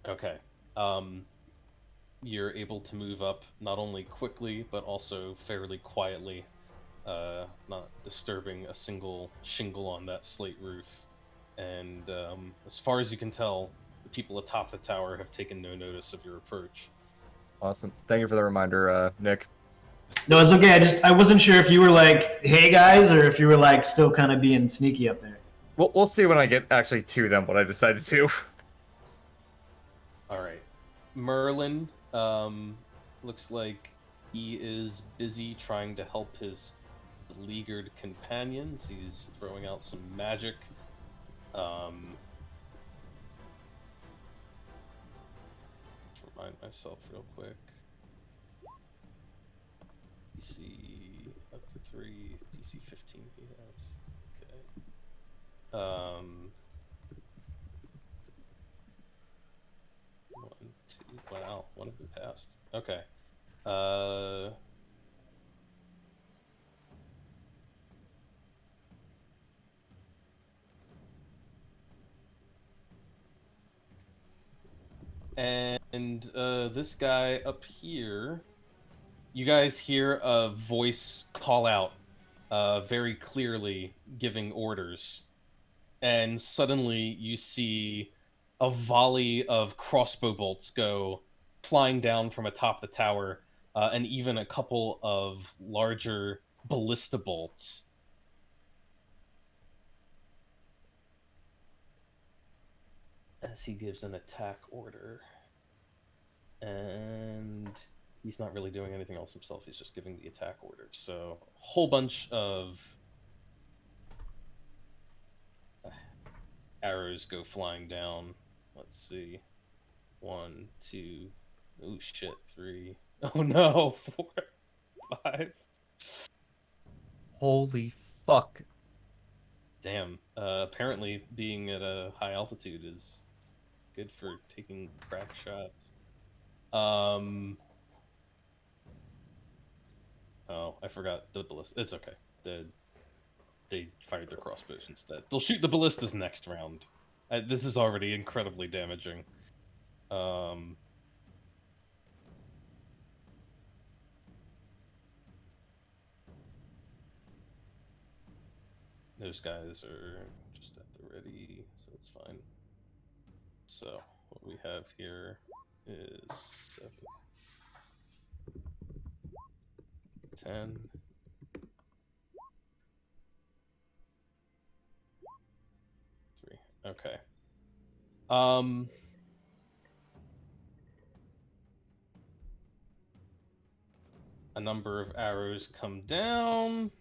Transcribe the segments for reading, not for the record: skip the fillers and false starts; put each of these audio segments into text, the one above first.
Okay. You're able to move up not only quickly but also fairly quietly, not disturbing a single shingle on that slate roof. And as far as you can tell, the people atop the tower have taken no notice of your approach. Awesome. Thank you for the reminder, Nick. No, it's okay. I wasn't sure if you were like, "Hey guys," or if you were like still kind of being sneaky up there. We'll see when I get actually to them what I decided to. All right. Merlin looks like he is busy trying to help his beleaguered companions. He's throwing out some magic. Remind myself real quick. DC up to 3, DC 15 he has. Okay. One, two. Wow, one of them passed. Okay. And this guy up here, you guys hear a voice call out, very clearly giving orders, and suddenly you see a volley of crossbow bolts go flying down from atop the tower, and even a couple of larger ballista bolts. As he gives an attack order. And he's not really doing anything else himself, he's just giving the attack order. So, a whole bunch of arrows go flying down. Let's see. 1, 2, oh shit, 3. Oh no, 4, 5. Holy fuck. Damn. Apparently, being at a high altitude is good for taking crack shots. Oh, I forgot the ballista. It's okay. They fired their crossbows instead. They'll shoot the ballistas next round. This is already incredibly damaging. Those guys are just at the ready, so it's fine. So what we have here is 7, 10. Okay. A number of arrows come down.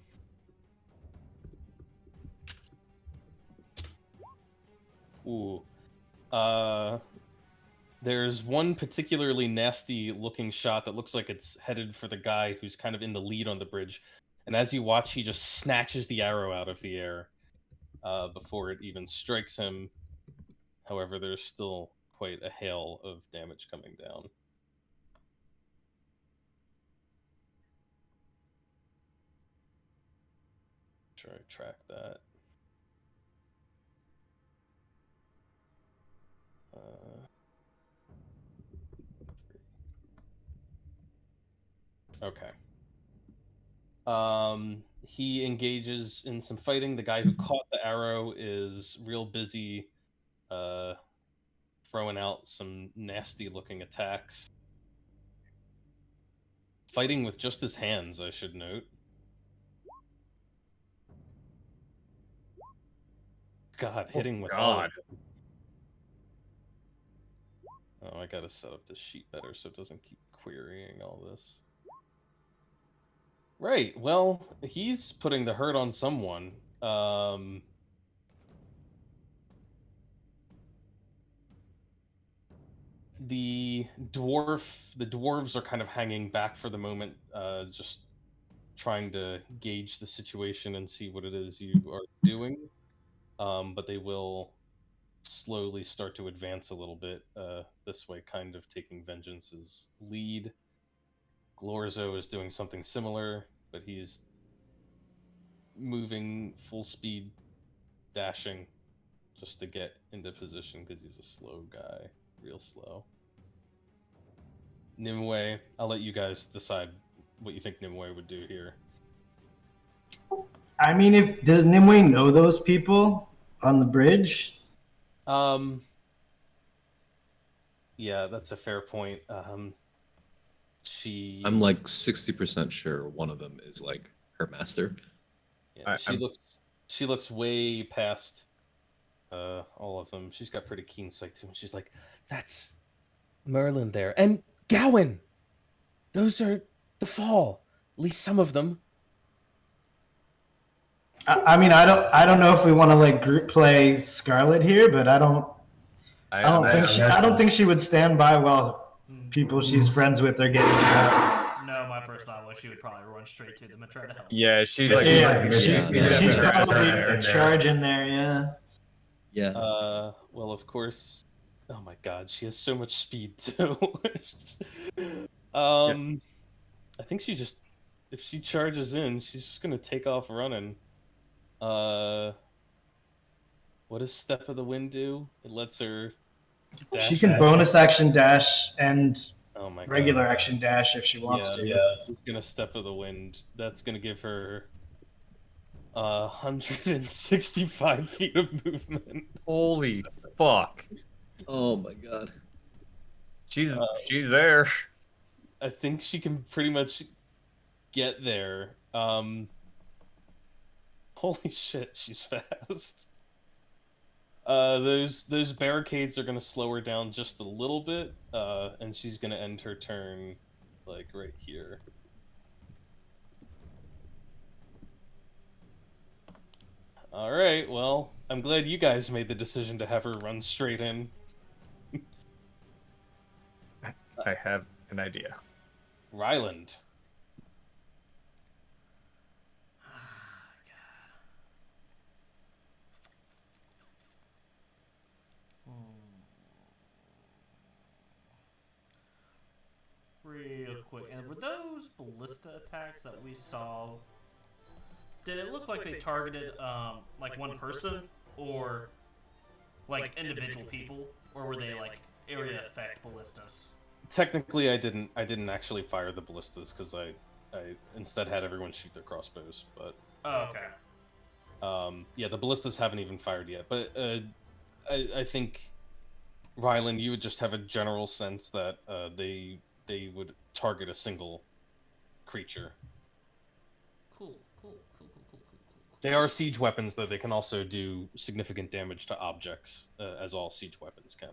Ooh. There's one particularly nasty looking shot that looks like it's headed for the guy who's kind of in the lead on the bridge. And as you watch, he just snatches the arrow out of the air before it even strikes him. However, there's still quite a hail of damage coming down. Try to track that. Okay. He engages in some fighting. The guy who caught the arrow is real busy throwing out some nasty looking attacks. Fighting with just his hands, I should note. God, hitting with all of them. Oh, I gotta set up this sheet better so it doesn't keep querying all this. Right, well, he's putting the hurt on someone. The dwarves are kind of hanging back for the moment, just trying to gauge the situation and see what it is you are doing. But they will slowly start to advance a little bit this way, kind of taking Vengeance's lead. Glorzo is doing something similar, but he's moving full speed, dashing just to get into position because he's a slow guy. real slow. Nimue, I'll let you guys decide what you think Nimue would do here. I mean, does Nimue know those people on the bridge? Yeah, that's a fair point. I'm like 60% sure one of them is like her master. Yeah, she looks way past all of them. She's got pretty keen sight too. And she's like, "That's Merlin there, and Gowan. Those are the Fall. At least some of them." I mean, I don't know if we want to like group play Scarlet here, but I don't think she would stand by while people she's friends with are getting beat up. No, my first thought was she would probably run straight to them and try to help. Yeah, she's like she's probably charging there. Yeah. Yeah. Well, of course. Oh my God, she has so much speed too. I think if she charges in, she's just gonna take off running. What does Step of the Wind do? It lets her dash. She can bonus action dash and Oh my regular God. action dash if she wants to. Yeah, she's gonna Step of the Wind. That's gonna give her 165 feet of movement. Holy fuck. Oh my god. She's there. I think she can pretty much get there. Holy shit, she's fast. Those barricades are gonna slow her down just a little bit, and she's gonna end her turn like right here. All right, well, I'm glad you guys made the decision to have her run straight in. I have an idea. Ryland. Real quick, and were those ballista attacks that we saw? Did it look like they targeted like one person, or like individual people, or were they like area effect ballistas? Technically, I didn't actually fire the ballistas because I instead had everyone shoot their crossbows. But Oh, okay. yeah, the ballistas haven't even fired yet. But I think Ryland, you would just have a general sense that they would target a single creature. Cool. They are siege weapons, though they can also do significant damage to objects, as all siege weapons can.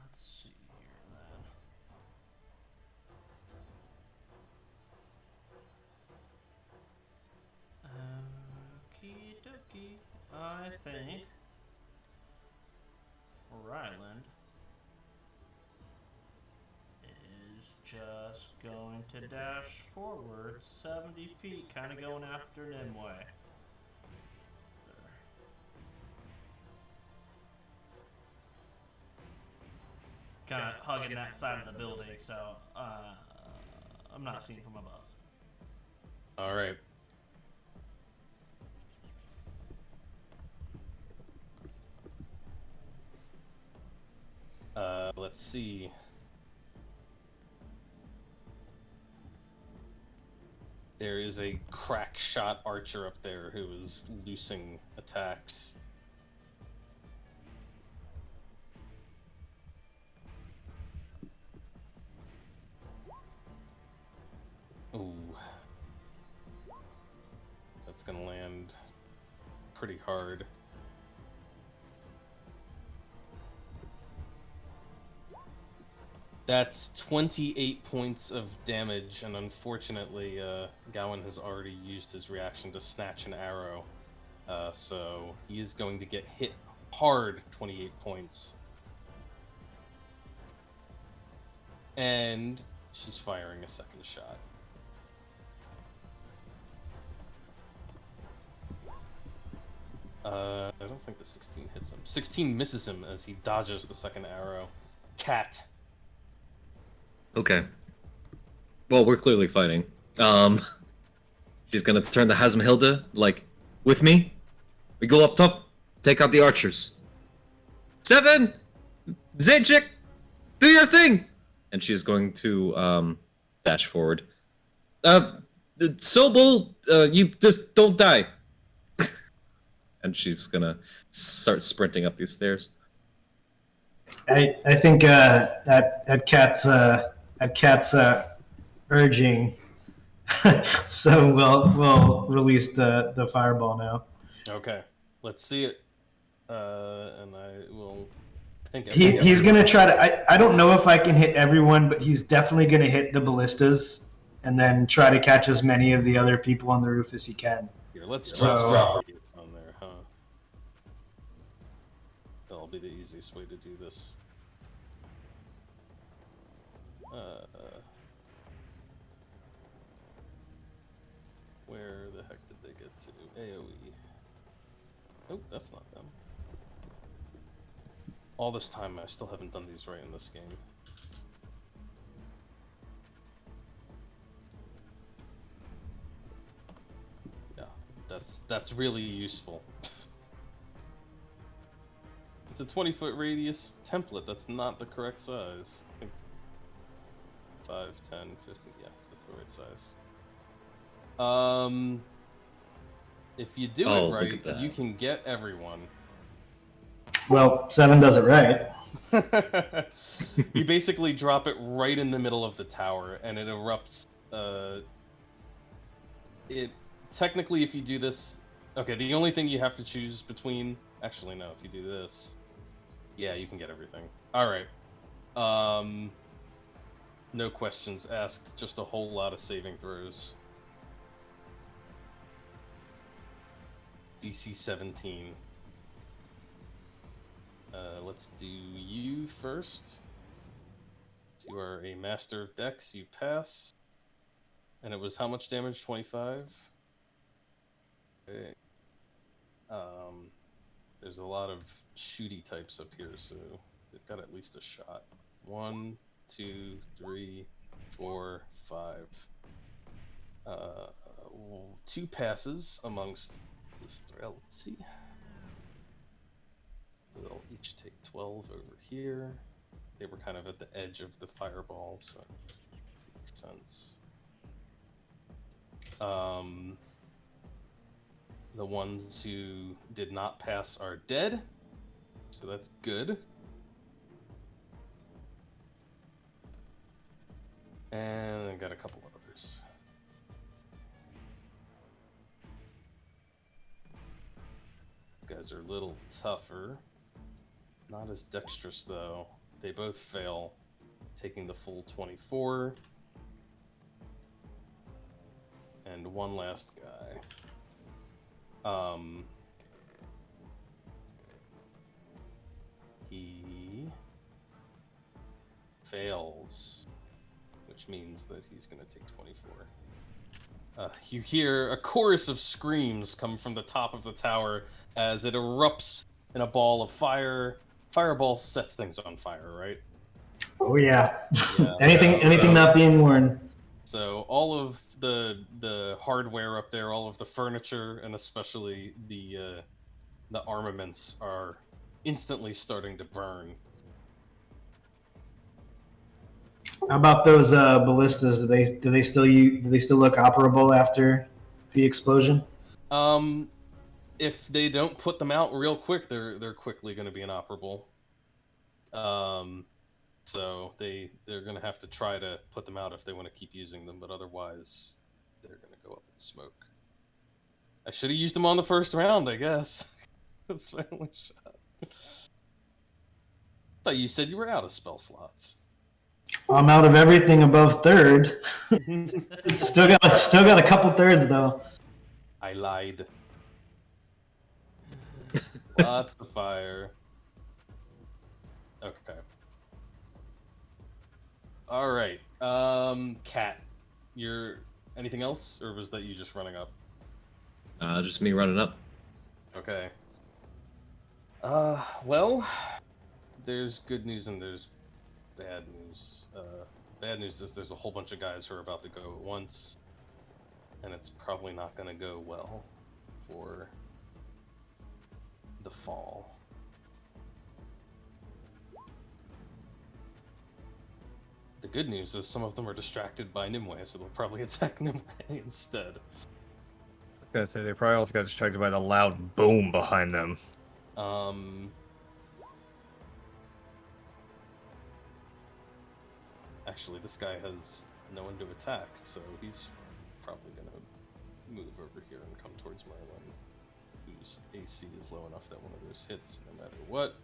Let's see here then. Okie dokie. I think Ryland is just going to dash forward 70 feet, kind of going after Nimue. Kind of hugging that side of the building, so I'm not seeing from above. All right. Let's see. There is a crack shot archer up there who is loosing attacks. Ooh. That's gonna land pretty hard. That's 28 points of damage, and unfortunately, Gowan has already used his reaction to snatch an arrow. So he is going to get hit hard, 28 points. And she's firing a second shot. I don't think the 16 hits him. 16 misses him as he dodges the second arrow. Cat. Okay. Well, we're clearly fighting. She's gonna turn the Hasmhilda, like, with me. We go up top take out the archers. 7, Zajic, do your thing. And she's going to dash forward. Sobel, you just don't die. And she's gonna start sprinting up these stairs. I think at Cat's urging, so we'll release the fireball now. Okay, let's see it. And I will. I think He's gonna try to. I don't know if I can hit everyone, but he's definitely gonna hit the ballistas and then try to catch as many of the other people on the roof as he can. Here, let's So- drop radius on there, huh? That'll be the easiest way to do this. Where the heck did they get to? AoE. Oh, that's not them. All this time, I still haven't done these right in this game. Yeah, that's really useful. It's a 20-foot radius template. That's not the correct size. I think 5, 10, 15. Yeah, that's the right size. If you do Oh, it look right, at that. you can get everyone. Well, 7 does it right. You basically drop it right in the middle of the tower, and it erupts. It technically, if you do this, okay. The only thing you have to choose between, actually, no. If you do this, yeah, you can get everything. All right. No questions asked. Just a whole lot of saving throws. DC 17. Let's do you first. You are a master of dex. You pass. And it was how much damage? 25? Okay. There's a lot of shooty types up here, so they've got at least a shot. 1, 2, 3, 4, 5. 2 passes amongst this thread. Let's see. They'll each take 12 over here. They were kind of at the edge of the fireball, so makes sense. The ones who did not pass are dead, so that's good. And I got a couple others. These guys are a little tougher. Not as dexterous, though. They both fail, taking the full 24. And one last guy. He fails, which means that he's going to take 24. You hear a chorus of screams come from the top of the tower as it erupts in a ball of fire. Fireball sets things on fire, right? Oh yeah. Yeah. anything not being worn. So all of the hardware up there, all of the furniture, and especially the armaments are instantly starting to burn. How about those ballistas? Do they still look operable after the explosion? If they don't put them out real quick, they're quickly going to be inoperable. So they're going to have to try to put them out if they want to keep using them, but otherwise they're going to go up in smoke. I should have used them on the first round, I guess. That's my only shot. Thought you said you were out of spell slots. I'm out of everything above third. Still got a couple thirds though. I lied. Lots of fire. Okay. All right. Cat, you're anything else, or was that you just running up? Just me running up. Okay. Well, there's good news and there's bad news. Bad news is there's a whole bunch of guys who are about to go at once, and it's probably not going to go well for the fall. The good news is some of them are distracted by Nimue, so they'll probably attack Nimue instead. I was gonna say they probably also got distracted by the loud boom behind them. Actually, this guy has no one to attack, so he's probably gonna move over here and come towards Merlin, whose AC is low enough that one of those hits no matter what.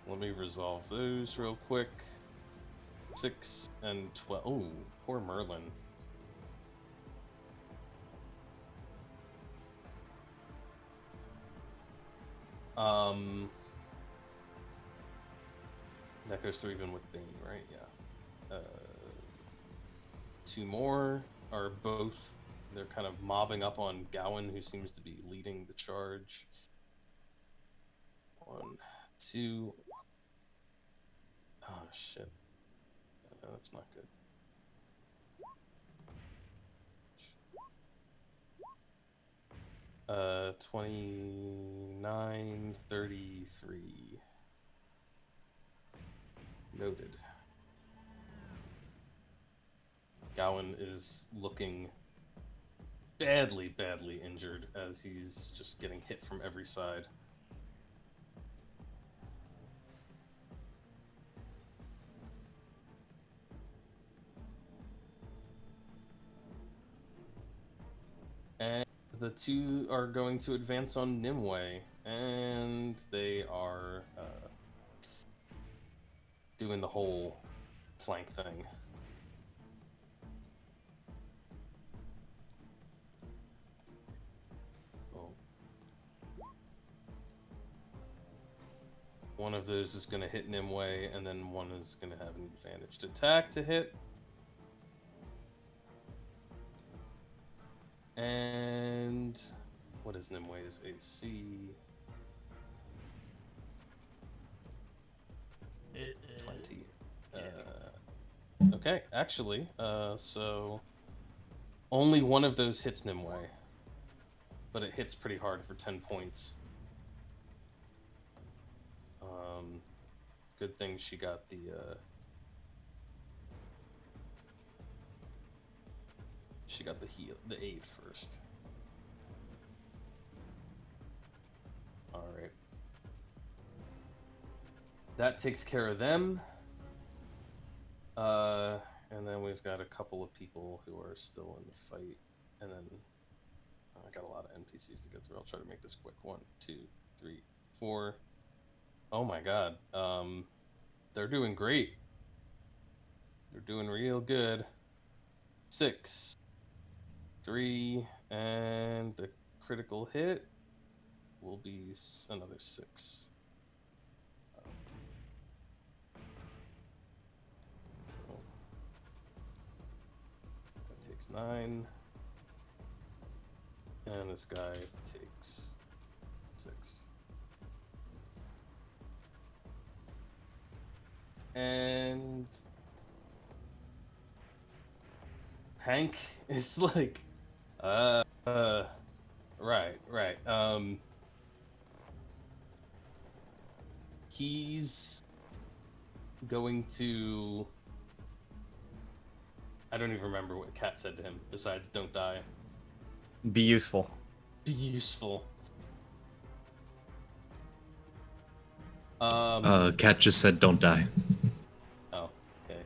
Let me resolve those real quick. 6 and 12. Oh, poor Merlin. That goes through even with Bane, right? Yeah. 2 more are both. They're kind of mobbing up on Gowan, who seems to be leading the charge. 1, 2. Oh shit. That's not good. Uh, 29, 33. Noted. Gowan is looking badly injured as he's just getting hit from every side. And the 2 are going to advance on Nimue, and they are doing the whole flank thing. Oh. One of those is going to hit Nimue, and then one is going to have an advantaged attack to hit. And what is Nimue's AC? It 20. yeah. Okay, actually, so only one of those hits Nimue, but it hits pretty hard for 10 points. Good thing she got the the aid first. All right. That takes care of them. And then we've got a couple of people who are still in the fight. And then I got a lot of NPCs to get through. I'll try to make this quick. 1, 2, 3, 4. Oh my god. They're doing great. They're doing real good. 6, 3, and the critical hit will be another 6. That takes 9. And this guy takes 6. And Hank is like, right. He's going to. I don't even remember what Kat said to him besides "Don't die." Be useful. Be useful. Cat just said, "Don't die." Oh, okay.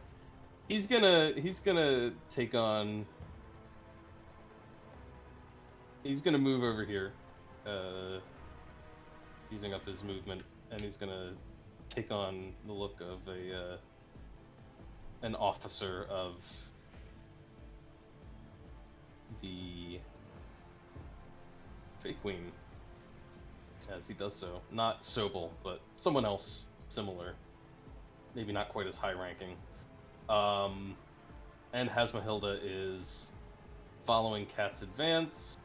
He's gonna take on. He's gonna move over here, using up his movement, and he's gonna take on the look of an officer of the Fake Queen. As he does so, not Sobel, but someone else similar, maybe not quite as high ranking. And Hasmahilda is following Kat's advance.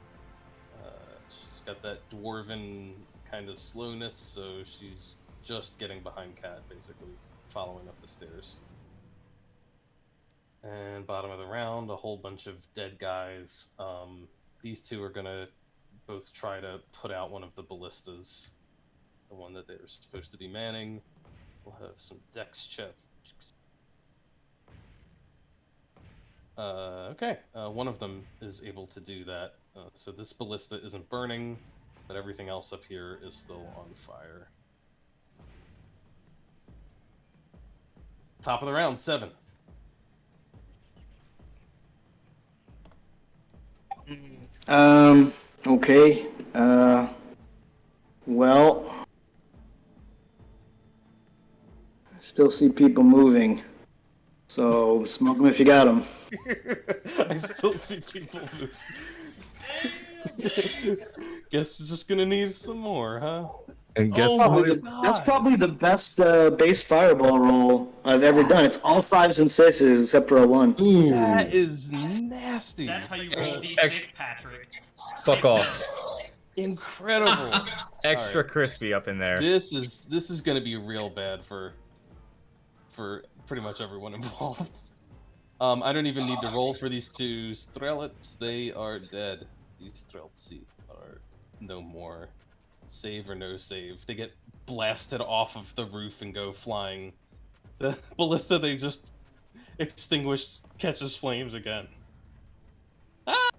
She's got that dwarven kind of slowness, so she's just getting behind Kat, basically, following up the stairs. And bottom of the round, a whole bunch of dead guys. These 2 are gonna both try to put out one of the ballistas, the one that they were supposed to be manning. We'll have some dex checks. Okay, one of them is able to do that. So this ballista isn't burning, but everything else up here is still on fire. Top of the round, 7. Okay. Well, I still see people moving. So smoke them if you got them. I still see people move. Guess just gonna need some more, huh? And guess Oh, what? That's probably the best base fireball roll I've ever done. It's all 5s and 6s except for a 1. Ooh. That is nasty. That's how you roll D6, Ex- Patrick. Fuck off. Incredible. Extra Alright. crispy up in there. This is gonna be real bad for pretty much everyone involved. I don't even need to roll for these two strelets. They are dead. These streltsi are no more. Save or no save. They get blasted off of the roof and go flying. The ballista they just extinguished catches flames again. Ah!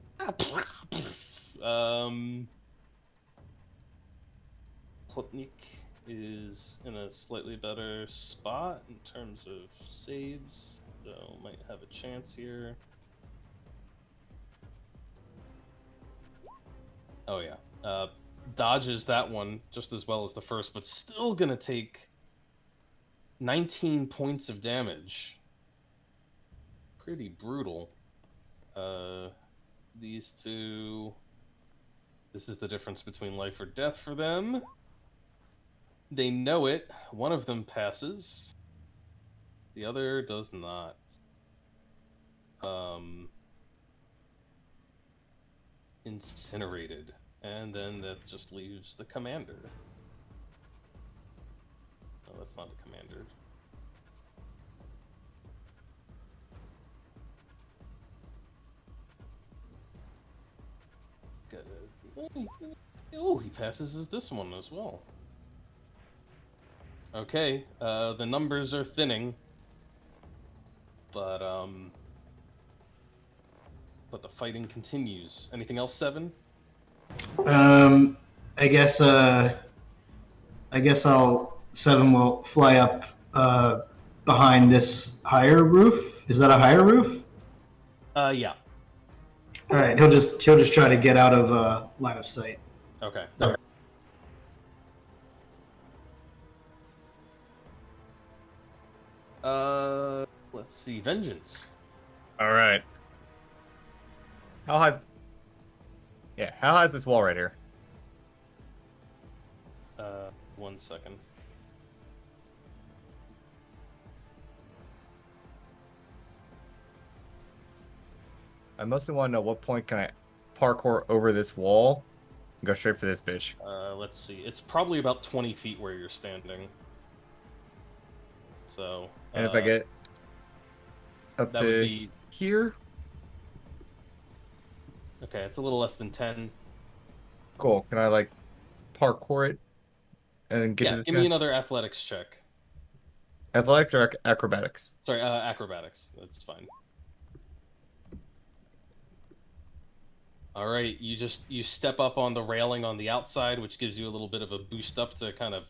Plotnik is in a slightly better spot in terms of saves, so might have a chance here. Oh yeah, dodges that one just as well as the first, but still gonna take 19 points of damage. Pretty brutal. These two, this is the difference between life or death for them. They know it. One of them passes. The other does not. Incinerated. And then that just leaves the commander. No, that's not the commander. Oh, he passes as this one as well. Okay, the numbers are thinning, but the fighting continues. Anything else, 7? I guess I'll 7 will fly up behind this higher roof. Is that a higher roof? Yeah. All right, he'll just try to get out of line of sight. Okay. Let's see. Vengeance. All right. How high? Yeah, how high is this wall right here? 1 second. I mostly want to know what point can I parkour over this wall and go straight for this bitch. Let's see. It's probably about 20 feet where you're standing. So. And if I get up that would to be here, okay. It's a little less than 10. cool. Can I like parkour it and then get Yeah. to this Give guy? me another athletics check. Athletics or acrobatics? Sorry, acrobatics. That's fine. All right, you step up on the railing on the outside, which gives you a little bit of a boost up to kind of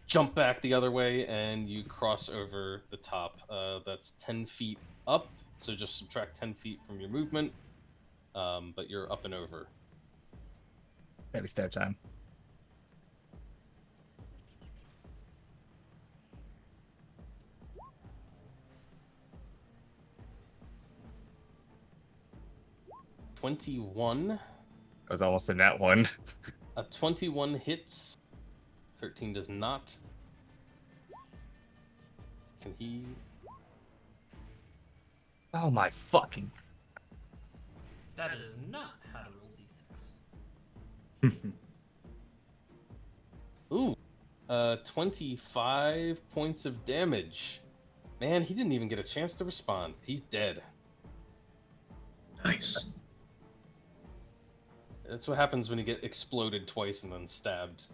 jump back the other way, and you cross over the top. That's 10 feet up, so just subtract 10 feet from your movement, but you're up and over. Maybe stab time. That was almost in that one. A 21 hits. 13 does not. Can he? Oh my fucking. That is not how to roll D6. Ooh. 25 points of damage. Man, he didn't even get a chance to respond. He's dead. Nice. That's what happens when you get exploded twice and then stabbed.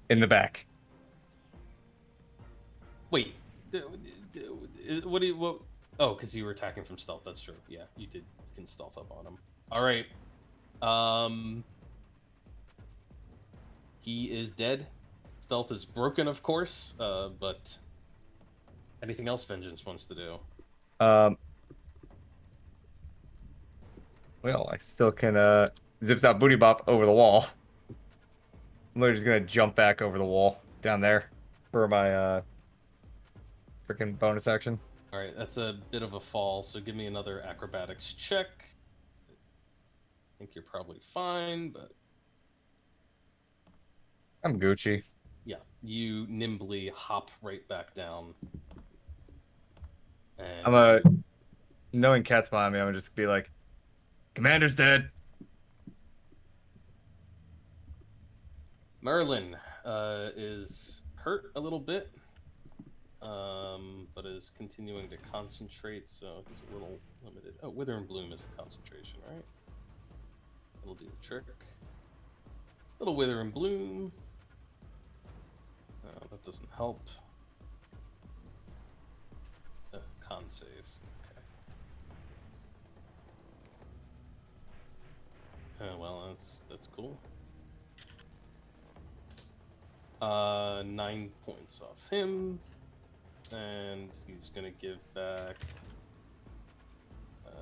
In the back. Wait, what do you what? Oh, because you were attacking from stealth. That's true. Yeah, you can stealth up on him. All right. He is dead. Stealth is broken, of course. But anything else Vengeance wants to do? Well, I still can zip that booty bop over the wall. I'm literally just gonna jump back over the wall down there for my freaking bonus action. All right, that's a bit of a fall. So give me another acrobatics check. I think you're probably fine, but I'm Gucci. yeah, you nimbly hop right back down. And Knowing Cat's behind me, I'm gonna just be like, Commander's dead. Merlin is hurt a little bit, but is continuing to concentrate, so he's a little limited. Oh, Wither and Bloom is a concentration, right? That'll do the trick. Little Wither and Bloom. That doesn't help. Con save. Okay. Well, that's cool. 9 points off him, and he's gonna give back.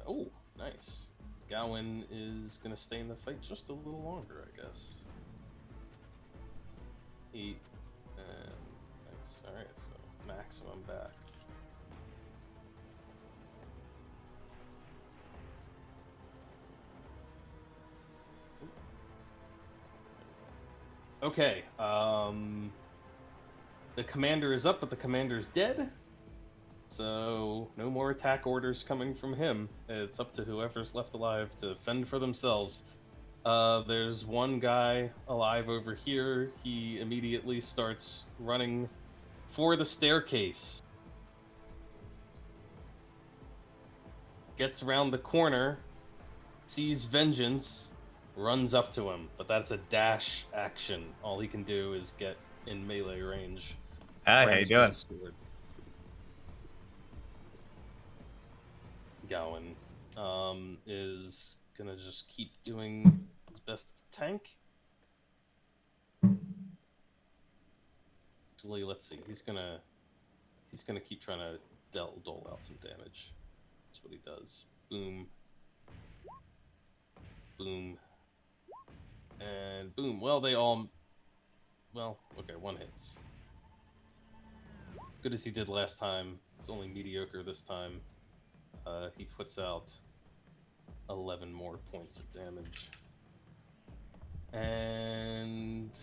Oh, nice. Gowan is gonna stay in the fight just a little longer, I guess. 8 and nice. All right, so maximum back. Okay, the commander is up, but the commander's dead. So, no more attack orders coming from him. It's up to whoever's left alive to fend for themselves. There's one guy alive over here. He immediately starts running for the staircase. Gets around the corner, sees Vengeance, runs up to him, but that's a dash action. All he can do is get in melee range. Hi, how you doing? Gowan is gonna just keep doing his best to tank. Actually, let's see. He's gonna keep trying to dole out some damage. That's what he does. Boom. Boom. And boom. Well, they all... Well, okay, one hits. Good as he did last time. It's only mediocre this time. He puts out 11 more points of damage. And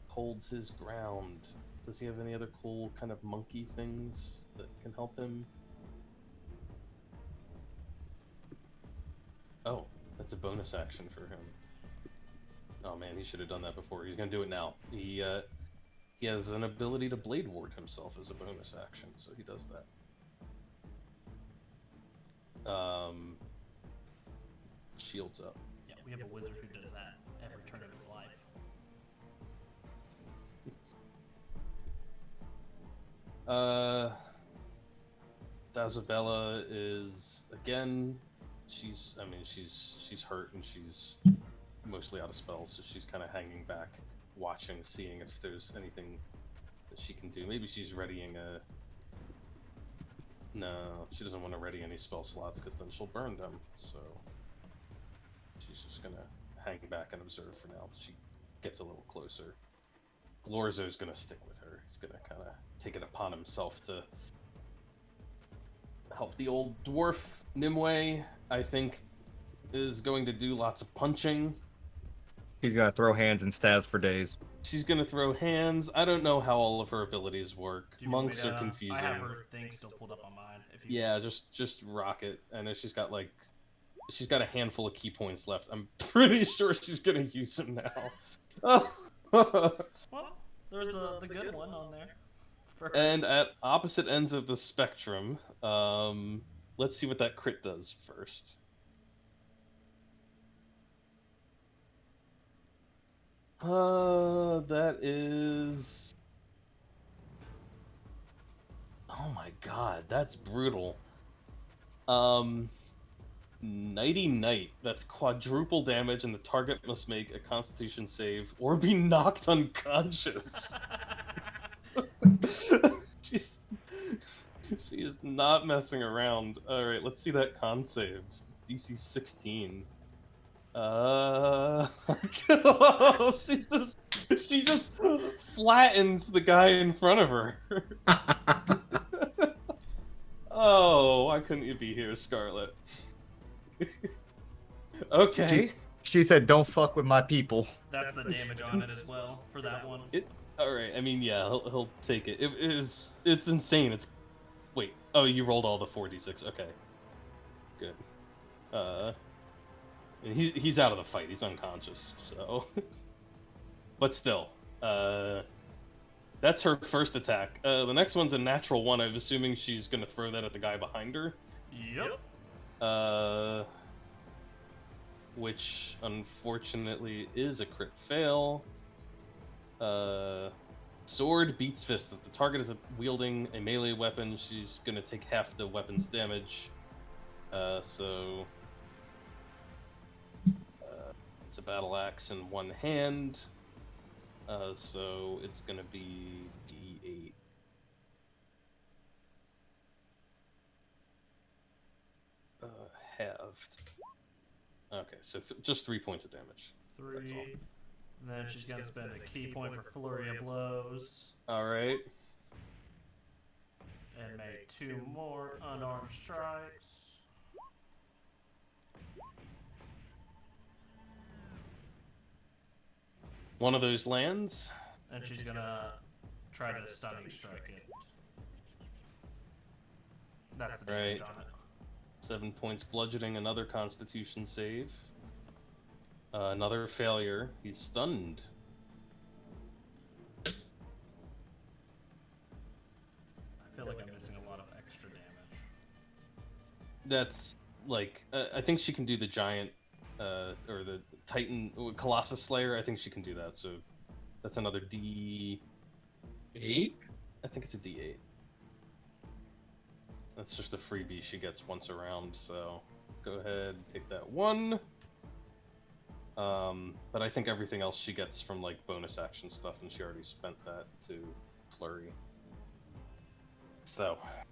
holds his ground. Does he have any other cool kind of monkey things that can help him? Oh, that's a bonus action for him. Oh man, he should have done that before. He's gonna do it now. He has an ability to blade ward himself as a bonus action, so he does that. Shields up. Yeah, we have a wizard who does that every turn of his life. Dazabella is again. She's hurt and she's mostly out of spells, so she's kind of hanging back, watching, seeing if there's anything that she can do. Maybe she's readying a. No, she doesn't want to ready any spell slots because then she'll burn them. So she's just gonna hang back and observe for now. She gets a little closer. Glorzo's gonna stick with her. He's gonna kind of take it upon himself to help the old dwarf. Nimue, I think, is going to do lots of punching. He's gonna throw hands and stabs for days. She's gonna throw hands. I don't know how all of her abilities work. Do you want me Monks to- are confusing. I have her thing still pulled up on mine. If you... Yeah, just rock it. I know she's got a handful of key points left. I'm pretty sure she's gonna use them now. Well, there's the good one on there. First. And at opposite ends of the spectrum, let's see what that crit does first. That is. Oh my god, that's brutal. Nighty Night. That's quadruple damage, and the target must make a Constitution save or be knocked unconscious. She's she is not messing around. All right, let's see that con save. DC 16. She just flattens the guy in front of her. Oh, why couldn't you be here, Scarlet? Okay. She said, "Don't fuck with my people." That's the damage on it as well for that one. All right. I mean, yeah, he'll take it. It's insane. It's wait. Oh, you rolled all the 4d6. Okay. Good. And he's out of the fight. He's unconscious. So, but still, that's her first attack. The next one's a natural one. I'm assuming she's gonna throw that at the guy behind her. Yep. Which unfortunately is a crit fail. Sword beats fist. If the target is wielding a melee weapon, she's gonna take half the weapon's damage. So it's a battle axe in one hand. So it's gonna be D8. Halved. Okay, so just 3 points of damage. 3. And then she's gonna spend a key point for flurry of blows. All right. And make 2 more unarmed strikes. One of those lands. And she's gonna try to stunning strike it. That's the damage Right. on it. 7 points bludgeoning, another constitution save. Another failure. He's stunned. I feel like I'm missing a lot of extra damage. That's like, I think she can do the giant, or the Titan, Colossus Slayer. I think she can do that. So that's another D8. I think it's a D8. That's just a freebie she gets once around, so go ahead, take that one. But I think everything else she gets from like bonus action stuff, and she already spent that to flurry. So I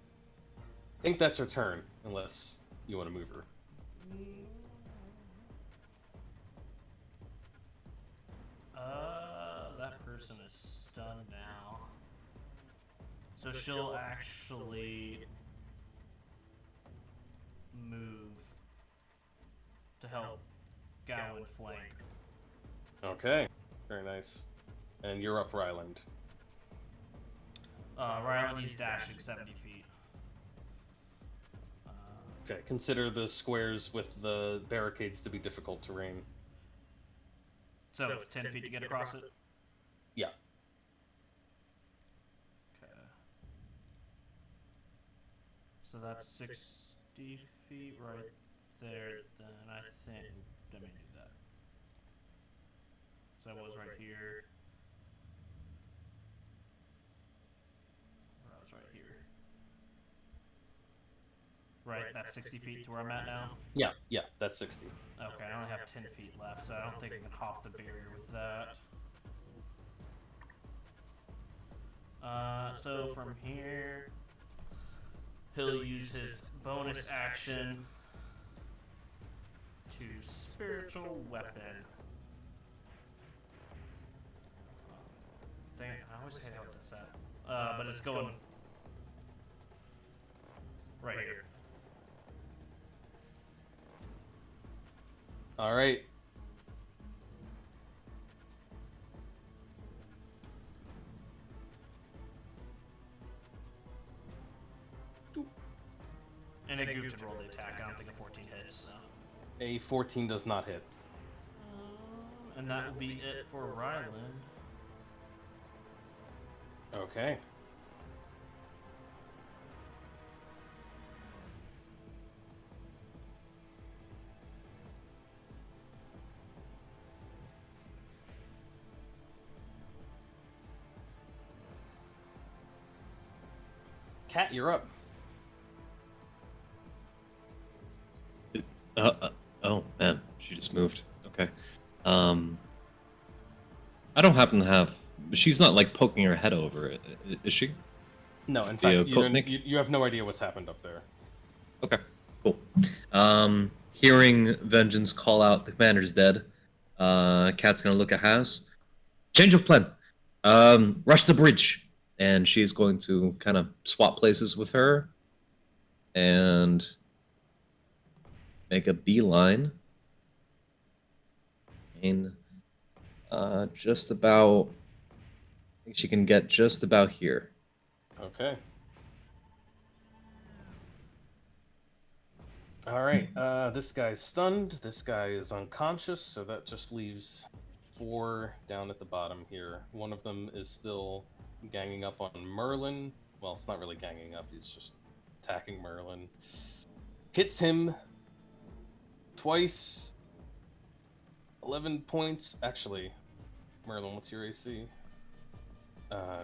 think that's her turn, unless you want to move her. That person is stunned now. So she'll actually move to help Gowan flank. Okay, very nice. And you're up, Ryland. Ryland, he's dashing 70 feet. Okay, consider the squares with the barricades to be difficult terrain. So it's 10 feet to get across it? Yeah. Okay. So that's 60 feet right there, then I think. Let me do that. So I was right here. Or I was right here. Right, that's 60 feet to where I'm at now? Yeah, that's 60. Okay, I only have 10 feet left, so I don't think I can hop the barrier with that. So from here, he'll use his bonus action to spiritual weapon. Dang it, I always hate how it does that. But it's going right here. All right. And it goofed and rolled the attack. I don't think a 14 hits. So. A 14 does not hit. And that will be it for Ryland. Okay. Cat, you're up. Oh man, she just moved. Okay. I don't happen to have. She's not like poking her head over it, is she? No, in Yeah, fact, Potnik? you have no idea what's happened up there. Okay, cool. Hearing Vengeance call out the commander's dead, Cat's gonna look at Haz. Change of plan. Rush the bridge, and she's going to kind of swap places with her, and make a beeline. And just about. I think she can get just about here. Okay. All right. This guy's stunned. This guy is unconscious, so that just leaves 4 down at the bottom here. One of them is still ganging up on Merlin. Well, it's not really ganging up. He's just attacking Merlin. Hits him twice. 11 points. Actually, Merlin, what's your AC?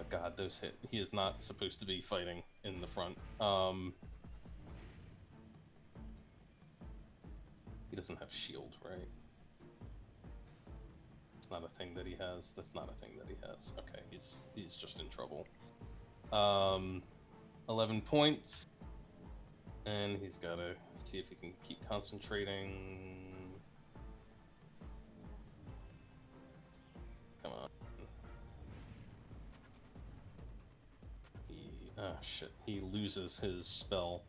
God, those hit. He is not supposed to be fighting in the front. He doesn't have shield, right? It's not a thing that he has. That's not a thing that he has. Okay, he's just in trouble. 11 points. And he's got to see if he can keep concentrating. Come on. Shit. He loses his spell.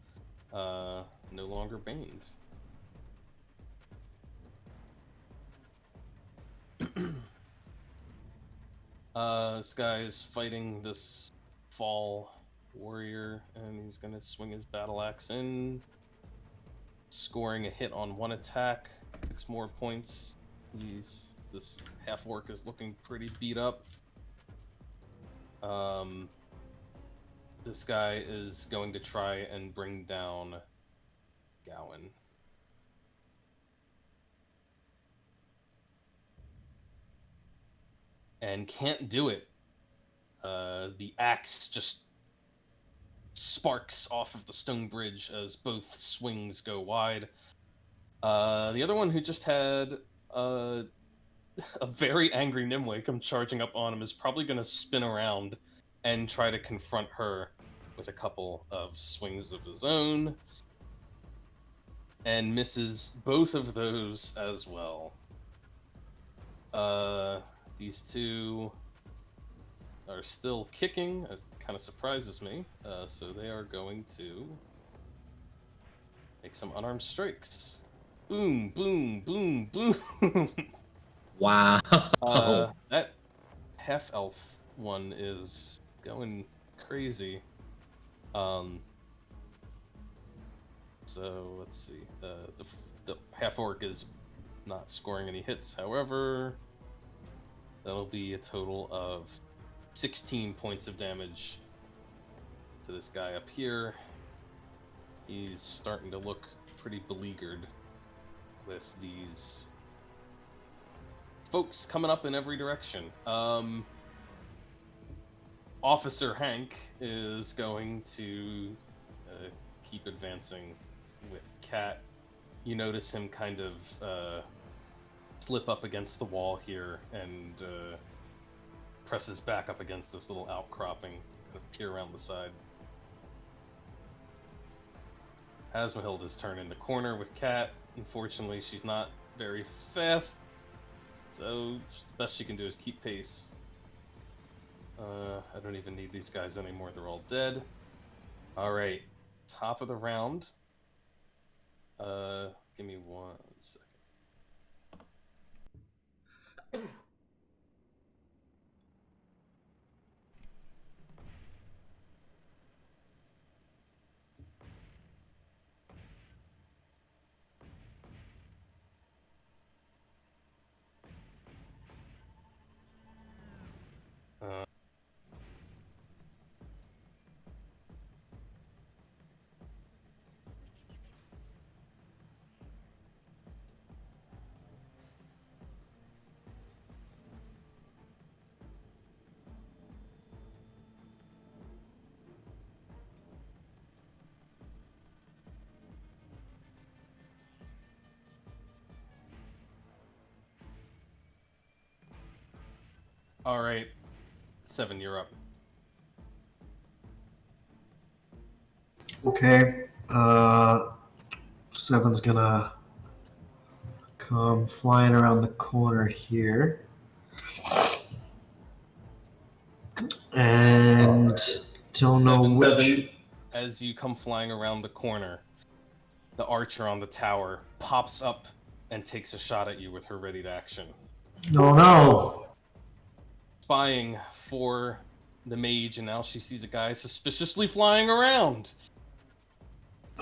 No longer baned. This guy's fighting this fall warrior, and he's gonna swing his battle axe in, scoring a hit on 1 attack, 6 more points. This half orc is looking pretty beat up. This guy is going to try and bring down Gowan. And can't do it. The axe just sparks off of the stone bridge as both swings go wide. The other one, who just had a very angry Nimue come charging up on him, is probably going to spin around and try to confront her with a couple of swings of his own. And misses both of those as well. These two are still kicking. It kind of surprises me. So they are going to make some unarmed strikes. Boom, boom, boom, boom. Wow. That half-elf one is going crazy. So let's see. The half-orc is not scoring any hits, however. That'll be a total of 16 points of damage to this guy up here. He's starting to look pretty beleaguered with these folks coming up in every direction. Officer Hank is going to keep advancing with Cat. You notice him kind of slip up against the wall here and presses back up against this little outcropping, kind of peer around the side. Asmahilda's turning the corner with Cat. Unfortunately, she's not very fast, so the best she can do is keep pace. I don't even need these guys anymore, they're all dead. Alright, top of the round. Give me 1 second. All right, 7, you're up. Okay. 7's gonna come flying around the corner here. And don't know which. As you come flying around the corner, the archer on the tower pops up and takes a shot at you with her ready to action. Oh no! Spying for the mage, and now she sees a guy suspiciously flying around.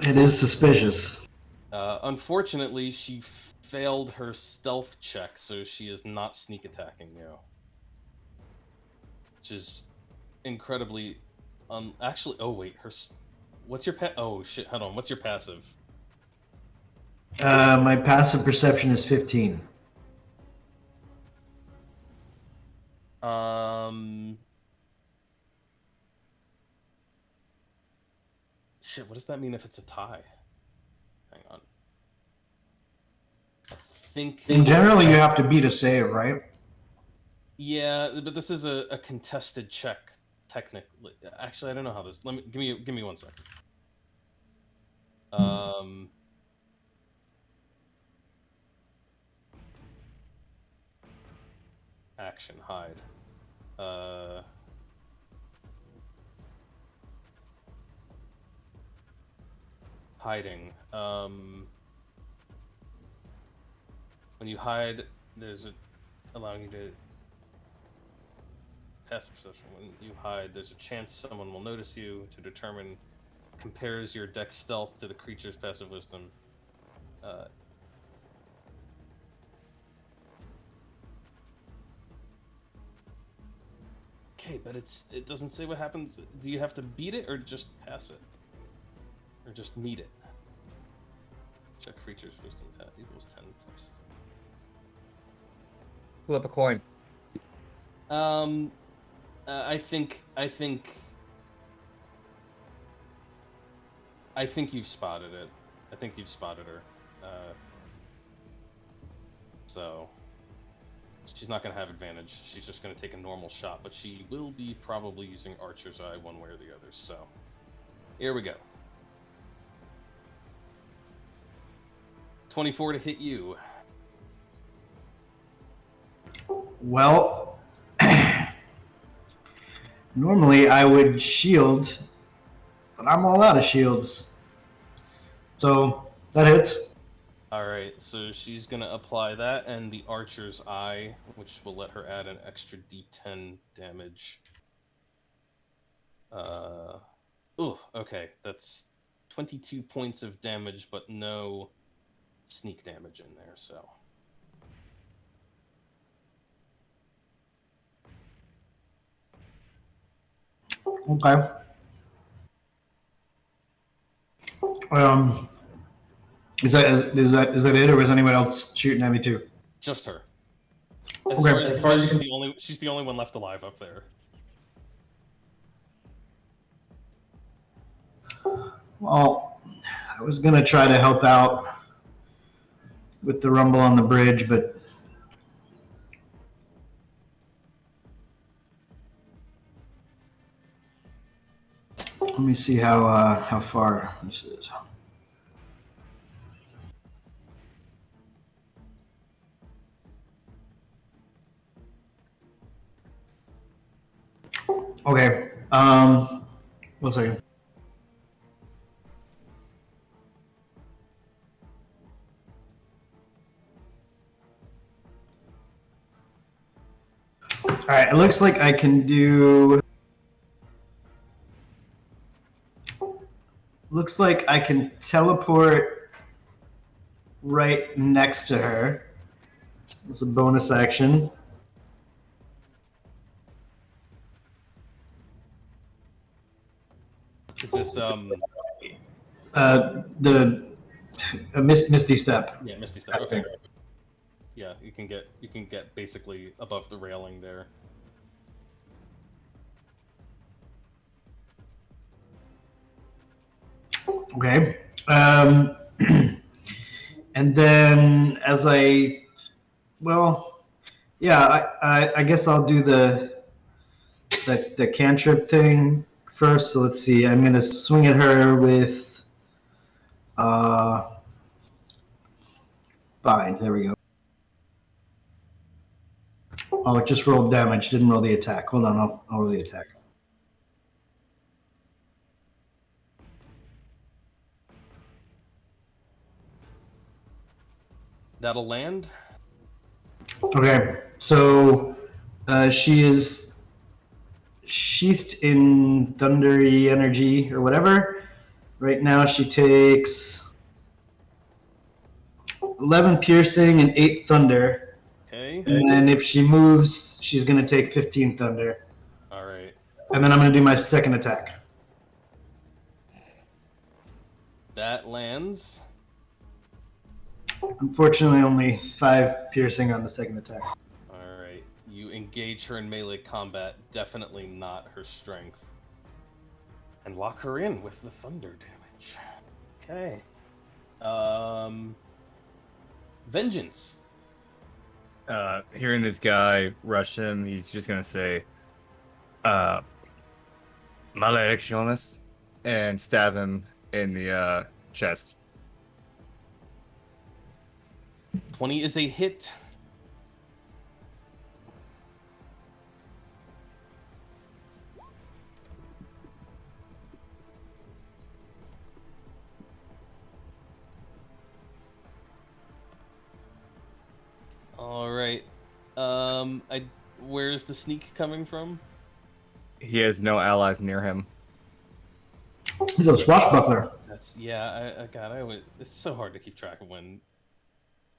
It is suspicious. Unfortunately, she failed her stealth check, so she is not sneak attacking you. Which is incredibly... actually, oh wait, what's your oh shit, hold on, what's your passive? My passive perception is 15. Shit, what does that mean if it's a tie? Hang on. I think... In general, you have to beat a save, right? Yeah, but this is a contested check, technically. Actually, I don't know how this... Give me 1 second. Action, hide. Hiding. When you hide, there's allowing you to passive perception. When you hide, there's a chance someone will notice you. To determine, compares your dex stealth to the creature's passive wisdom. Okay, but it doesn't say what happens. Do you have to beat it or just pass it? Or just meet it? Check creature's wisdom equals 10 plus. Flip a coin. I think you've spotted it. I think you've spotted her. So she's not going to have advantage. She's just going to take a normal shot, but she will be probably using Archer's Eye one way or the other. So here we go. 24 to hit you. Well, normally I would shield, but I'm all out of shields. So that hits. Alright, so she's going to apply that and the Archer's Eye, which will let her add an extra d10 damage. Okay, that's 22 points of damage, but no sneak damage in there, so... Okay. Is that it, or was anyone else shooting at me too? Just her. Okay. As far as she's the only one left alive up there. Well, I was gonna try to help out with the rumble on the bridge, but let me see how far this is. Okay. 1 second. All right. It looks like I can do. Looks like I can teleport right next to her. It's a bonus action. Is this Misty Step. Yeah, Misty Step. Okay. Yeah, you can get basically above the railing there. Okay. And then as I Yeah, I guess I'll do the cantrip thing first. So let's see. I'm gonna swing at her with bind. There we go. Oh, it just rolled damage. Didn't roll the attack. Hold on. I'll roll the attack. That'll land. Okay, so she is sheathed in thundery energy or whatever. Right now, she takes 11 piercing and 8 thunder. Okay. And then if she moves, she's going to take 15 thunder. All right. And then I'm going to do my second attack. That lands. Unfortunately, only 5 piercing on the second attack. All right. You engage her in melee combat. Definitely not her strength. And lock her in with the thunder damage. Okay. Vengeance. Hearing this guy rush him, he's just gonna say, "Maledictiones," and stab him in the chest. 20 is a hit. All right. Where's the sneak coming from? He has no allies near him. He's a swashbuckler. That's God. It's so hard to keep track of when.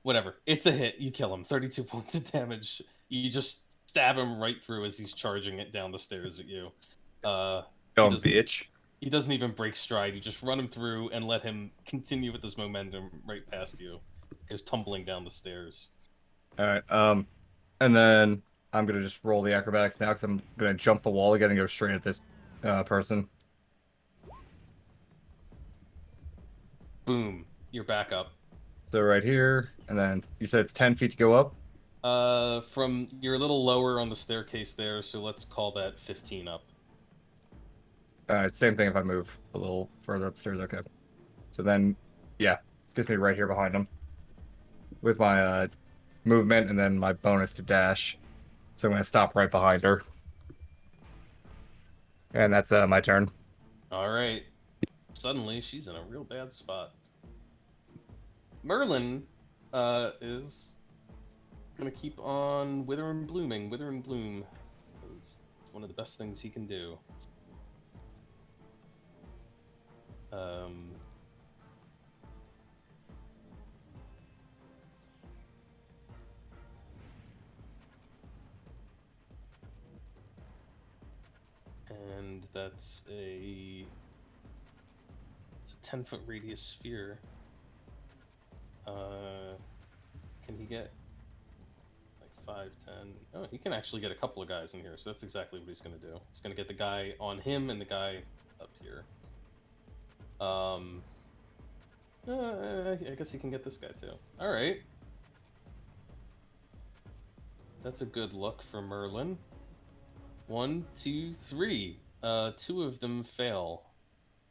Whatever. It's a hit. You kill him. 32 points of damage. You just stab him right through as he's charging it down the stairs at you. Dumb doesn't- bitch. He doesn't even break stride. You just run him through and let him continue with this momentum right past you. Goes tumbling down the stairs. All right. And then I'm gonna just roll the acrobatics now because I'm gonna jump the wall again and go straight at this person. Boom. You're back up. So right here, and then you said it's 10 feet to go up. You're a little lower on the staircase there, so let's call that 15 up. All right, same thing if I move a little further upstairs. Okay. So then, yeah, it gets me right here behind him with my movement and then my bonus to dash. So I'm gonna stop right behind her, and that's my turn. All right. Suddenly, she's in a real bad spot. Merlin is gonna keep on wither and blooming. Wither and bloom is one of the best things he can do. And it's a 10-foot radius sphere. Can he get like 5, 10? Oh, he can actually get a couple of guys in here, so that's exactly what he's gonna do. He's gonna get the guy on him and the guy up here. I guess he can get this guy too. All right. That's a good look for Merlin. 1, 2, 3. 2 of them fail,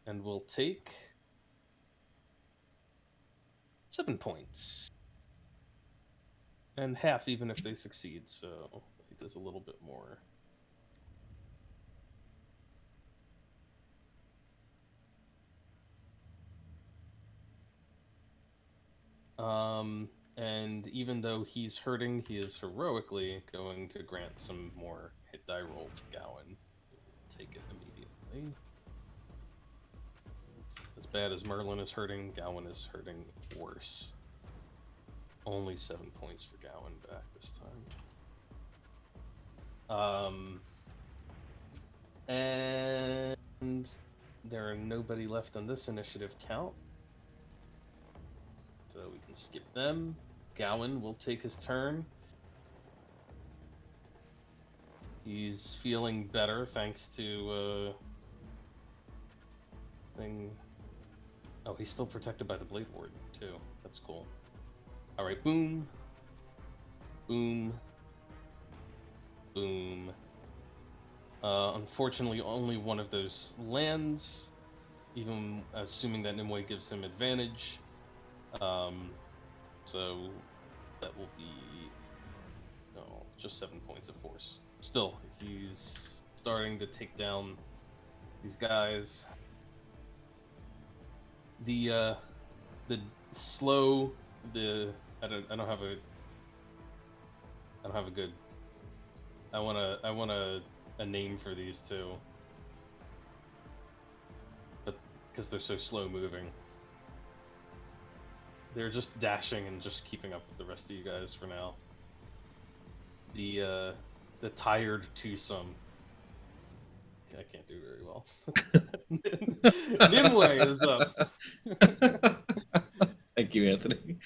and we'll take 7 points, and half even if they succeed. So he does a little bit more. And even though he's hurting, he is heroically going to grant some more hit die roll to Gowan. Take it immediately. As bad as Merlin is hurting, Gowan is hurting worse. Only 7 points for Gowan back this time. And there are nobody left on this initiative count. So we can skip them. Gowan will take his turn. He's feeling better thanks to thing. Oh, he's still protected by the Blade Warden too. That's cool. All right, boom, boom, Boom. Unfortunately, only one of those lands, even assuming that Nimue gives him advantage. So that will be just 7 points of force. Still, he's starting to take down these guys. The slow I don't have a good. I want a name for these two, but because they're so slow moving, they're just dashing and just keeping up with the rest of you guys for now. The tired twosome. I can't do very well. Nimue is up. Thank you, Anthony.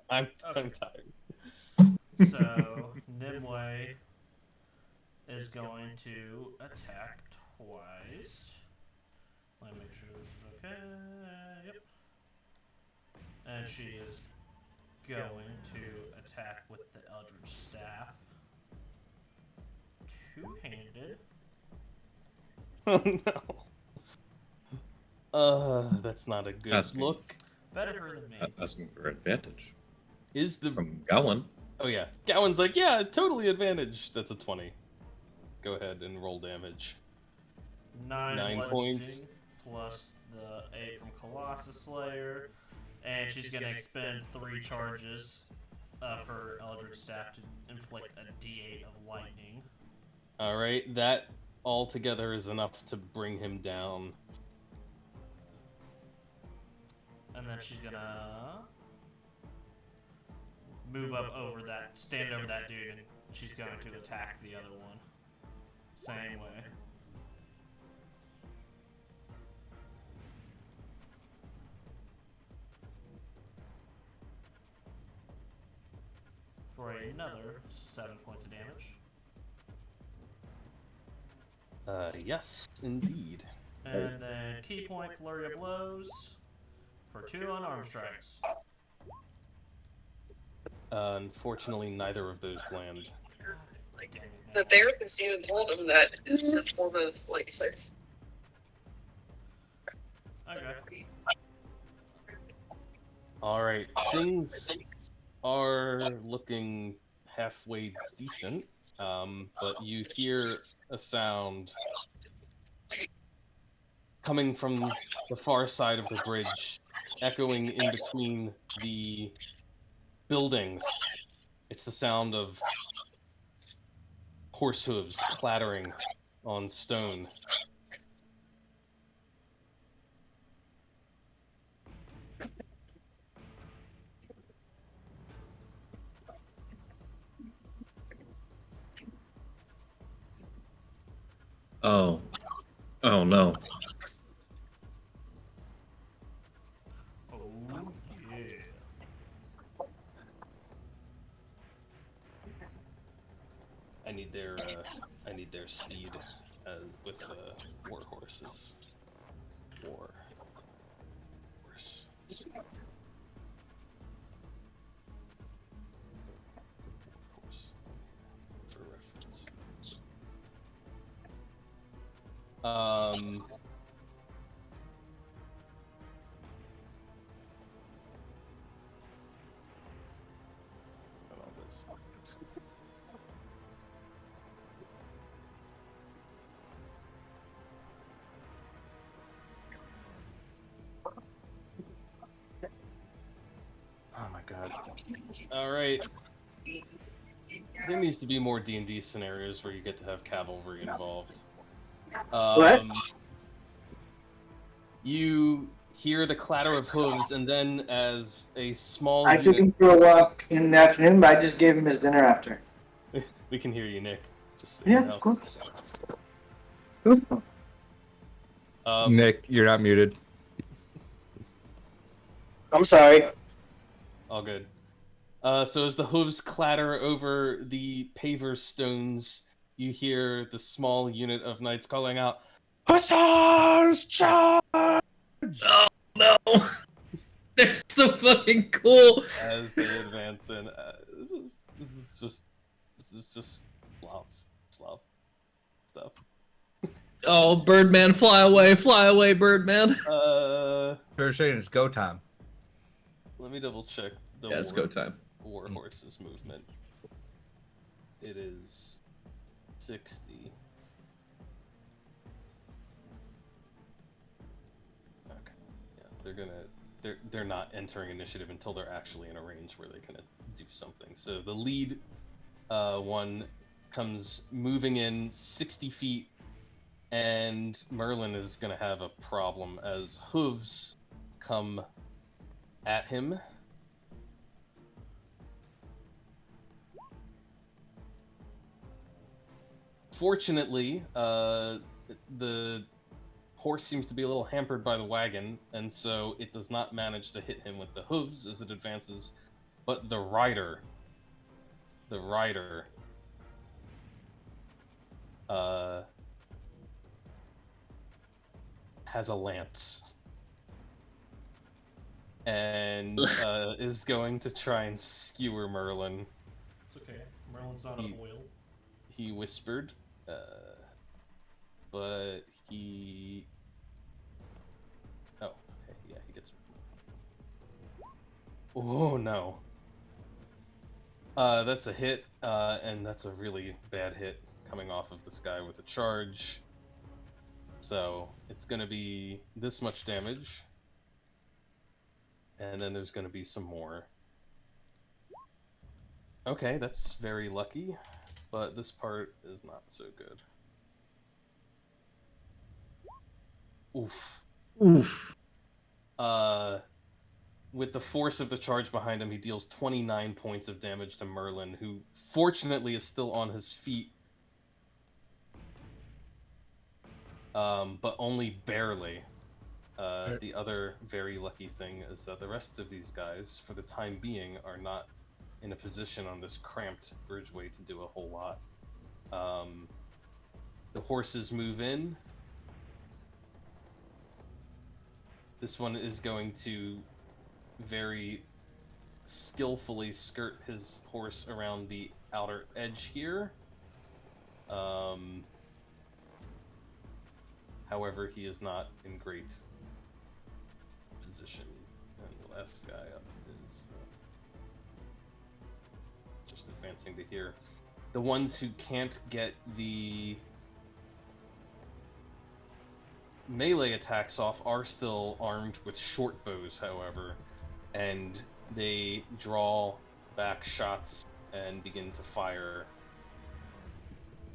I'm tired. So Nimue is going to attack twice. Let me make sure this is okay. Yep. And she is going to attack with the Eldritch Staff. Two-handed. Oh no. That's not a good Asking. look. Better her than me. Asking for advantage Is the from Gowan. Oh yeah, Gowan's like, yeah, totally advantage. That's a 20. Go ahead and roll damage. 9 9 points. plus the 8 from Colossus Slayer, and she's going to expend 3 charges of her Eldritch Staff to inflict a D8 of lightning. All right, that altogether is enough to bring him down. And then she's going to move up over that, stand over that dude, and she's going to attack the other one. Same way. For another 7 points of damage. Yes, indeed. And then key point flurry of blows for 2 unarmed strikes. Unfortunately, neither of those land. Dang it, The now. therapist even told him that it's a form of like sex. Okay. All right, things are looking halfway decent, but you hear a sound coming from the far side of the bridge, echoing in between the buildings. It's the sound of horse hooves clattering on stone. Oh. Oh no. Oh, yeah. I need their speed with war horses. War horse. Horse for reference. About this. Oh my god. Alright. There needs to be more D&D scenarios where you get to have cavalry involved. What? You hear the clatter of hooves, and then as a small I took unit... him for a walk in the afternoon, but I just gave him his dinner after. We can hear you, Nick. Just so you Yeah, know. of course. Cool. Nick, you're not muted. I'm sorry. All good. So as the hooves clatter over the paver stones, you hear the small unit of knights calling out, "Hussars, charge!" Oh no. They're so fucking cool. As they advance in. This is is just Slav stuff. Oh, Birdman, fly away, Birdman. They're saying it's go time. Let me double check the Yeah, it's go time. war horse's movement. It is 60. Okay. Yeah, they're not entering initiative until they're actually in a range where they can do something. So the lead one comes moving in 60 feet, and Merlin is gonna have a problem as hooves come at him. Fortunately, the horse seems to be a little hampered by the wagon, and so it does not manage to hit him with the hooves as it advances, but the rider has a lance and is going to try and skewer Merlin. It's okay. Merlin's not a boil. He whispered, but he... Oh, okay, yeah, he gets... Oh, no. That's a hit, and that's a really bad hit coming off of this guy with a charge. So, it's gonna be this much damage. And then there's gonna be some more. Okay, that's very lucky, but this part is not so good. Oof. Oof. With the force of the charge behind him, he deals 29 points of damage to Merlin, who fortunately is still on his feet. But only barely. The other very lucky thing is that the rest of these guys, for the time being, are not in a position on this cramped bridgeway to do a whole lot. The horses move in. This one is going to very skillfully skirt his horse around the outer edge here. However, he is not in great position. And the last guy up is just advancing to here. The ones who can't get the melee attacks off are still armed with short bows, however, and they draw back shots and begin to fire.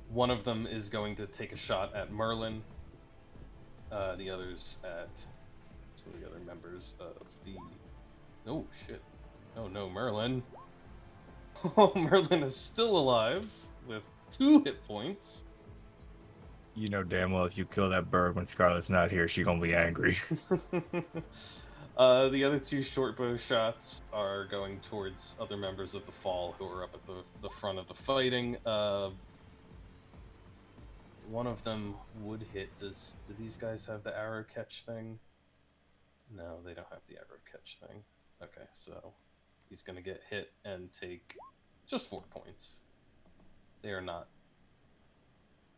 One of them is going to take a shot at Merlin, the others at some of the other members of the... Oh, shit. Oh no, Merlin. Oh, Merlin is still alive with 2 hit points. You know damn well if you kill that bird when Scarlet's not here, she's gonna be angry. The other 2 short bow shots are going towards other members of the Fall who are up at the front of the fighting. One of them would hit. Do these guys have the arrow catch thing? No, they don't have the arrow catch thing. Okay, so he's gonna get hit and take just 4 points. They are not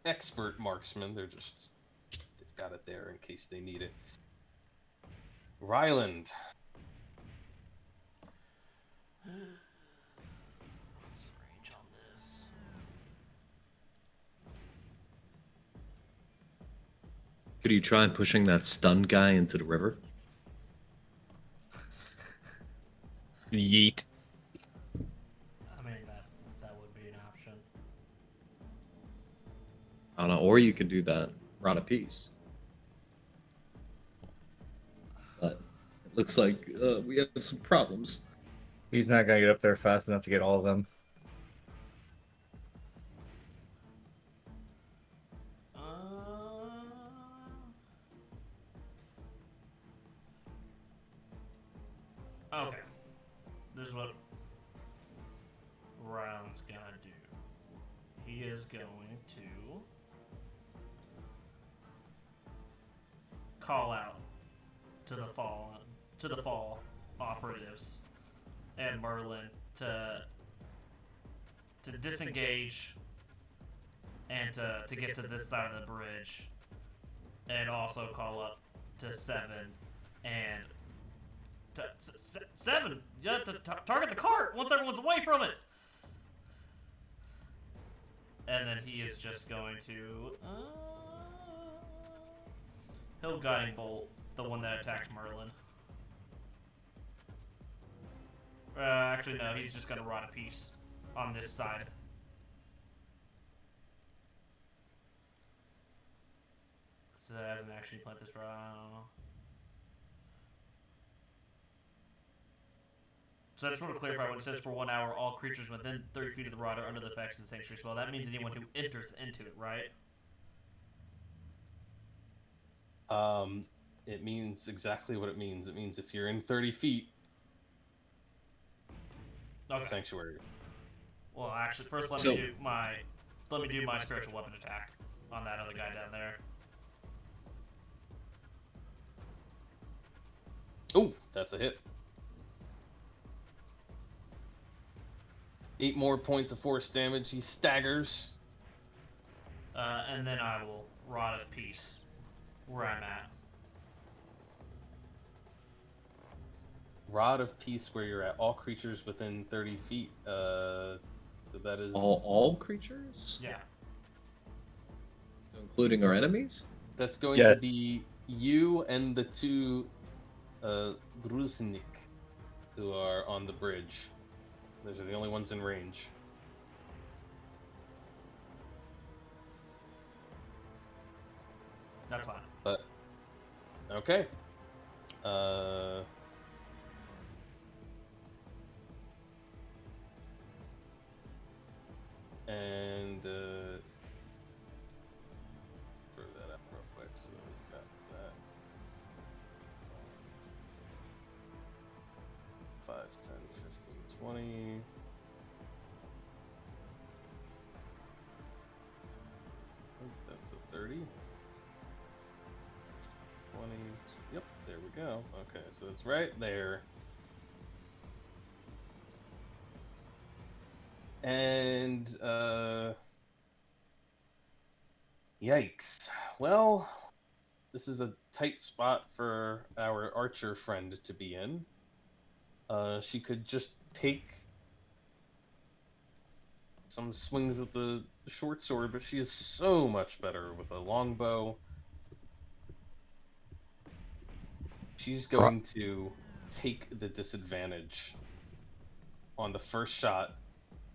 expert marksmen, they've got it there in case they need it. Ryland. What's the range on this? Could you try pushing that stunned guy into the river? Yeet. I mean, that would be an option. I don't know, or you could do that Rod of Peace. But it looks like we have some problems. He's not gonna get up there fast enough to get all of them. Okay. This is what Ryland's gonna do. He is going to call out to the fall operatives and Merlin to to disengage and to get to this side of the bridge, and also call up to 7 and Seven. You have to target the cart once everyone's away from it. And then he is just going to he'll guiding bolt the one that attacked Merlin. Actually, no, he's just gonna rot a piece on this side. So it hasn't actually plant this round. So I just want to clarify when it says for 1 hour, all creatures within 30 feet of the rod are under the effects of the sanctuary spell. That means anyone who enters into it, right? It means exactly what it means. It means if you're in 30 feet, Okay. sanctuary. Well, actually, first let me do my spiritual weapon attack on that other guy down there. Oh, that's a hit. 8 more points of force damage. He staggers. And then I will rod of peace where I'm at. Rod of Peace, where you're at. All creatures within 30 feet. So that is All creatures? Yeah. So including our enemies? That's going Yes. to be you and the 2 Gruznik who are on the bridge. Those are the only ones in range. That's fine. But okay. And throw that up real quick so we've got that. 5, 10, 15, 20. That's a 30. 20. Yep, there we go. Okay, so it's right there. And yikes. Well, this is a tight spot for our archer friend to be in. She could just take some swings with the short sword, but she is so much better with a longbow. She's going to take the disadvantage on the first shot.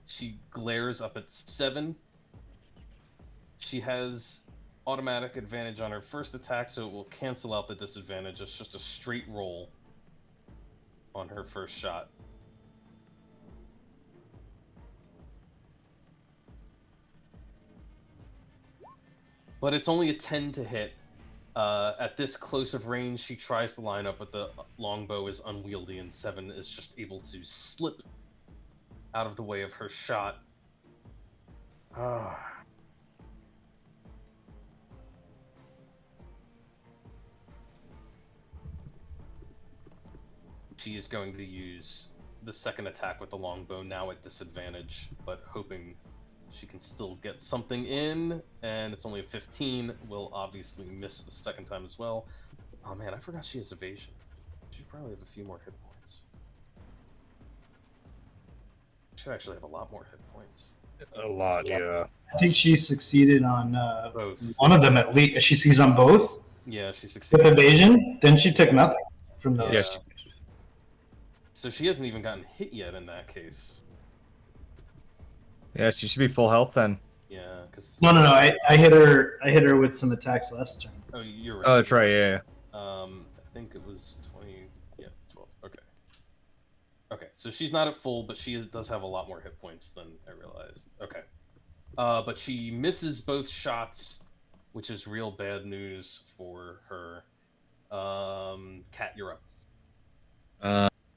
She glares up at 7. She has automatic advantage on her first attack, so it will cancel out the disadvantage. It's just a straight roll on her first shot. But it's only a 10 to hit. At this close of range, she tries to line up, but the longbow is unwieldy, and 7 is just able to slip out of the way of her shot. She is going to use the second attack with the longbow, now at disadvantage, but hoping she can still get something in, and it's only a 15. Will obviously miss the second time as well. Oh man, I forgot she has evasion. She should probably have a few more hit points. Should actually have a lot more hit points. A lot, yeah. I think she succeeded on Both. one of them at least. She succeeded on both Yeah, she with succeeded. evasion. Then she took nothing from those. Yeah. Yes. So she hasn't even gotten hit yet in that case. Yeah, she should be full health then. Yeah, because No. I hit her. I hit her with some attacks last turn. oh, you're right. Oh, that's right, yeah. I think it was 20. Yeah, 12. Okay. Okay, so she's not at full, but she does have a lot more hit points than I realized. Okay. But she misses both shots, which is real bad news for her. Kat, you're up.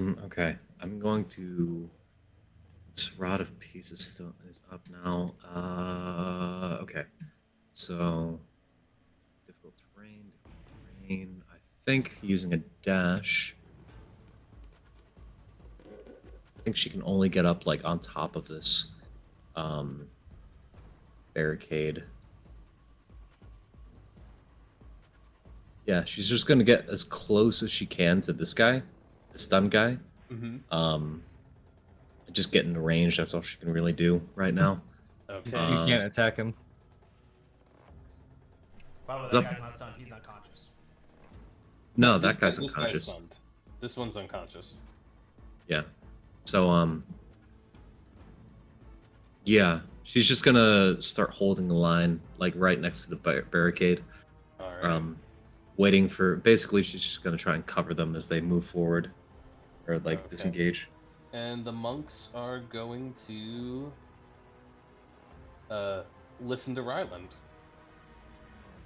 Okay. I'm going to. This Rod of Peace is up now. Okay. So difficult terrain. I think using a dash. I think she can only get up like on top of this barricade. Yeah, she's just gonna get as close as she can to this guy, the stun guy. Just get in the range. That's all she can really do right now. Okay. You can't attack him. By the way, What's that up? guy's not stunned. He's unconscious. No, This that guy's guy- this unconscious. stunned. This one's unconscious. Yeah. So yeah, she's just gonna start holding the line like right next to the barricade. All right. Waiting for basically she's just gonna try and cover them as they move forward or like Okay. disengage. And the monks are going to listen to Ryland.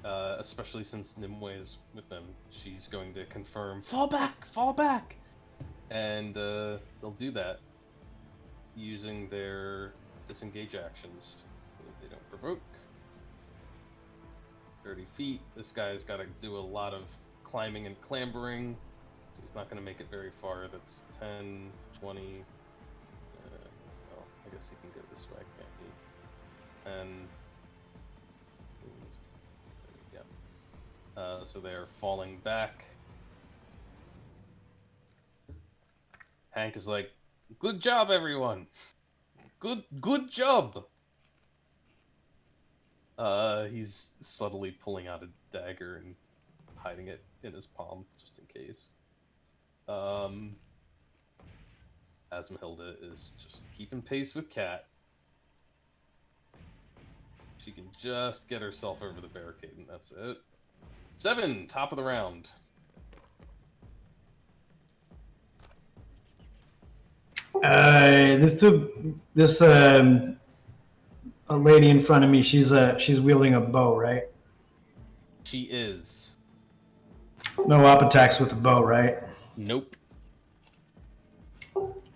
Especially since Nimue is with them. She's going to confirm, fall back! Fall back! And they'll do that using their disengage actions. They don't provoke. 30 feet. This guy's got to do a lot of climbing and clambering, so he's not going to make it very far. That's 10, 20. Well, I guess he can go this way, can't he? 10. Yeah. So they're falling back. Hank is like, "Good job, everyone. Good job." He's subtly pulling out a dagger and hiding it in his palm, just in case. Asmahilda is just keeping pace with Kat. She can just get herself over the barricade, and that's it. 7, top of the round. This a lady in front of me. She's wielding a bow, right? She is. No op attacks with the bow, right? Nope.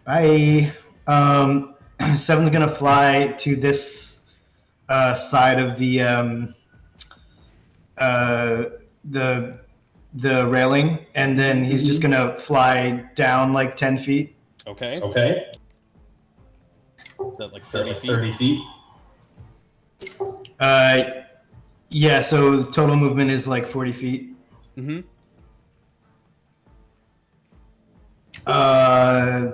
Bye. 7's gonna fly to this side of the railing, and then he's just gonna fly down like 10 feet. Okay. Okay. Is that like 30 feet? 30 feet. Yeah. So total movement is like 40 feet. Mm-hmm.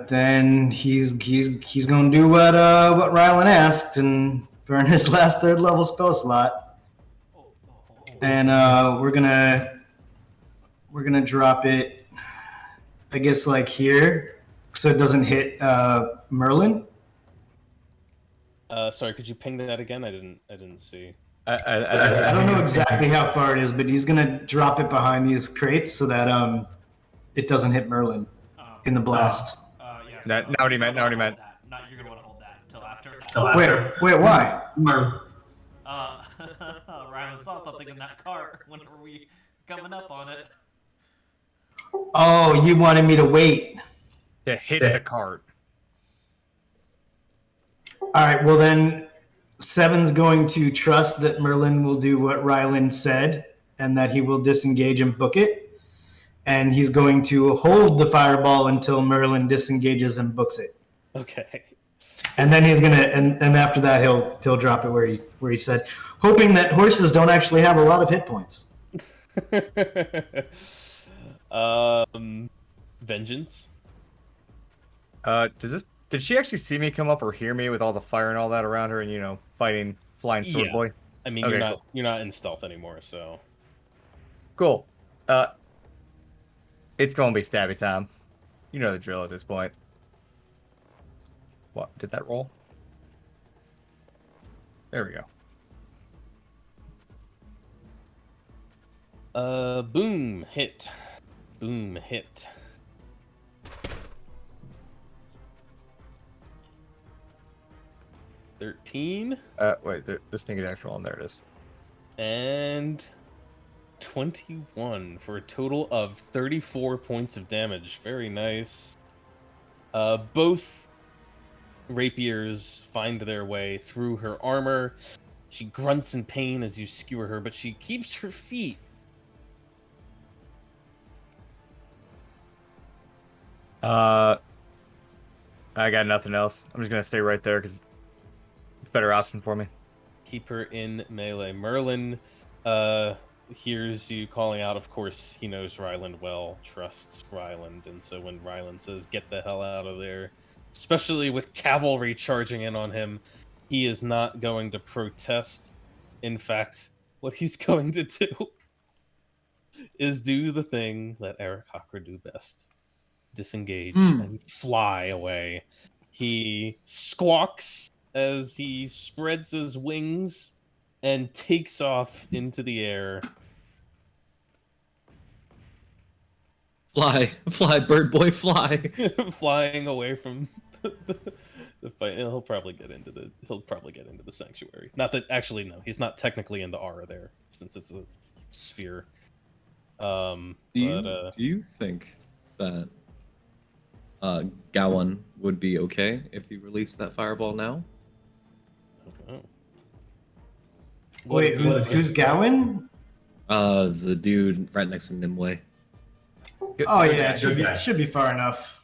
Then he's gonna do what Rylan asked and burn his last 3rd level spell slot, and we're gonna drop it, I guess, like here, so it doesn't hit Merlin. Sorry, could you ping that again? I didn't see. I don't know exactly how far it is, but he's gonna drop it behind these crates so that it doesn't hit Merlin in the blast. Yeah, Now what he meant. Now what he meant. You're gonna want to hold that until after. Wait, why? Rylan saw something in that cart whenever we coming up on it. Oh, you wanted me to wait. To hit the cart. All right, well then 7's going to trust that Merlin will do what Rylan said and that he will disengage and book it. And he's going to hold the fireball until Merlin disengages and books it. Okay. And then he's gonna and after that he'll drop it where he said, hoping that horses don't actually have a lot of hit points. Vengeance. Did she actually see me come up or hear me with all the fire and all that around her and fighting flying sword Yeah. boy? I mean, Okay, you're not in stealth anymore, so. Cool. It's gonna be stabby time. You know the drill at this point. What? Did that roll? There we go. Boom, hit. Boom, hit. $13 Wait, this thing is actual on. There it is. and 21 for a total of 34 points of damage. Very nice. Both rapiers find their way through her armor. She grunts in pain as you skewer her, but she keeps her feet. I got nothing else. I'm just gonna stay right there because better option for me. Keep her in melee. Merlin hears you calling out. Of course, he knows Ryland well, trusts Ryland, and so when Ryland says, "Get the hell out of there," especially with cavalry charging in on him, he is not going to protest. In fact, what he's going to do is do the thing that Eric Hocker do best. Disengage and fly away. He squawks as he spreads his wings and takes off into the air. Fly, fly, bird boy, fly. Flying away from the fight. He'll probably get into the sanctuary. Not that actually no, he's not technically in the aura there since it's a sphere. Do you think that Gowan would be okay if you released that fireball now? Wait, who's Gowan? The dude right next to Nimue. Oh yeah, it should be far enough.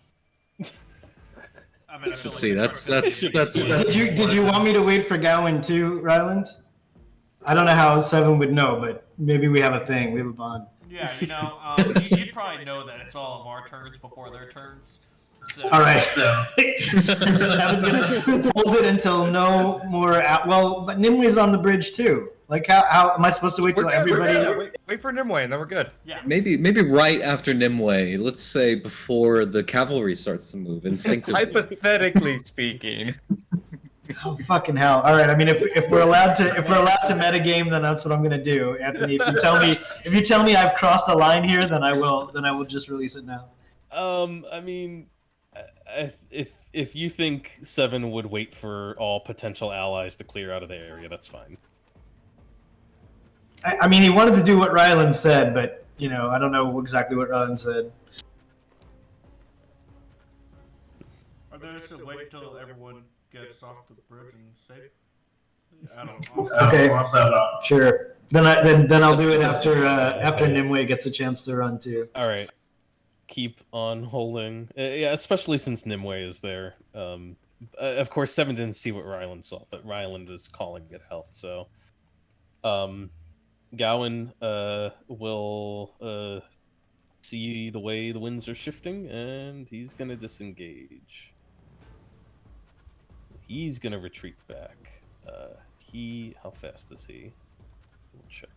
I mean, I feel Let's like see. That's. Did you want me to wait for Gowan too, Ryland? I don't know how Seven would know, but maybe we have a thing. We have a bond. Yeah, you'd probably know that it's all of our turns before their turns. So. All right. Seven's gonna hold it until no more. Well, but Nimue's on the bridge too. Like, how am I supposed to wait till everybody? Wait for Nimue, and then we're good. Yeah. Maybe right after Nimue. Let's say before the cavalry starts to move instinctively. Hypothetically speaking. Oh fucking hell! All right. I mean, if we're allowed to metagame, then that's what I'm gonna do, Anthony. If you tell me I've crossed a line here, then I will just release it now. I mean, if you think Seven would wait for all potential allies to clear out of the area, that's fine. I mean, he wanted to do what Ryland said, but I don't know exactly what Ryland said. Or they should wait till everyone gets off the bridge and safe. I don't know. Okay, sure. Then I'll do it after Nimue gets a chance to run too. All right. Keep on holding. Yeah, especially since Nimue is there. Of course, Seven didn't see what Ryland saw, but Ryland is calling it out. So, Gowan will see the way the winds are shifting, and he's gonna disengage. He's gonna retreat back. How fast is he? We'll check.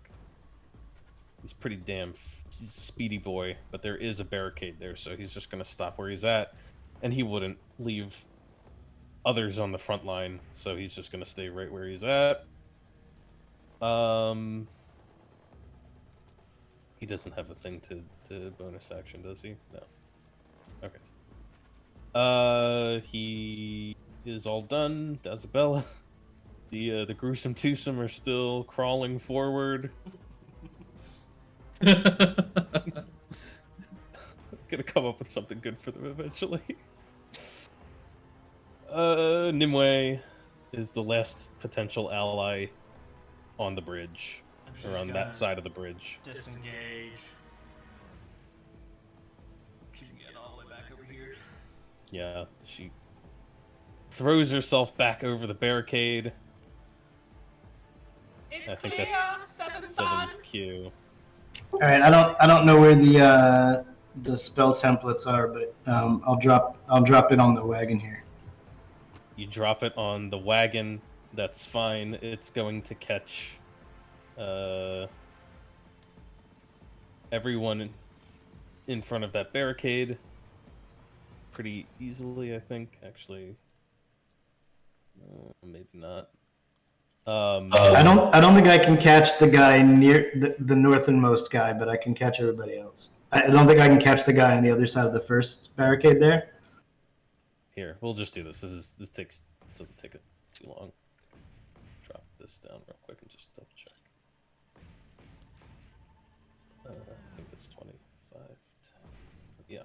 He's pretty damn speedy boy, but there is a barricade there, so he's just gonna stop where he's at, and he wouldn't leave others on the front line, so he's just gonna stay right where he's at. He doesn't have a thing to bonus action, does he? No. Okay. He is all done. Dazabella. The gruesome twosome are still crawling forward. Gonna come up with something good for them eventually. Nimue is the last potential ally on the bridge, or on that side of the bridge. Disengage. She can get all the way back over here. Yeah, she throws herself back over the barricade. I think that's Seven's cue. All right. I don't know where the spell templates are, but I'll drop it on the wagon here. You drop it on the wagon. That's fine. It's going to catch everyone in front of that barricade pretty easily, I think. Actually, maybe not. I don't think I can catch the guy near the northernmost guy, but I can catch everybody else. I don't think I can catch the guy on the other side of the first barricade there. Here, we'll just do this. This doesn't take it too long. Drop this down real quick and just double check. I think it's 25. 10. Yeah.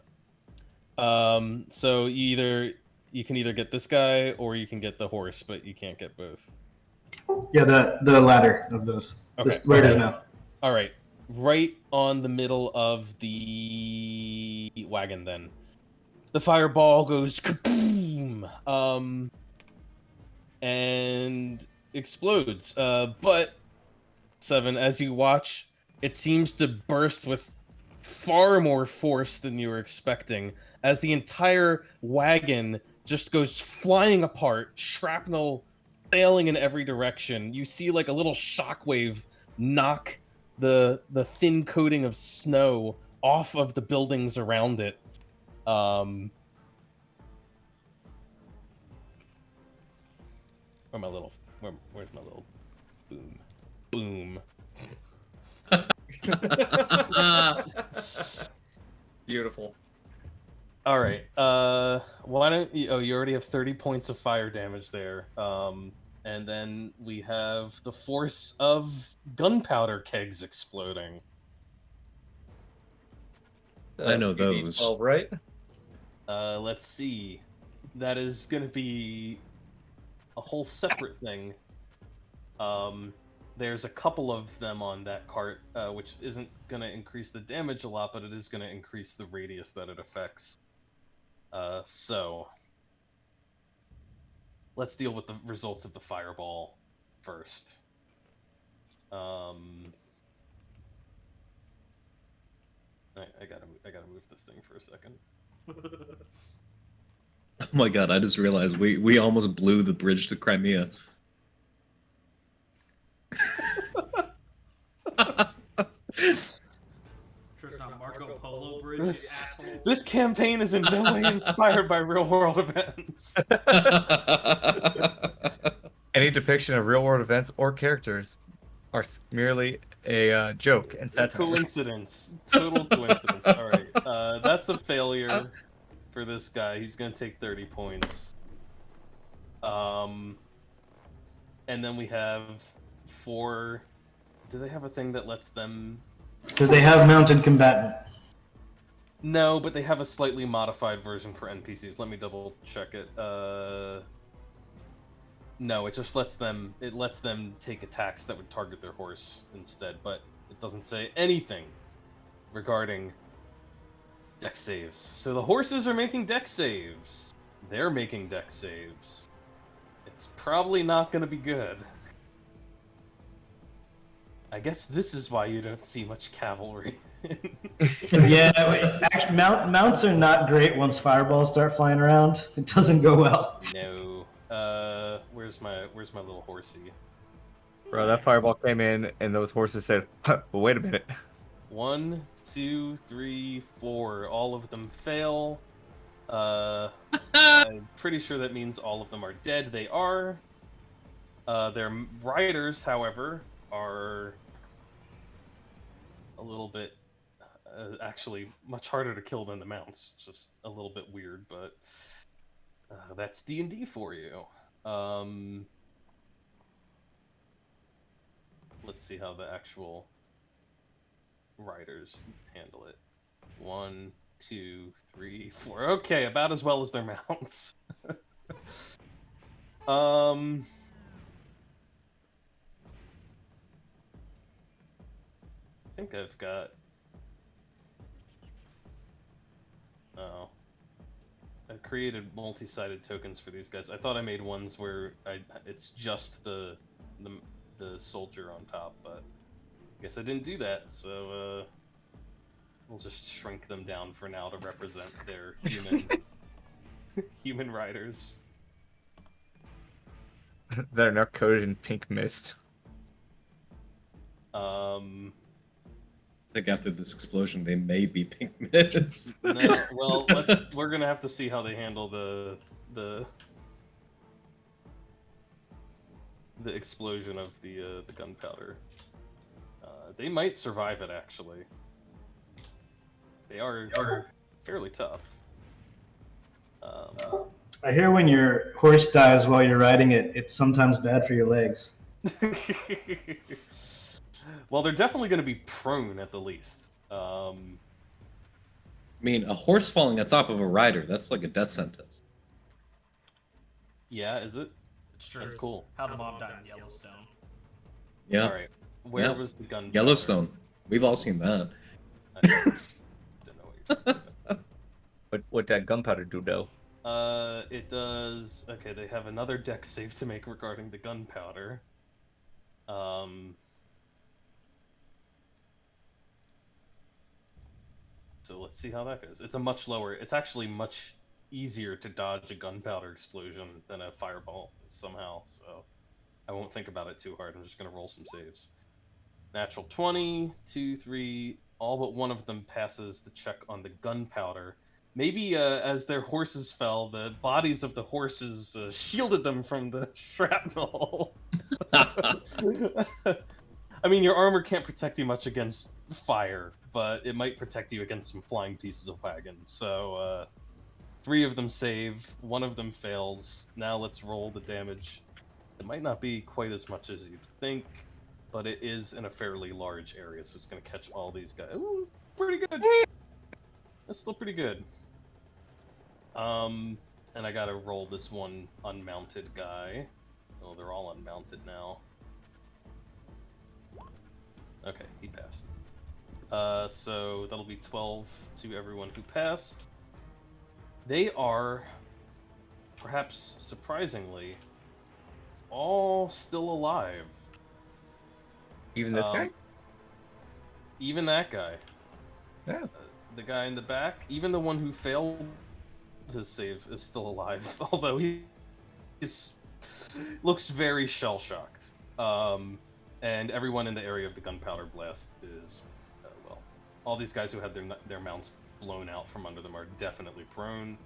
So you can either get this guy or you can get the horse, but you can't get both. Yeah, the latter of those. Okay. Where it is now. All right, right on the middle of the wagon. Then the fireball goes kaboom. and explodes. But 7, as you watch, it seems to burst with far more force than you were expecting, as the entire wagon just goes flying apart, shrapnel sailing in every direction. You see like a little shockwave knock the thin coating of snow off of the buildings around it. Where's my little boom? Boom. Beautiful. All right. Why don't you? Oh, you already have 30 points of fire damage there. And then we have the force of gunpowder kegs exploding. I know those. 12, right? Let's see. That is going to be a whole separate thing. There's a couple of them on that cart, which isn't going to increase the damage a lot, but it is going to increase the radius that it affects. So let's deal with the results of the fireball first. I gotta move this thing for a second. Oh my god, I just realized we almost blew the bridge to Crimea. Sure it's not Marco Polo Bridge, you asshole. This campaign is in no way inspired by real world events. Any depiction of real world events or characters are merely a joke and satire. Coincidence. Total coincidence. Alright. That's a failure for this guy. He's gonna take 30 points. And then we have 4. Do they have a thing that lets them... Do they have mounted combatant? No, but they have a slightly modified version for NPCs. Let me double check it. No, it just lets them take attacks that would target their horse instead, but it doesn't say anything regarding dex saves. So the horses are making dex saves. They're making dex saves. It's probably not going to be good. I guess this is why you don't see much cavalry. Yeah, actually, mounts are not great once fireballs start flying around. It doesn't go well. No. Where's my little horsey? Bro, that fireball came in and those horses said, huh, but wait a minute. 1, 2, 3, 4. All of them fail. I'm pretty sure that means all of them are dead. They are. Their riders, however, are a little bit, actually, much harder to kill than the mounts. Just a little bit weird, but that's D&D for you. Let's see how the actual riders handle it. 1, 2, 3, 4. Okay, about as well as their mounts. I think I've got... Oh. I've created multi-sided tokens for these guys. I thought I made ones where it's just the soldier on top, but I guess I didn't do that, so we'll just shrink them down for now to represent their human riders. They're now coated in pink mist. I think after this explosion, they may be pink mist. No, well, we're gonna have to see how they handle the explosion of the gunpowder. They might survive it, actually. They are fairly tough. I hear when your horse dies while you're riding it, it's sometimes bad for your legs. Well, they're definitely going to be prone at the least. I mean, a horse falling on top of a rider, that's like a death sentence. Yeah, is it? It's true. That's cool. How the mob died in Yellowstone. Yeah. All right. Where Yeah. was the gun? Yellowstone. We've all seen that. I don't know what you're talking about. What that gunpowder do, though? It does. Okay, they have another dex save to make regarding the gunpowder. So let's see how that goes. It's a much lower. It's actually much easier to dodge a gunpowder explosion than a fireball somehow. So I won't think about it too hard. I'm just gonna roll some saves. Natural 20, 2, 3. All but one of them passes the check on the gunpowder. Maybe as their horses fell, the bodies of the horses shielded them from the shrapnel. I mean, your armor can't protect you much against fire, but it might protect you against some flying pieces of wagon. So, 3 of them save, 1 of them fails. Now let's roll the damage. It might not be quite as much as you'd think, but it is in a fairly large area, so it's going to catch all these guys. Ooh, it's pretty good. That's still pretty good. And I gotta roll this one unmounted guy. Oh, they're all unmounted now. Okay, he passed. So that'll be 12 to everyone who passed. They are, perhaps surprisingly, all still alive. Even this guy? Even that guy. Yeah. The guy in the back, even the one who failed his save is still alive, although he looks very shell-shocked. And everyone in the area of the gunpowder blast is, well, all these guys who had their mounts blown out from under them are definitely prone.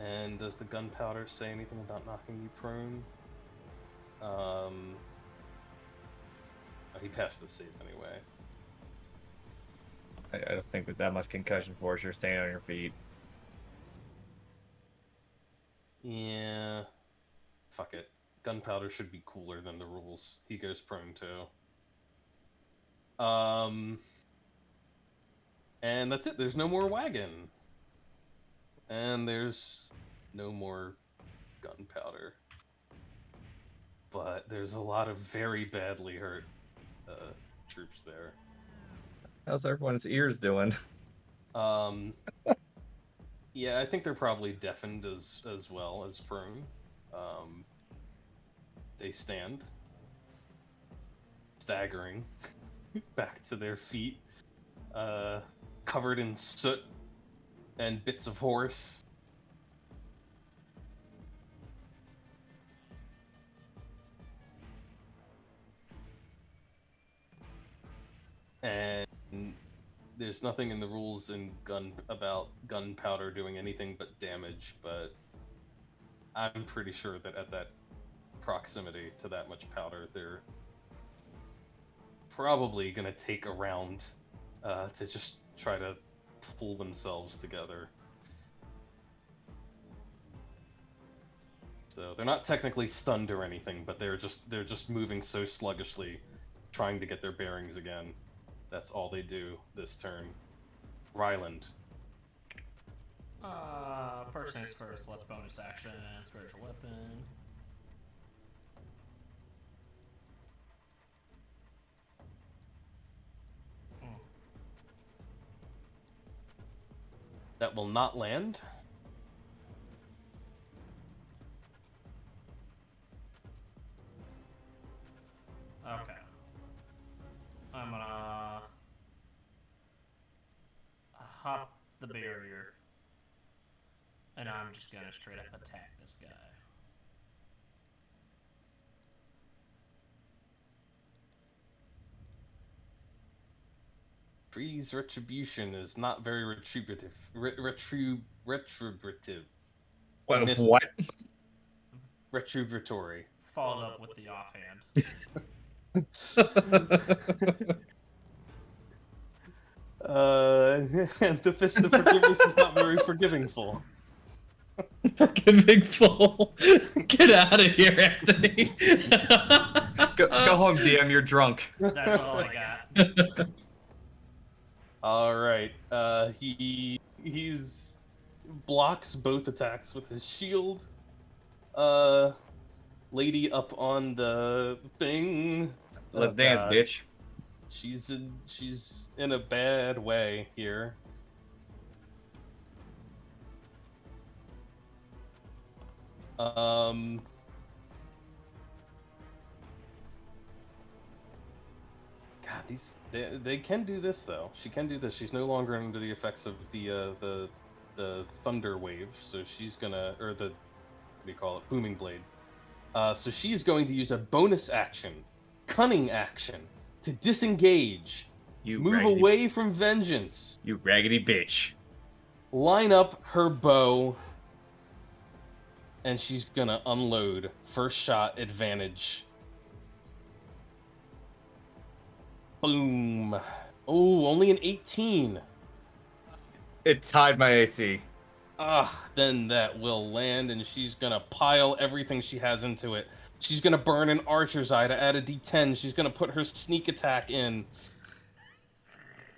And does the gunpowder say anything about knocking you prone? Oh, he passed the save anyway. I don't think with that much concussion force, you're staying on your feet. Yeah. Fuck it. Gunpowder should be cooler than the rules. He goes prone too. And that's it. There's no more wagon. And there's no more gunpowder. But there's a lot of very badly hurt troops there. How's everyone's ears doing? Yeah, I think they're probably deafened as well as prone. They stand, staggering back to their feet, covered in soot and bits of horse. And there's nothing in the rules about gunpowder doing anything but damage, but I'm pretty sure that at that proximity to that much powder, they're probably gonna take a round to just try to pull themselves together. So they're not technically stunned or anything, but they're just moving so sluggishly, trying to get their bearings again. That's all they do this turn. Ryland. First things first, let's bonus action, spiritual weapon. That will not land. Okay. I'm gonna hop the barrier, and I'm just gonna straight up attack this guy. Freeze retribution is not very retributive. Retributive. What? Missed. What? Retributory. Followed up with the offhand. And the Fist of Forgiveness is not very forgivingful. Forgivingful. Get out of here, Anthony. Go home, DM. You're drunk. That's all I got. All right. He's blocks both attacks with his shield. Lady up on the thing. Let's dance, bitch. She's in a bad way here. Um. God, they can do this though. She can do this. She's no longer under the effects of the thunder wave, so she's gonna or the what do you call it, booming blade. So she's going to use a bonus action, cunning action, to disengage, You move raggedy, away from vengeance, you raggedy bitch. line up her bow, and she's gonna unload. First shot advantage. Boom. Oh, only an 18. It tied my AC. Then that will land, and she's gonna pile everything she has into it. She's gonna burn an archer's eye to add a d10. She's gonna put her sneak attack in.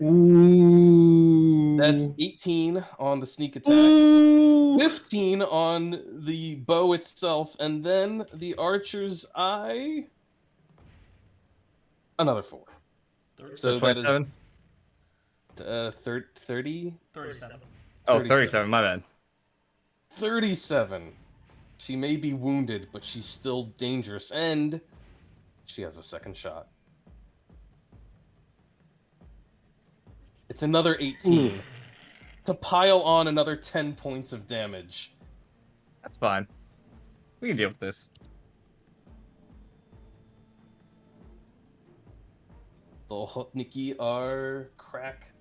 Ooh. That's 18 on the sneak attack, 15 on the bow itself, and then the archer's eye. Another 4. So that is 27? 30? 37. Oh, 37, my bad. 37. She may be wounded, but she's still dangerous, and she has a second shot. It's another 18 to pile on another 10 points of damage. That's fine. We can deal with this. The Hotniki are crack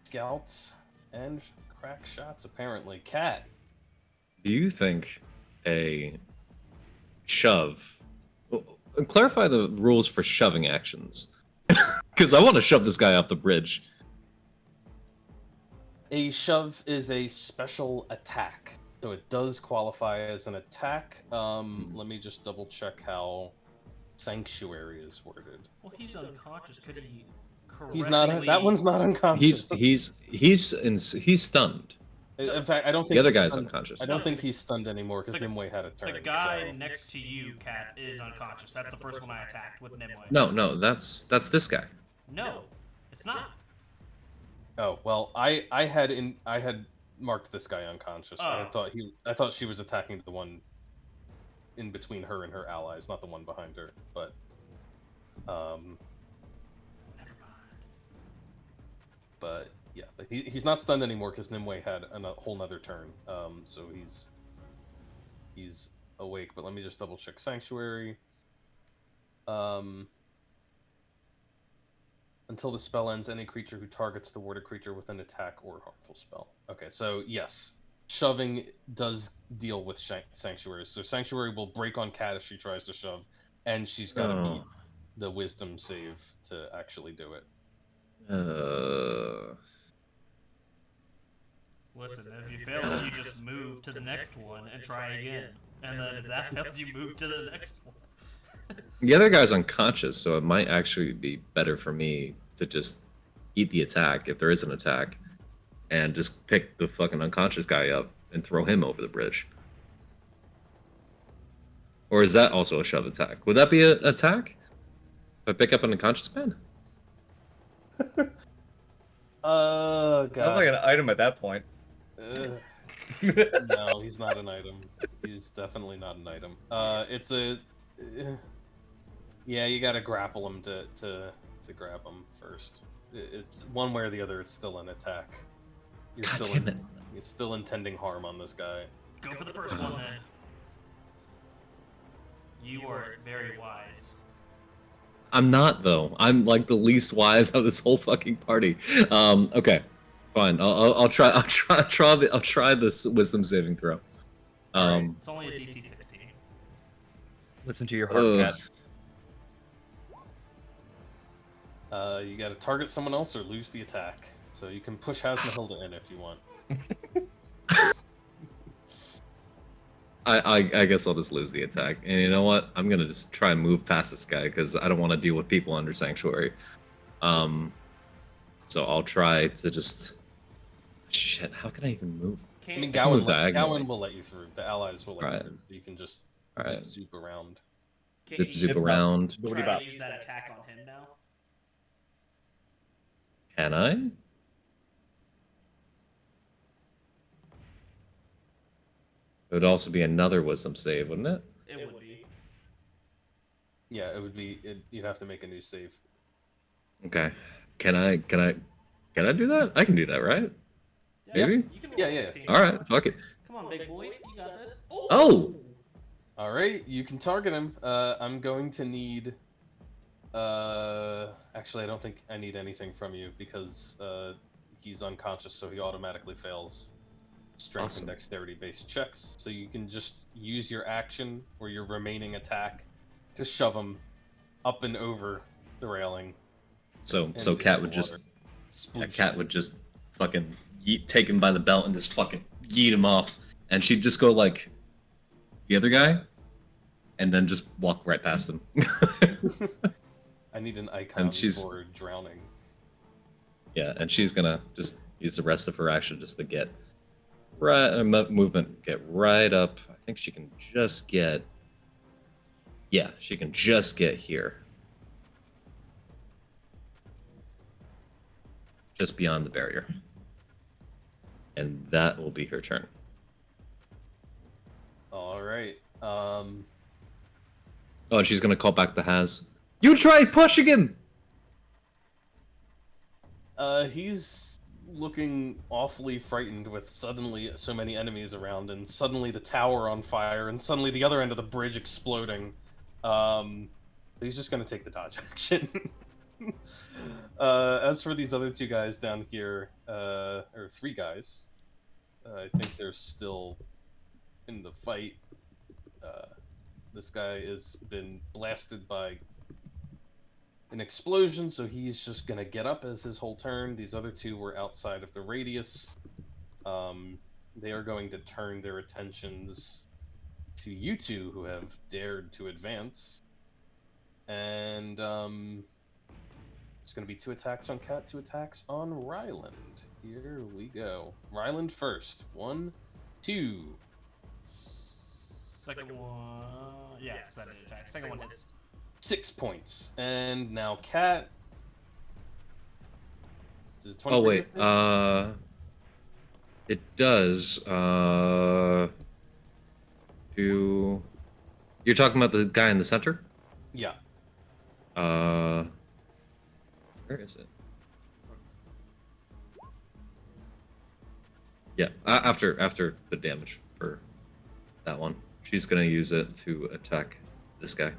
scouts and crack shots, apparently. Cat. Do you think a shove? Well, clarify the rules for shoving actions, because I want to shove this guy off the bridge. A shove is a special attack, so it does qualify as an attack. Let me just double check how Sanctuary is worded. Well, he's unconscious. Could he? He's not. That one's not unconscious. He's stunned. In fact, I don't think The other he's guy's stunned. unconscious. I don't think he's stunned anymore because The- Nimue had a turn. The guy so- next to you, Cat, is unconscious. That's the first one I attacked with Nimue. No, that's this guy. No, it's not. Oh well, I had marked this guy unconscious. Oh. I thought she was attacking the one in between her and her allies, not the one behind her. But Never mind. but yeah, but he's not stunned anymore because Nimue had a whole nother turn. So he's awake. But let me just double check Sanctuary. Until the spell ends, any creature who targets the warded creature with an attack or harmful spell. Okay, so yes, shoving does deal with Sanctuary. So Sanctuary will break on Cat if she tries to shove, and she's got to beat the Wisdom save to actually do it. Listen, if you fail it, you just move to the next one and try again. And then if that fails, you move to the next one. The other guy's unconscious, so it might actually be better for me to just eat the attack if there is an attack, and just pick the fucking unconscious guy up and throw him over the bridge. Or is that also a shove attack? Would that be an attack? If I pick up an unconscious man? God. Sounds like an item at that point. No, he's not an item. He's definitely not an item. It's a. Yeah, you gotta grapple him to grab him first. It's one way or the other. It's still an attack. You're still intending harm on this guy. Go for the first one then. You are very wise. I'm not though. I'm like the least wise of this whole fucking party. Okay, fine. I'll try this wisdom saving throw. It's only a DC 16. Listen to your heart, Cat. You gotta target someone else or lose the attack. So you can push Hasnahilda in if you want. I guess I'll just lose the attack. And you know what? I'm gonna just try and move past this guy because I don't want to deal with people under Sanctuary. So I'll try to just. Shit, how can I even move? I mean, Can't Gowan will let you through. The allies will let you through, so you can just zoop around. Zip around. try to use that attack on him now? Can I? It would also be another wisdom save, wouldn't it? It would be. Yeah, it would be. You'd have to make a new save. Okay. Can I do that? I can do that, right? Yeah, Maybe? You can roll Yeah, yeah. 16. All right, fuck it. Come on, big boy. You got this. Oh! All right, you can target him. I'm going to need. Actually, I don't think I need anything from you because he's unconscious, so he automatically fails strength Awesome. and dexterity-based checks. So you can just use your action or your remaining attack to shove him up and over the railing. So into Cat the would just water. a Sploosh. cat would just fucking take him by the belt and just fucking yeet him off, and she'd just go like the other guy, and then just walk right past him. I need an icon she's- for drowning. Yeah, and she's gonna just use the rest of her action just to get movement, get right up. I think she can just get. Yeah, she can just get here. Just beyond the barrier. And that will be her turn. All right. Oh, and she's gonna call back the Has. You tried pushing him! He's looking awfully frightened with suddenly so many enemies around, and suddenly the tower on fire, and suddenly the other end of the bridge exploding. He's just gonna take the dodge action. As for these other two guys down here, or three guys, I think they're still in the fight. This guy has been blasted by an explosion, so he's just gonna get up as his whole turn. These other two were outside of the radius. They are going to turn their attentions to you two who have dared to advance. And it's gonna be 2 attacks on Cat, 2 attacks on Ryland. Here we go. Ryland first. 1, 2. Second one. Yeah, because I did attack. Second one hits. 6 points. And now Cat. Does it Oh 23 wait, hit? it does. You're talking about the guy in the center? Yeah. Where is it? Yeah, after the damage for that one, she's gonna use it to attack this guy.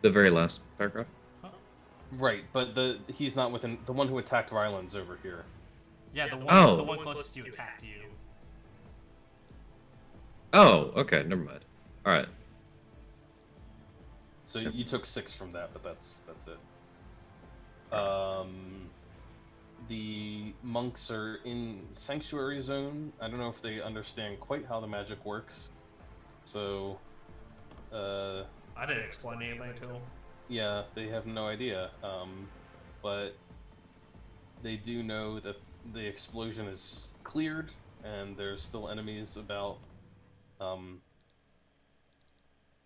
The very last paragraph. Right, but he's not within the one who attacked Ryland's over here. Yeah, the one, Oh. the one closest to you attacked you. Oh, okay, never mind. All right. So you took 6 from that, but that's it. The monks are in sanctuary zone. I don't know if they understand quite how the magic works. So, I didn't explain anything to him. yeah, they have no idea. But they do know that the explosion is cleared, and there's still enemies about.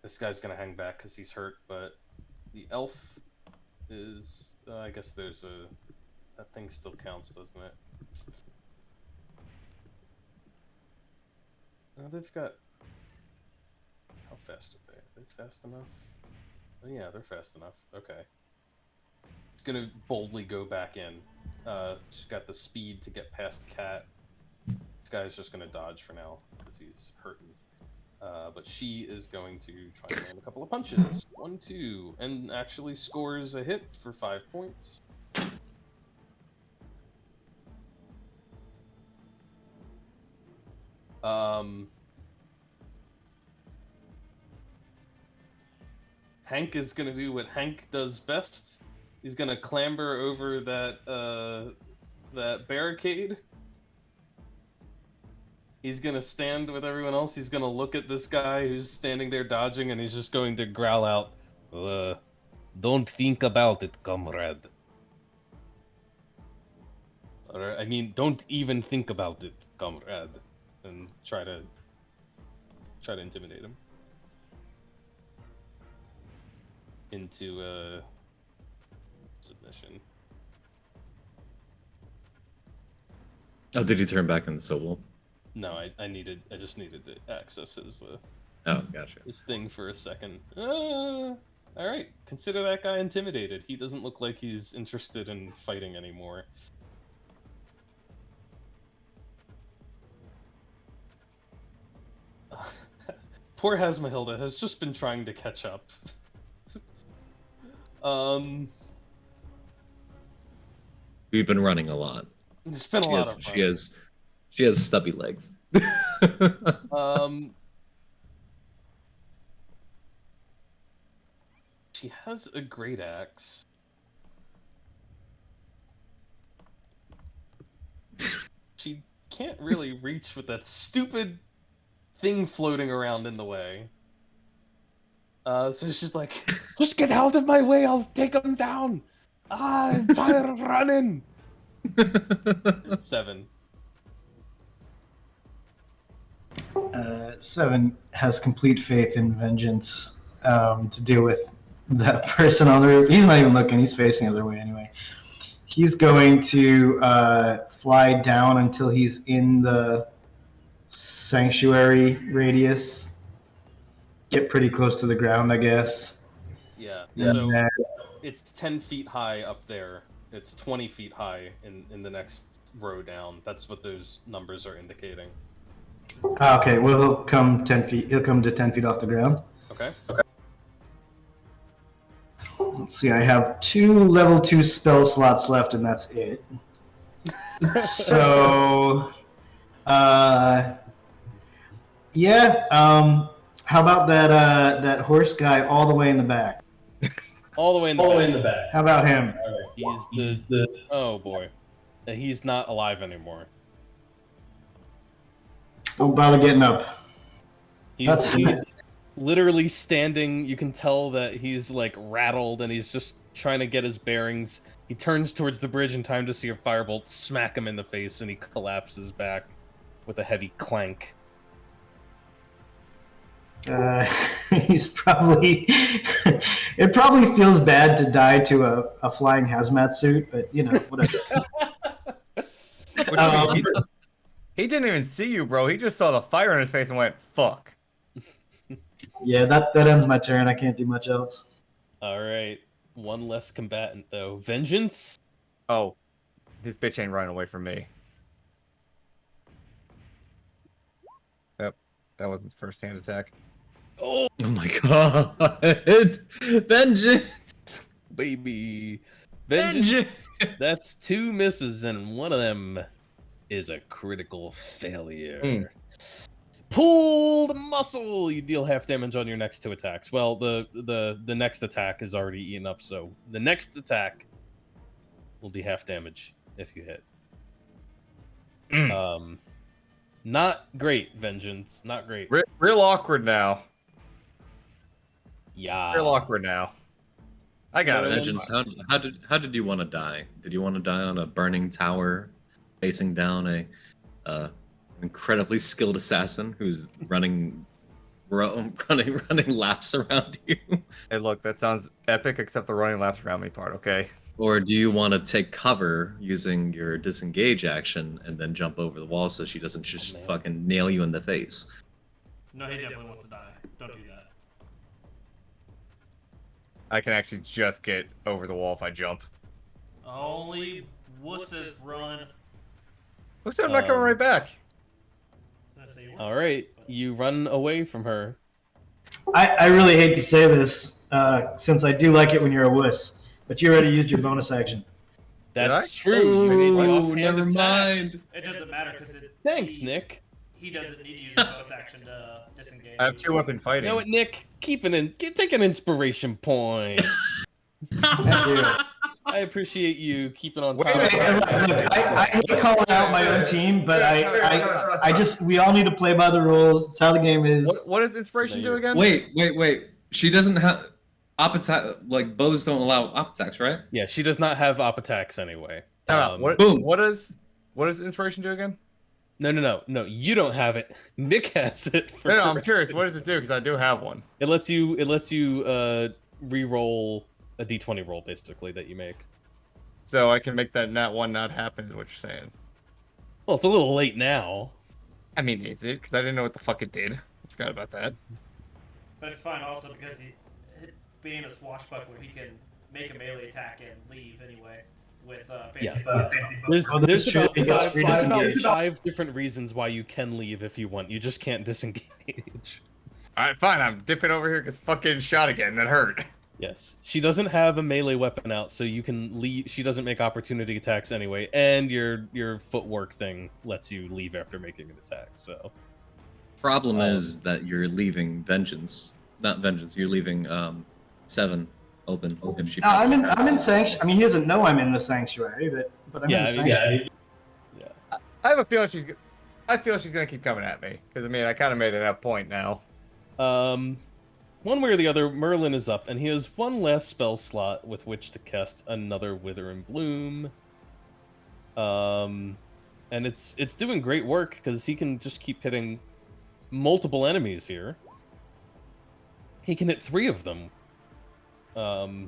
This guy's gonna hang back because he's hurt, but the elf is. I guess there's a. That thing still counts, doesn't it? They've got. How fast are they? Are they fast enough? Oh, yeah, they're fast enough. Okay. She's gonna boldly go back in. She's got the speed to get past Cat. This guy's just gonna dodge for now because he's hurting. But she is going to try and land a couple of punches. 1, 2, and actually scores a hit for 5 points. Hank is gonna do what Hank does best. He's gonna clamber over that barricade. He's gonna stand with everyone else. He's gonna look at this guy who's standing there dodging, and he's just going to growl out, "Don't think about it, comrade." Or, I mean, don't even think about it, comrade, and try to intimidate him. into submission. Oh, did he turn back into Sobel? No, I just needed to access Oh, gotcha. his thing for a second. All right, consider that guy intimidated. He doesn't look like he's interested in fighting anymore. Poor Hasmahilda has just been trying to catch up. We've been running a lot. It's been a lot of fun. She has stubby legs. She has a great axe. She can't really reach with that stupid thing floating around in the way. So she's like, just get out of my way, I'll take him down. I'm tired of running. 7. 7 has complete faith in vengeance to deal with that person on the roof. He's not even looking. He's facing the other way anyway. He's going to fly down until he's in the sanctuary radius. Get pretty close to the ground, I guess. Yeah. And So then- it's 10 feet high up there. It's 20 feet high in the next row down. That's what those numbers are indicating. okay, well, he'll come 10 feet. He'll come to 10 feet off the ground. Okay. Let's see, I have 2 level 2 spell slots left, and that's it. So, yeah. How about that horse guy all the way in the back? All the way in the back. How about him? He's the oh boy. He's not alive anymore. Don't bother getting up. He's literally standing. You can tell that he's like rattled and he's just trying to get his bearings. He turns towards the bridge in time to see a firebolt smack him in the face, and he collapses back with a heavy clank. He's probably. It probably feels bad to die to a flying hazmat suit, but you know, whatever. He didn't even see you, bro. He just saw the fire in his face and went, "Fuck." Yeah, that ends my turn. I can't do much else. All right, one less combatant though. Vengeance. Oh, this bitch ain't running away from me. Yep, that wasn't the first hand attack. Oh, Oh my god! Vengeance! baby. Vengeance. Vengeance! That's 2 misses, and one of them is a critical failure. Pulled muscle. You deal half damage on your next 2 attacks. Well, the next attack is already eaten up, so the next attack will be half damage if you hit. Not great, Vengeance. Not great. Real awkward now. Yeah. Real awkward now. I got it. Vengeance, how did you want to die? Did you want to die on a burning tower, facing down an incredibly skilled assassin who's running laps around you? Hey, look, that sounds epic, except the running laps around me part. Okay. Or do you want to take cover using your disengage action and then jump over the wall so she doesn't just fucking nail you in the face? No, he definitely wants to die. Don't do that. I can actually just get over the wall if I jump. Only wusses run. Who said I'm not coming right back? That's how you want. All right, you run away from her. I really hate to say this, since I do like it when you're a wuss, but you already used your bonus action. That's true. You made the offhand never attack. mind. It doesn't matter because Thanks, Nick. He doesn't need to use his bonus action to disengage. I have 2 weapon fighting. You know what, Nick? Take an inspiration point. Thank you. I appreciate you keeping on Wait top. a of minute. it. Look, I hate calling out my own team, but I just, we all need to play by the rules. It's how the game is. What does inspiration do again? Wait. She doesn't have op attack. Like bows don't allow op attacks, right? Yeah, she does not have op attacks anyway. Boom. What does inspiration do again? No. You don't have it. Nick has it. No, I'm curious. What does it do? Because I do have one. It lets you re-roll a d20 roll, basically, that you make. So I can make that nat 1 not happen, is what you're saying. Well, it's a little late now. I mean, is it? Because I didn't know what the fuck it did. I forgot about that. But it's fine also because being a swashbuckler, he can make a melee attack and leave anyway with fancy Yeah. foot. There's true. about He gets free disengage. five different reasons why you can leave if you want. You just can't disengage. Alright, fine. I'm dipping over here because fucking shot again. That hurt. Yes. She doesn't have a melee weapon out, so you can leave. She doesn't make opportunity attacks anyway, and your footwork thing lets you leave after making an attack, so... Problem is that you're leaving Vengeance. Not Vengeance, you're leaving 7 open if she No, I'm passes. in sanctuary. I mean, he doesn't know I'm in the sanctuary, but I'm in the sanctuary. I have a feeling I feel she's gonna keep coming at me. Because, I mean, I kind of made it that point now. One way or the other, Merlin is up, and he has one last spell slot with which to cast another Wither and Bloom. And it's doing great work, because he can just keep hitting multiple enemies here. He can hit 3 of them. So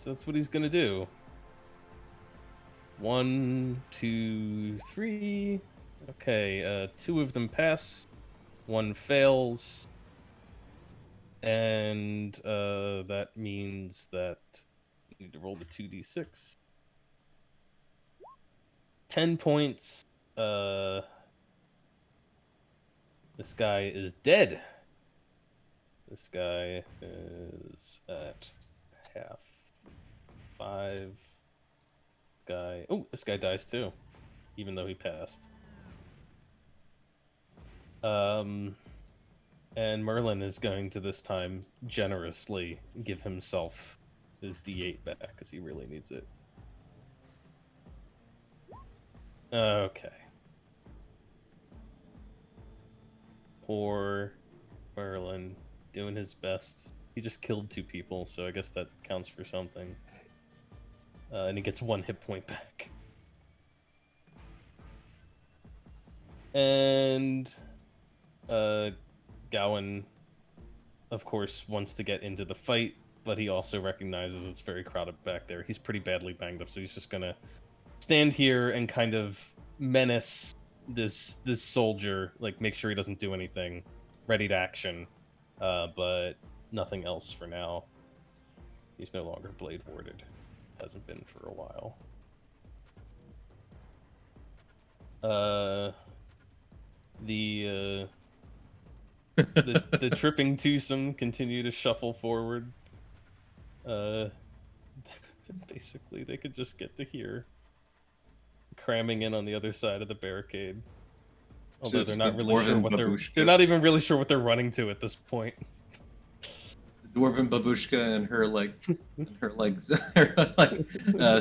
that's what he's gonna do. 1, 2, 3. Okay, 2 of them pass. 1 fails. And that means that you need to roll the 2d6. 10 points. This guy is dead. This guy is at half. 5. Guy. Oh, this guy dies too, even though he passed. And Merlin is going to this time generously give himself his D8 back because he really needs it. Okay. Poor Merlin, doing his best. He just killed 2 people, so I guess that counts for something. And he gets 1 hit point back. And Gowan, of course, wants to get into the fight, but he also recognizes it's very crowded back there. He's pretty badly banged up, so he's just gonna stand here and kind of menace this soldier, like make sure he doesn't do anything, ready to action, but nothing else for now. He's no longer blade warded. Hasn't been for a while. The tripping twosome continue to shuffle forward. Basically, they could just get to here, cramming in on the other side of the barricade. Although Just they're not the really sure dwarven what babushka. they're not even really sure what they're running to at this point. The dwarven babushka and her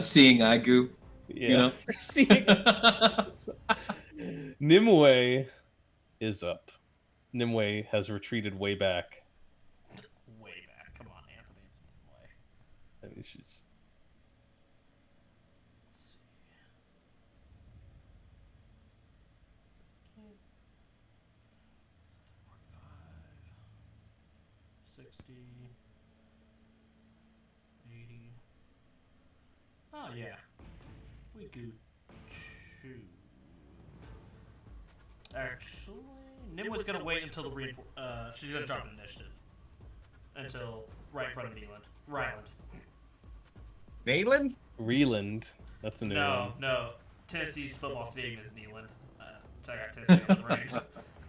seeing eye goo. Yeah. You know? Seeing Nimue is up. Nimue has retreated way back. Way back. Come on, Anthony. It's the way. I mean, she's... Oh yeah, we could choose. Actually, Nim was gonna wait until the she's gonna drop an initiative until right in front of Neeland. Ryland. Nayland? Reland. That's a new one. No. Tennessee's football stadium is Neeland. So I got Tennessee on the brain.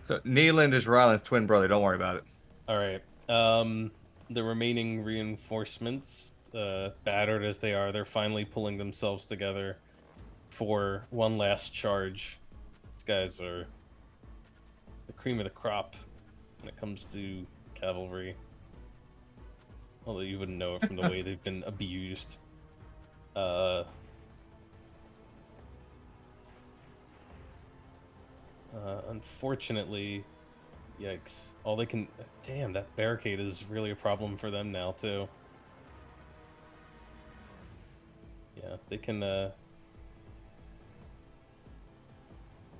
So Nayland is Ryland's twin brother. Don't worry about it. All right. The remaining reinforcements, battered as they are, they're finally pulling themselves together for one last charge. These guys are the cream of the crop when it comes to cavalry. Although you wouldn't know it from the way they've been abused. Unfortunately, yikes. All they can... Damn, that barricade is really a problem for them now, too. Yeah, they can, if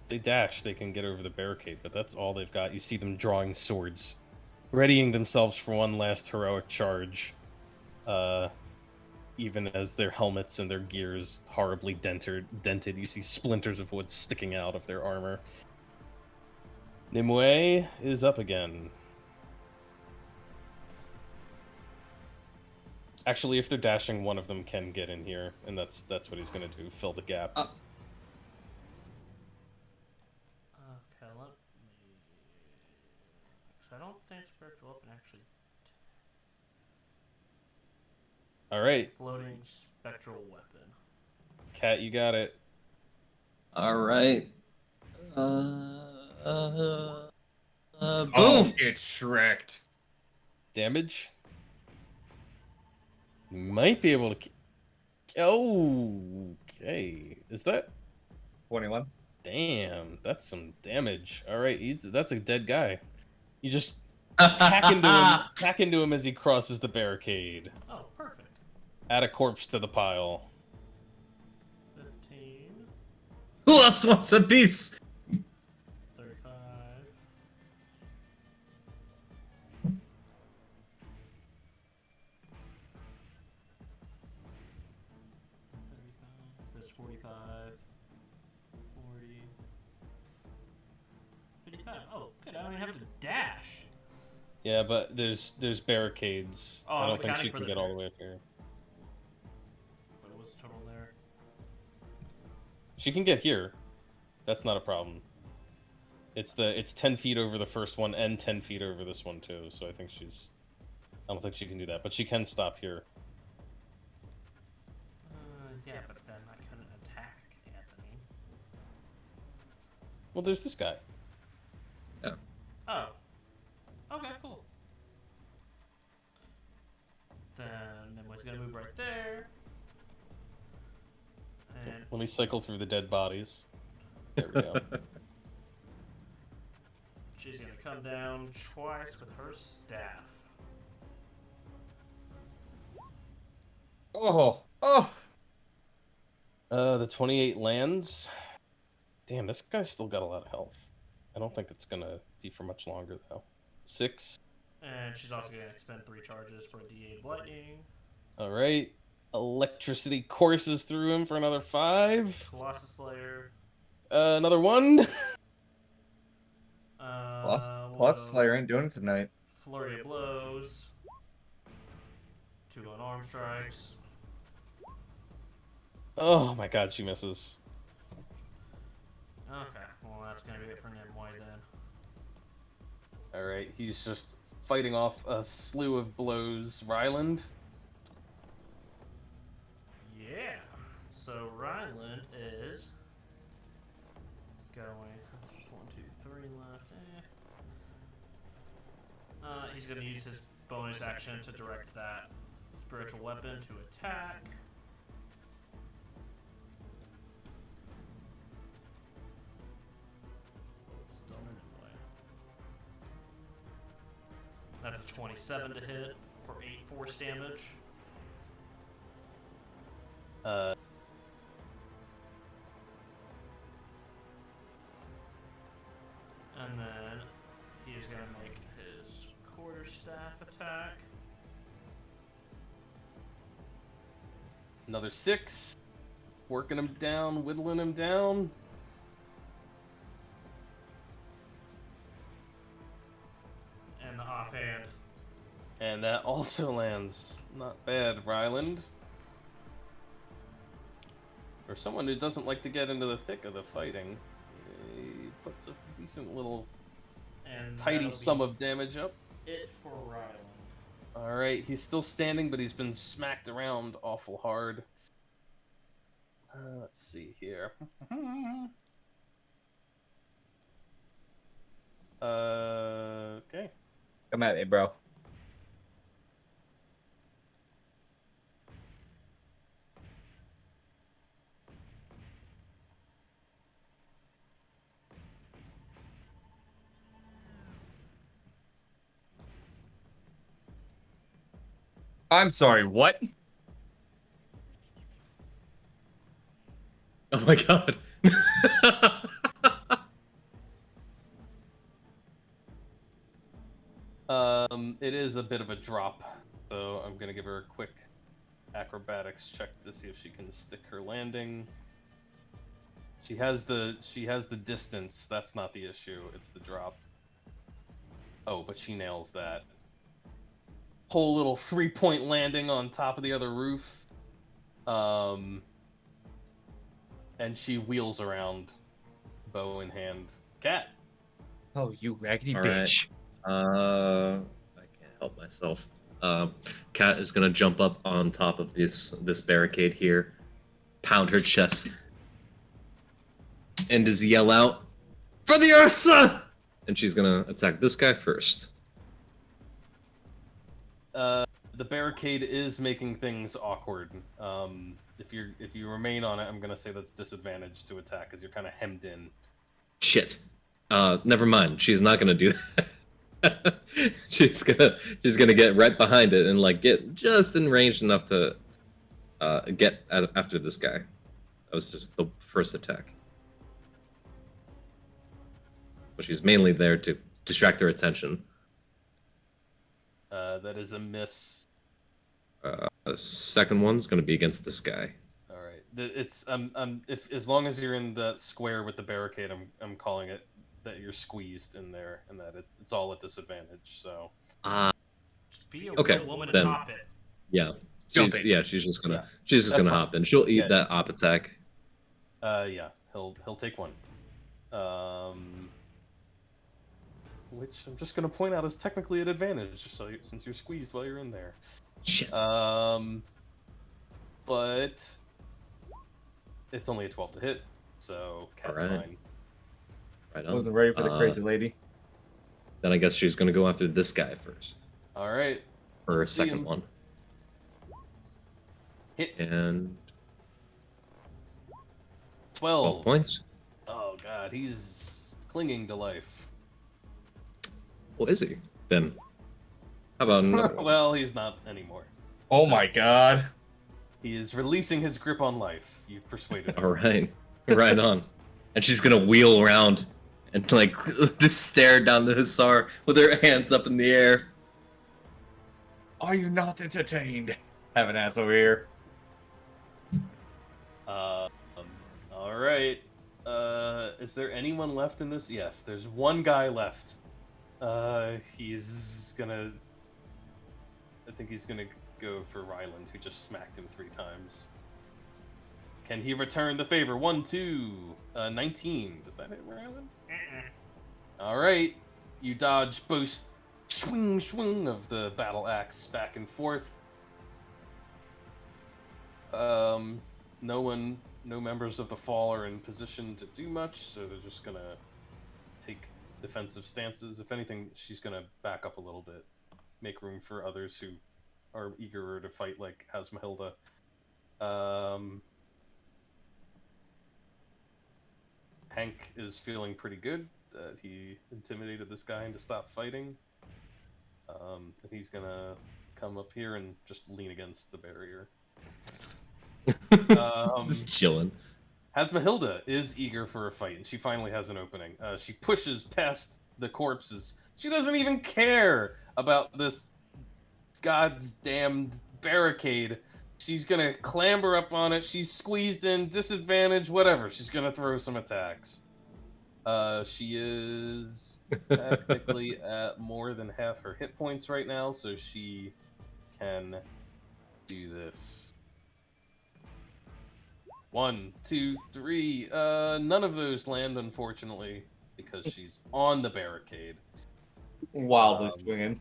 they dash, they can get over the barricade, but that's all they've got. You see them drawing swords, readying themselves for one last heroic charge. Even as their helmets and their gears horribly dented, you see splinters of wood sticking out of their armor. Nimue is up again. Actually, if they're dashing, one of them can get in here, and that's what he's gonna do. Fill the gap. Okay, let me. Because I don't think spiritual weapon actually. All right, Floating spectral weapon. Cat, you got it. All right. Oh, Boom. it's Shrek'd. Damage. You might be able to. Oh, okay. Is that? 21. Damn, that's some damage. All right, that's a dead guy. You just hack into him as he crosses the barricade. Oh, perfect. Add a corpse to the pile. 15, Who else wants a piece? 35. 35. That's 45. 40. 55. Oh, good. I don't even have to dash. Yeah, but there's barricades. Oh, I I'm don't think accounting she for can the get all the way up here. What was the total there? She can get here. That's not a problem. It's 10 feet over the first one and 10 feet over this one too. So I think I don't think she can do that, but she can stop here. Yeah, but then I couldn't attack Anthony. Well, there's this guy. Oh. Okay, cool. Then Nimwe's gonna move right there. And Let me cycle through the dead bodies. There we go. she's gonna come down twice with her staff. Oh. The 28 lands. Damn, this guy's still got a lot of health. I don't think it's gonna be for much longer though. 6. And she's also gonna expend 3 charges for a D8 of lightning. All right. Electricity courses through him for another 5. Colossus Slayer. Another 1. Plus Slayer ain't doing it tonight. Flurry of blows. 2 unarmed strikes. Oh my god, she misses. Okay, well that's gonna be it for Nimue then. All right, he's just fighting off a slew of blows. Ryland. Yeah. So Ryland is going. That's just 1, 2, 3 left. He's gonna use his bonus action to direct that spiritual weapon to attack. Still anyway. That's a 27 to hit for 8 force damage. And then he's gonna make his quarterstaff attack. Another 6. Working him down, whittling him down. And the offhand. And that also lands. Not bad, Ryland. For someone who doesn't like to get into the thick of the fighting, he puts a decent little And tidy that'll sum be of damage up. it for Ryland. Alright, he's still standing, but he's been smacked around awful hard. Let's see here. Okay. Come at me, bro. I'm sorry, what? Oh my god. It is a bit of a drop. So I'm gonna give her a quick acrobatics check to see if she can stick her landing. She has the distance. That's not the issue. It's the drop. Oh, but she nails that. Whole little 3-point landing on top of the other roof. And she wheels around, bow in hand. Cat. Oh, you raggedy All right. bitch. I can't help myself. Kat is gonna jump up on top of this barricade here, pound her chest, and just yell out, "For the Ursa!" And she's gonna attack this guy first. The barricade is making things awkward. If you remain on it, I'm gonna say that's disadvantage to attack because you're kind of hemmed in. Shit. Never mind. She's not gonna do that. she's gonna get right behind it and like get just in range enough to get after this guy. That was just the first attack. But she's mainly there to distract their attention. That is a miss. The second one's gonna be against this guy. All right. It's if as long as you're in that square with the barricade, I'm calling it that you're squeezed in there and that it's all at disadvantage. So. Just be a Okay, real woman then. and hop it. Yeah. Jump She's in. she's just gonna Yeah. she's just That's gonna fine. hop in. She'll eat Yeah. that op attack. Yeah. He'll take one. Which I'm just gonna point out is technically an advantage, so since you're squeezed while you're in there. Shit. But it's only a 12 to hit, so Cat's Alright. fine. Right I on. wasn't ready for the crazy lady. Then I guess she's gonna go after this guy first. All right, For her Let's see second him. one. hit And 12. 12 points. Oh god, he's clinging to life. Well, is he? Then how about another one? Well, he's not anymore. Oh my god. He is releasing his grip on life. You've persuaded him. All right, right on. And she's gonna wheel around and like just stare down the hussar with her hands up in the air. Are you not entertained? Have an ass over here. All right. Is there anyone left in this? Yes, there's one guy left. He's gonna. I think he's gonna go for Ryland, who just smacked him 3 times. Can he return the favor? 1, 2, 19. Does that hit Ryland? All right. You dodge both swing of the battle axe back and forth. No members of the fall are in position to do much, so they're just gonna take defensive stances. If anything, she's gonna back up a little bit, make room for others who are eager to fight, like Hasmahilda. Hank is feeling pretty good that he intimidated this guy into stop fighting. And he's gonna come up here and just lean against the barrier. Just chilling. Hasmahilda is eager for a fight, and she finally has an opening. She pushes past the corpses. She doesn't even care about this God's damned barricade. She's gonna clamber up on it. She's squeezed in, disadvantage, whatever. She's gonna throw some attacks. She is technically at more than half her hit points right now, so she can do this. 1, 2, 3. None of those land, unfortunately, because she's on the barricade, Wildly swinging.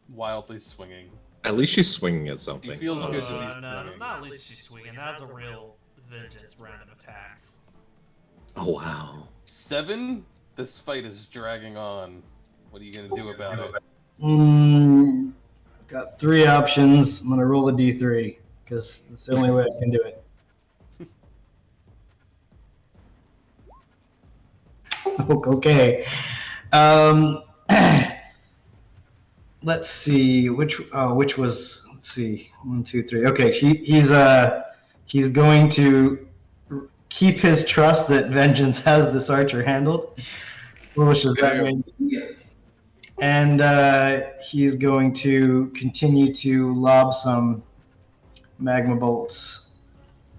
wildly swinging. At least she's swinging at She something. feels good. honestly. that she's No, swinging. not at least she's swinging. That's a real vengeance round of attacks. Oh wow. 7. This fight is dragging on. What are you gonna do about it? I've got 3 options. I'm gonna roll a d3 because that's the only way I can do it. Okay. Let's see which was. Let's see. 1, 2, 3. Okay. He's going to keep his trust that vengeance has this archer handled. Foolish as that may be. and he's going to continue to lob some magma bolts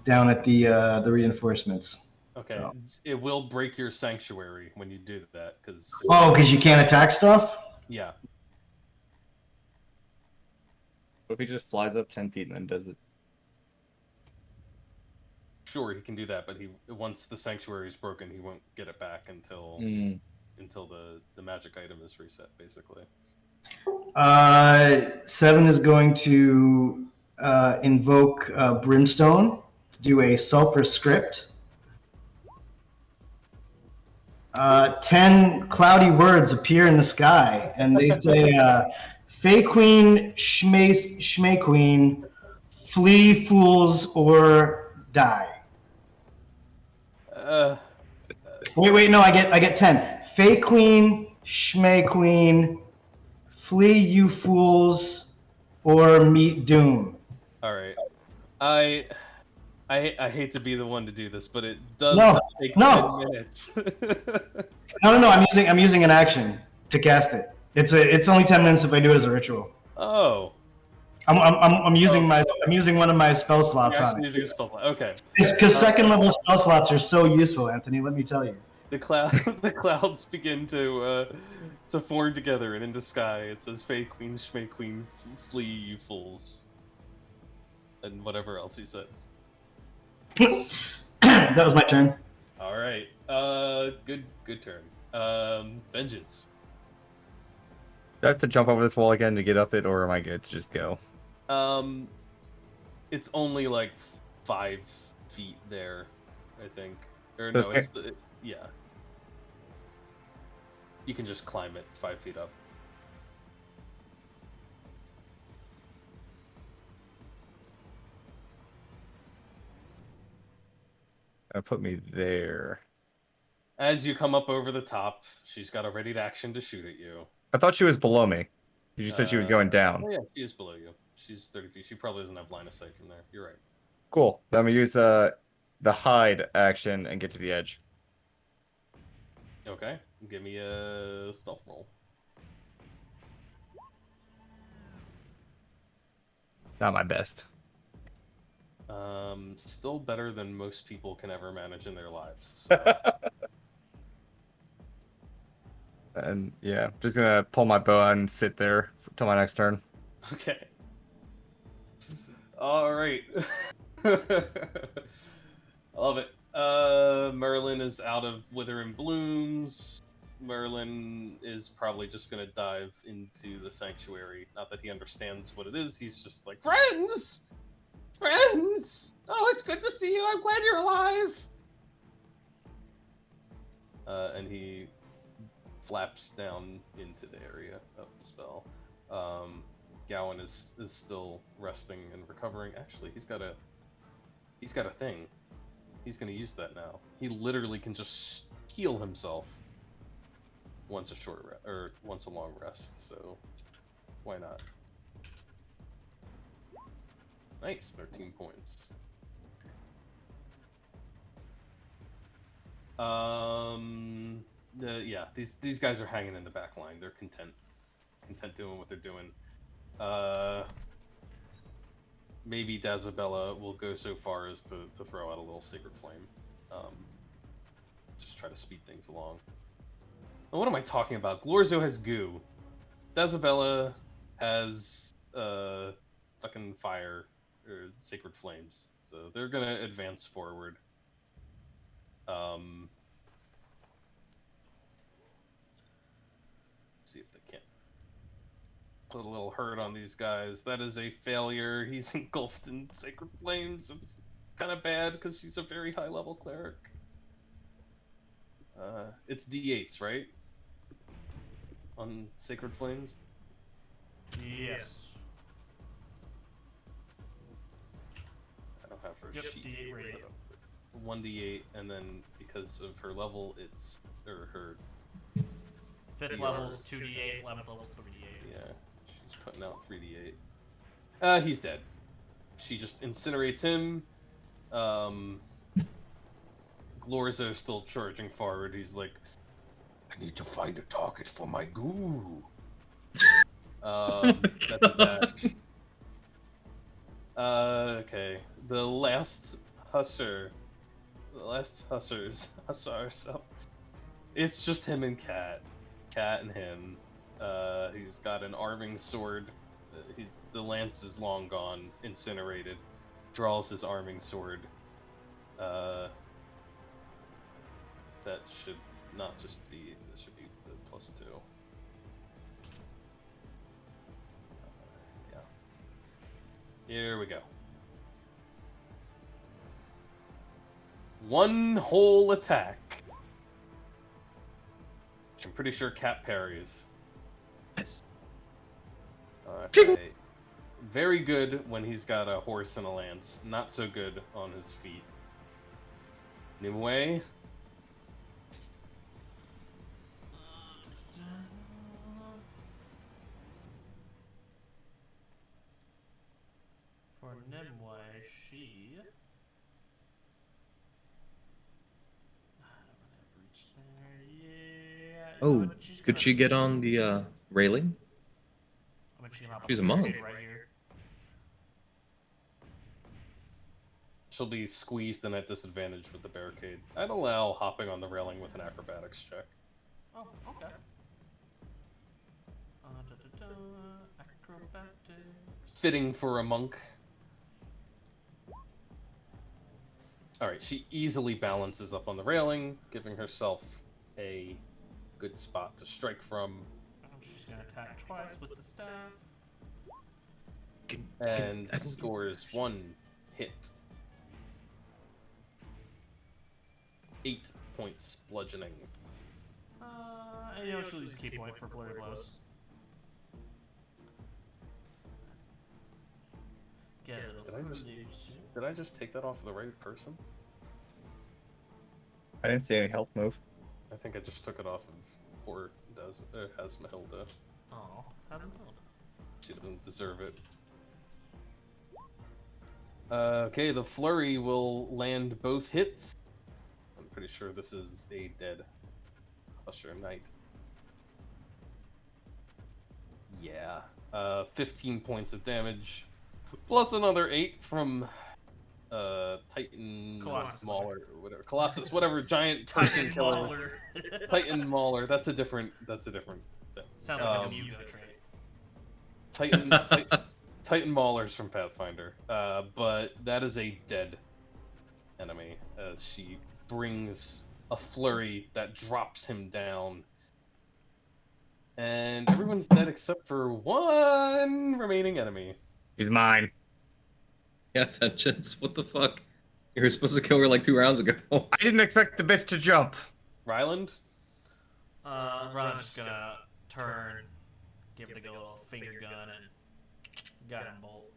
down at the reinforcements. Okay, So. it will break your sanctuary when you do that, because Oh, because you can't attack stuff? yeah. What if he just flies up 10 feet and then does it? Sure, he can do that, but once the sanctuary is broken, he won't get it back until the magic item is reset, basically. 7 is going to invoke Brimstone, do a sulfur script. 10 cloudy words appear in the sky, and they say, Fey Queen, Shmay Queen, flee, fools, or die. Wait, no, I get 10. Fey Queen, Shmay Queen, flee, you fools, or meet doom. All right. I hate to be the one to do this, but it does take 10 minutes. No. I'm using an action to cast it. It's only 10 minutes if I do it as a ritual. Oh. I'm using one of my spell slots You're on actually it. using a spell slot. Okay. Because second level spell slots are so useful, Anthony. Let me tell you. The clouds begin to form together, and in the sky it says "Fey Queen, Shmay Queen, flee, you fools," and whatever else he said. That was my turn. All right. Good turn. Vengeance. Do I have to jump over this wall again to get up it, or am I good to just go? It's only like 5 feet there, I think. Or So no, yeah. You can just climb it 5 feet up. Put me there. As you come up over the top, she's got a ready action to shoot at you. I thought she was below me. You said she was going down. Oh yeah, she is below you. She's 30 feet. She probably doesn't have line of sight from there. You're right. Cool. Then I'm gonna use the hide action and get to the edge. Okay. Give me a stealth roll. Not my best. Still better than most people can ever manage in their lives. So. And yeah, just gonna pull my bow out and sit there till my next turn. Okay. All right. I love it. Merlin is out of Withering Blooms. Merlin is probably just gonna dive into the sanctuary. Not that he understands what it is. He's just like, friends, friends. Oh, it's good to see you. I'm glad you're alive. And he flaps down into the area of the spell. Gowan is still resting and recovering. Actually, he's got a thing. He's gonna use that now. He literally can just heal himself once a long rest. So why not? Nice, 13 points. Yeah, these guys are hanging in the back line. They're content doing what they're doing. Maybe Dazabella will go so far as to throw out a little Sacred Flame. Just try to speed things along. Oh, what am I talking about? Glorzo has goo. Dazabella has fucking fire or Sacred Flames. So they're gonna advance forward. See if they can put a little hurt on these guys. That is a failure. He's engulfed in Sacred Flames. It's kind of bad because she's a very high level cleric. It's D8s, right? On Sacred Flames? Yes. I don't have her Yep, sheet. D8 rating. 1d8, and then because of her level, it's her. Fifth level's 2d8, 11th level's 3d8. Yeah, she's putting out 3d8. He's dead. She just incinerates him. Glorzo's still charging forward. He's like, I need to find a target for my goo. That's a dash. Okay. The last hussars. So it's just him and Cat. Cat and him. He's got an arming sword. The lance is long gone, incinerated. Draws his arming sword. That should not just be. That should be the +2. Yeah. Here we go. One whole attack. I'm pretty sure Cat parries. Yes. Okay. Very good when he's got a horse and a lance. Not so good on his feet. Nimue. For Nimue, she. I don't really have reach there. Yeah. you know Oh, what, she's could gonna- she get on the railing? I mean, she can hop up She's a the monk. barricade right here. She'll be squeezed and at disadvantage with the barricade. I'd allow hopping on the railing with an acrobatics check. Oh, okay. Acrobatics. Fitting for a monk. Alright, she easily balances up on the railing, giving herself a good spot to strike from, She's gonna attack twice with the staff. and scores 1 hit. 8 points bludgeoning. And you know she'll use key point for flurry blows. Get a little Did I just take that off of the right person? I didn't see any health move. I think I just took it off of poor Hasmahilda. Oh, hasn't done. She doesn't deserve it. Okay, the flurry will land both hits. I'm pretty sure this is a dead Usher Knight. Yeah. 15 points of damage. Plus another 8 from Titan Colossus. Mauler or whatever. Colossus, whatever giant Titan Titan killer. Mauler. Titan Mauler. That's a different thing. Sounds like a Mugo trait. Titan Maulers from Pathfinder. But that is a dead enemy. She brings a flurry that drops him down. And everyone's dead except for one remaining enemy. He's mine. Yeah, Vengeance. What the fuck? You were supposed to kill her like 2 rounds ago. I didn't expect the bitch to jump. Ryland? Ron's just gonna turn, give the little finger gun, and gun and bolt.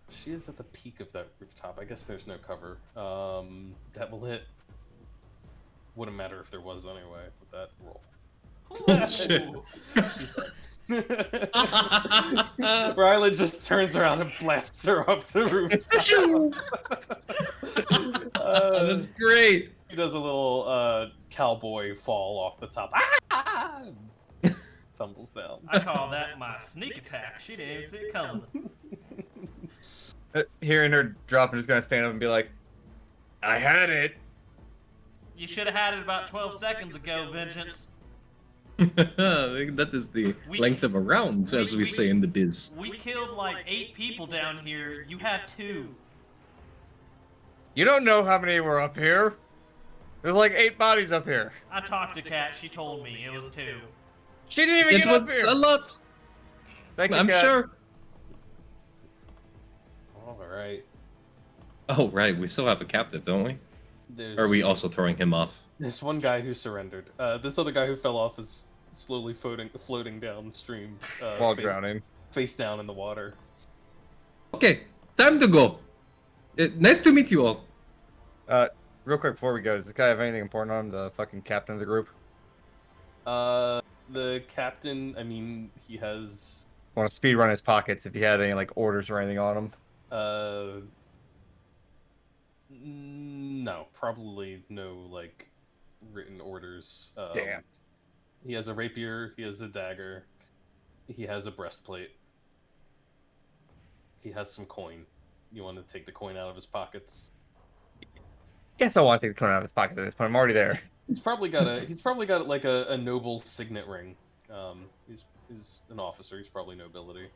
She is at the peak of that rooftop. I guess there's no cover. That will hit. Wouldn't matter if there was anyway with that roll. Shit. Ryland just turns around and blasts her off the rooftop. That's great. He does a little cowboy fall off the top. Ah! Tumbles down. I call that my sneak attack. She didn't even see it coming. Hearing her drop, I'm just gonna stand up and be like, I had it. You should have had it about 12 seconds ago, Vengeance. That is the length of a round, as we say in the biz. We killed like 8 people down here. You had 2. You don't know how many were up here. There's like 8 bodies up here. I talked to Kat. She told me it was 2. She didn't even It get up was here. a lot. Thank you, I'm Kat. sure. All right. Oh, right. We still have a captive, don't we? There's, Or are we also throwing him off? There's one guy who surrendered. This other guy who fell off is slowly floating downstream. While drowning. Face down in the water. Okay, time to go. Nice to meet you all. Real quick before we go, does this guy have anything important on him? The fucking captain of the group? The captain, I mean, he has... I want to speed run his pockets if he had any like orders or anything on him. No, probably no, like, written orders. Damn. He has a rapier. He has a dagger. He has a breastplate. He has some coin. You want to take the coin out of his pockets? Yes, I want to take the coin out of his pocket at this point. I'm already there. He's probably got like a noble's signet ring. He's an officer. He's probably nobility.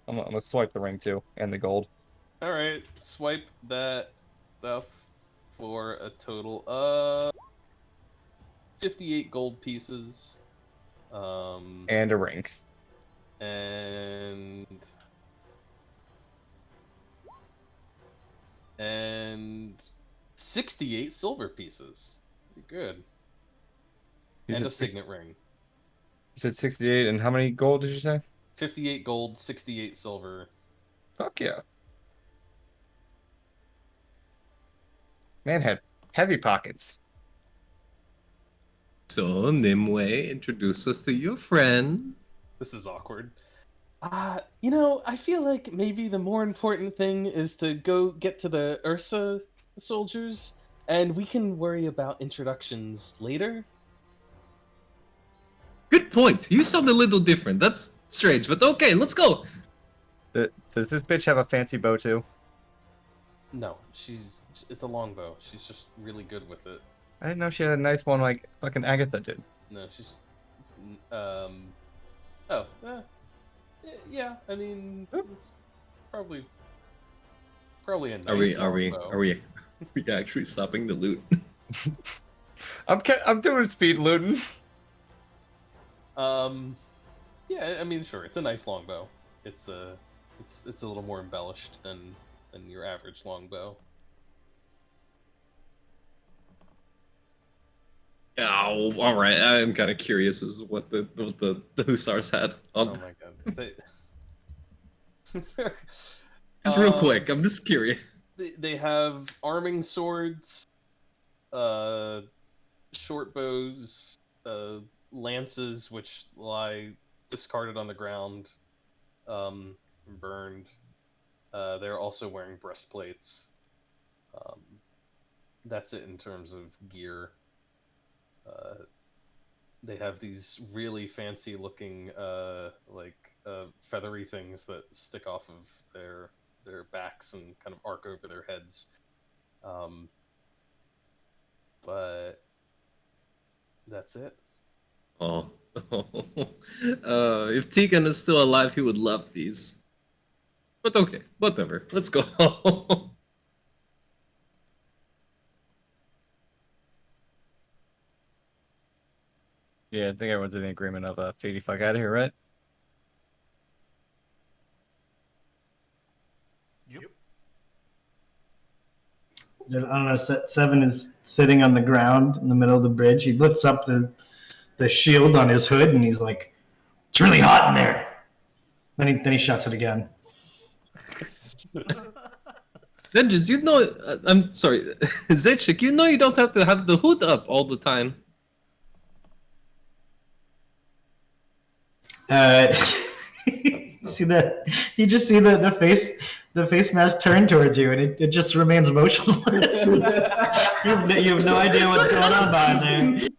I'm gonna swipe the ring too, and the gold. All right, swipe that stuff for a total of 58 gold pieces. And a ring. And 68 silver pieces. Pretty good. You And said a signet ring. You said 68, and how many gold did you say? 58 gold, 68 silver. Fuck yeah. Man had heavy pockets. So, Nimue, introduce us to your friend. This is awkward. You know, I feel like maybe the more important thing is to go get to the Ursa soldiers, and we can worry about introductions later. Good point. You sound a little different. That's strange, but okay, let's go. Does this bitch have a fancy bow too? No, it's a longbow. She's just really good with it. I didn't know she had a nice one like fucking Agatha did. No, she's yeah, I mean, it's probably a nice Are longbow. we actually stopping the loot? I'm doing speed looting. Yeah, I mean, sure, it's a nice longbow. It's a little more embellished than your average longbow. Oh, all right. I'm kind of curious as to what the hussars had. Oh my god. Just real quick, I'm just curious. They have arming swords, short bows, lances which lie discarded on the ground, burned. They're also wearing breastplates. That's it in terms of gear. They have these really fancy looking feathery things that stick off of their backs and kind of arc over their heads. But that's it. Oh. If Tegan is still alive, he would love these. But okay, whatever. Let's go. Yeah, I think everyone's in the agreement of fade the fuck out of here, right? Yep. I don't know. Seven is sitting on the ground in the middle of the bridge. He lifts up the shield on his hood, and he's like, "It's really hot in there." Then he shuts it again. Vengeance, you know, I'm sorry, Zechik, you know you don't have to have the hood up all the time. You see that? You just see the face mask turn towards you, and it just remains motionless. You have no idea what's going on behind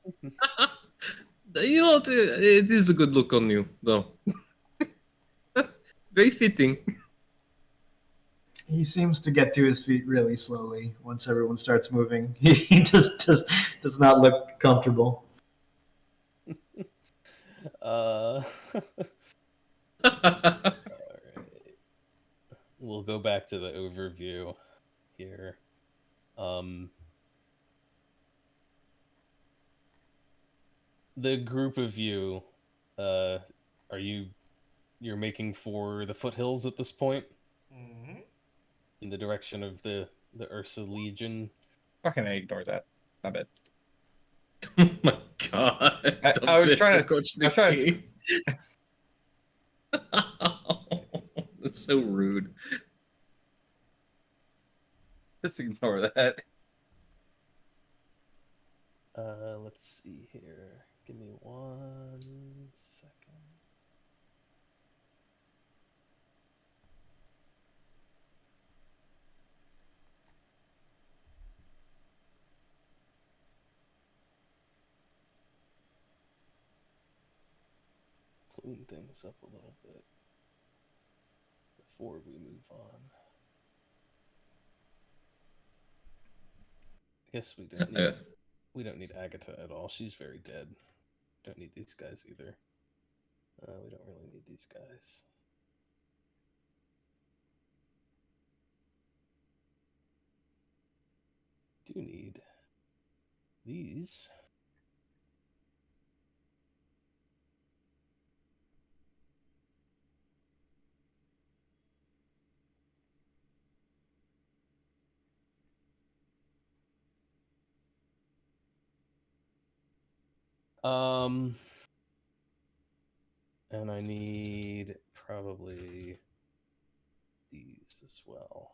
there. You know, it is a good look on you, though. Very fitting. He seems to get to his feet really slowly once everyone starts moving. He just does not look comfortable. All right. We'll go back to the overview here. The group of you, you're making for the foothills at this point? Mm-hmm. In the direction of the Ursa Legion? Fucking ignore that. My bad. Oh my god. I was trying to coach I was trying to That's so rude. just ignore that. Let's see here. Give me 1 second. clean things up a little bit before we move on. I guess we don't need Agatha at all. She's very dead. Don't need these guys either. We don't really need these guys. Do need these. And I need probably these as well.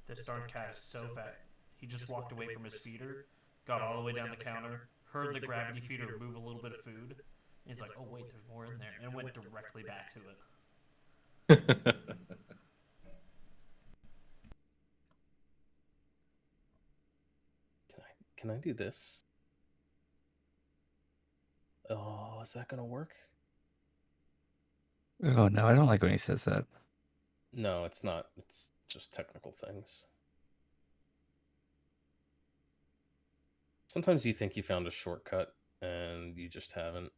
This darn cat is so fat. He just walked away from his feeder, got all the way down the counter, heard the gravity feeder move a little bit of food, and he's like, oh, wait, there's more in there, and went directly back to it. Can I do this? Oh, is that gonna work? Oh no, I don't like when he says that. No, it's not. It's just technical things. Sometimes you think you found a shortcut and you just haven't.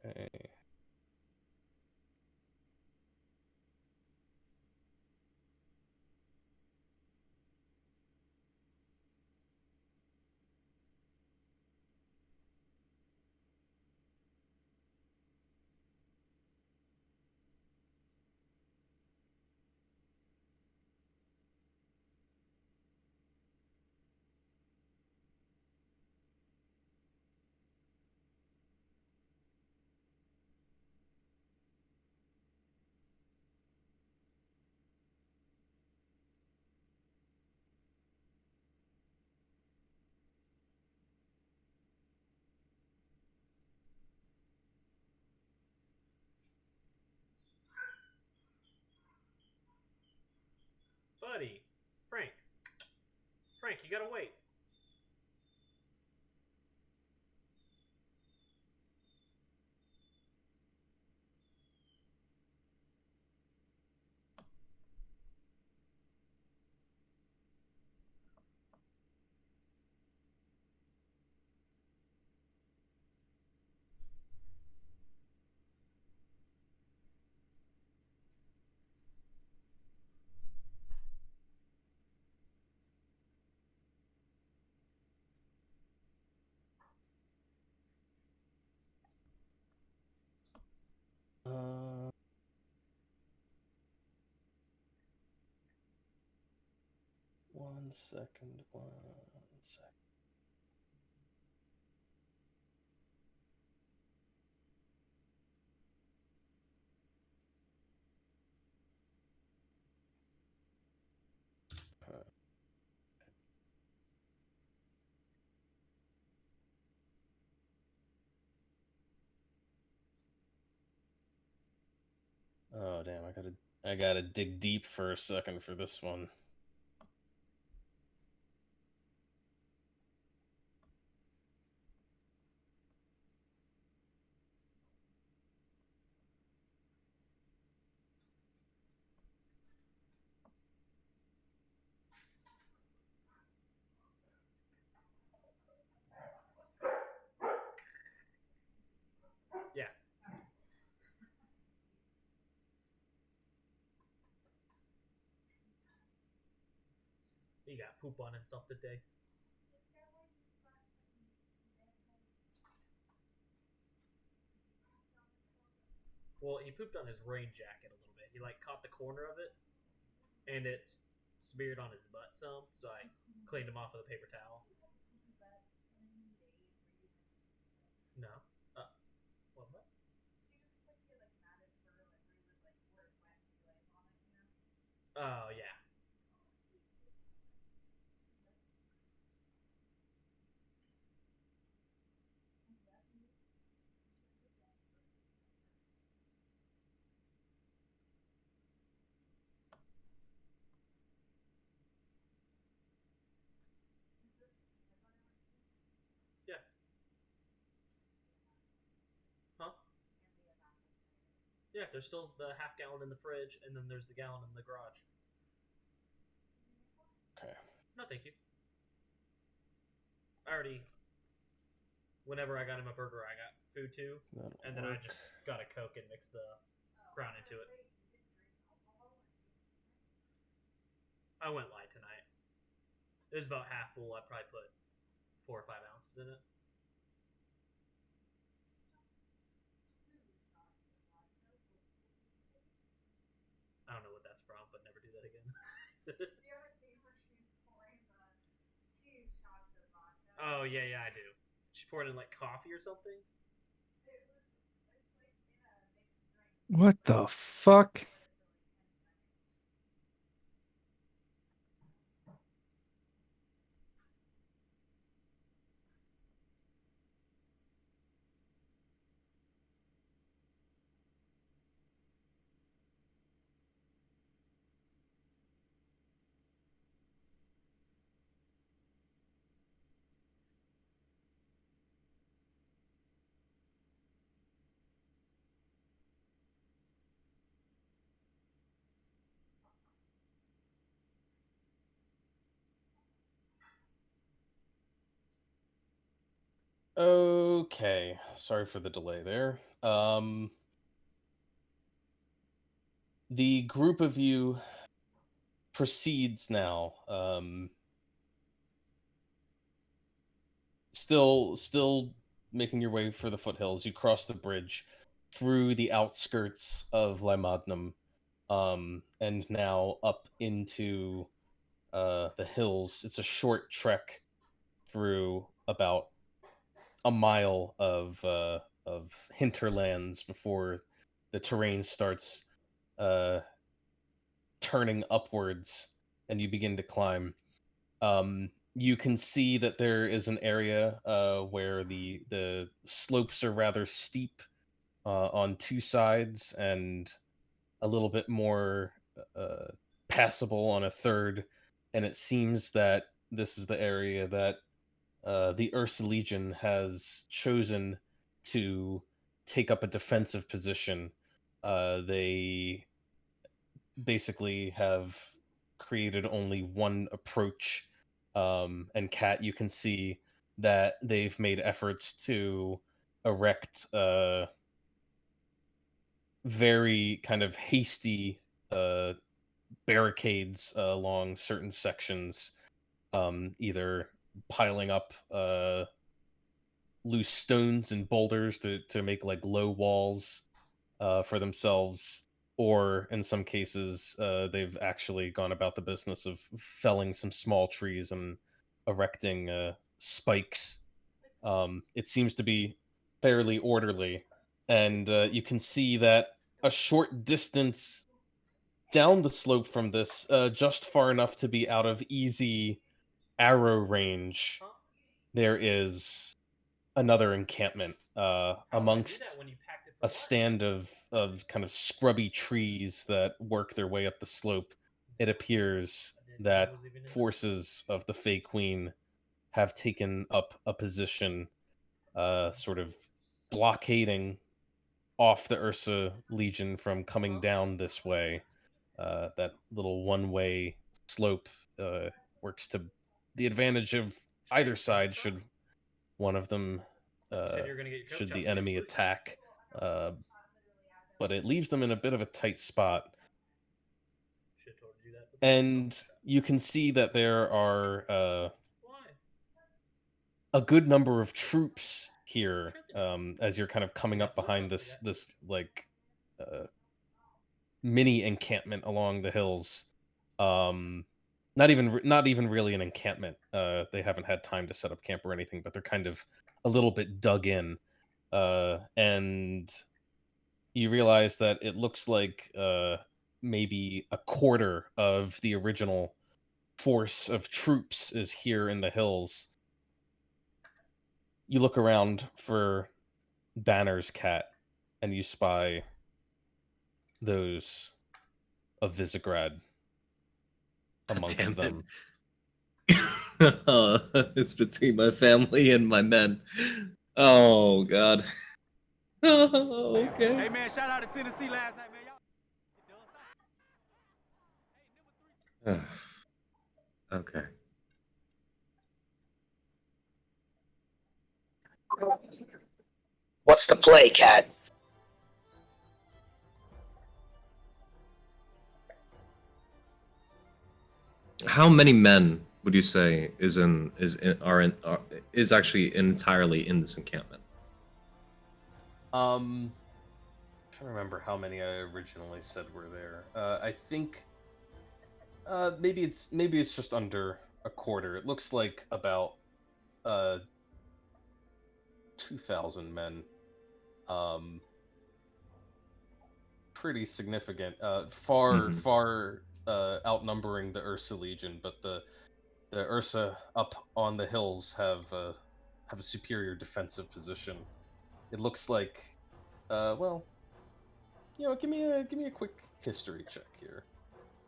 Okay. Buddy, Frank, you gotta wait. One second. Oh damn! I gotta dig deep for a second for this one. He got poop on himself today. Well, he pooped on his rain jacket a little bit. He like caught the corner of it, and it smeared on his butt some. So I cleaned him off with a paper towel. No. What? Oh yeah. Yeah. Huh? Yeah, there's still the half gallon in the fridge, and then there's the gallon in the garage. Okay. No, thank you. I already. Whenever I got him a burger, I got food too, That'll and then I work. just got a Coke and mixed the crown into it. I went light tonight. It was about half full. I probably put 4 or 5 ounces in it. I don't know what that's from, but never do that again. Oh yeah, I do. She poured in like coffee or something. What the fuck? Okay. Sorry for the delay there. The group of you proceeds now. Still making your way for the foothills. You cross the bridge through the outskirts of Lymadnum, and now up into the hills. It's a short trek through about a mile of hinterlands before the terrain starts uh, turning upwards, and you begin to climb. You can see that there is an area where the slopes are rather steep on 2 sides, and a little bit more uh, passable on a third. And it seems that this is the area that the Ursa Legion has chosen to take up a defensive position. They basically have created only one approach. And Kat, you can see that they've made efforts to erect very kind of hasty barricades along certain sections, either piling up loose stones and boulders to make like low walls for themselves, or in some cases, they've actually gone about the business of felling some small trees and erecting spikes. It seems to be fairly orderly, and you can see that a short distance down the slope from this, just far enough to be out of easy arrow range, there is another encampment amongst a stand of kind of scrubby trees that work their way up the slope. It appears that forces of the Fey Queen have taken up a position, sort of blockading off the Ursa Legion from coming down this way. That little one-way slope works to the advantage of either side should one of them should the enemy attack, but it leaves them in a bit of a tight spot. And you can see that there are a good number of troops here, as you're kind of coming up behind this like uh, mini encampment along the hills. Um, not even really an encampment. They haven't had time to set up camp or anything, but they're kind of a little bit dug in. And you realize that it looks like maybe a quarter of the original force of troops is here in the hills. You look around for Banner's cat, and you spy those of Visegrad amongst Damn them. it. It's between my family and my men. Oh god. Oh, okay. Hey man, shout out to Tennessee last night, man. Y'all. Okay. What's the play, cat? How many men would you say is actually entirely in this encampment? I'm trying to remember how many I originally said were there. I think maybe it's just under a quarter. It looks like about 2,000 men. Pretty significant. Far outnumbering the Ursa Legion, but the Ursa up on the hills have a superior defensive position. It looks like, well, give me a quick history check here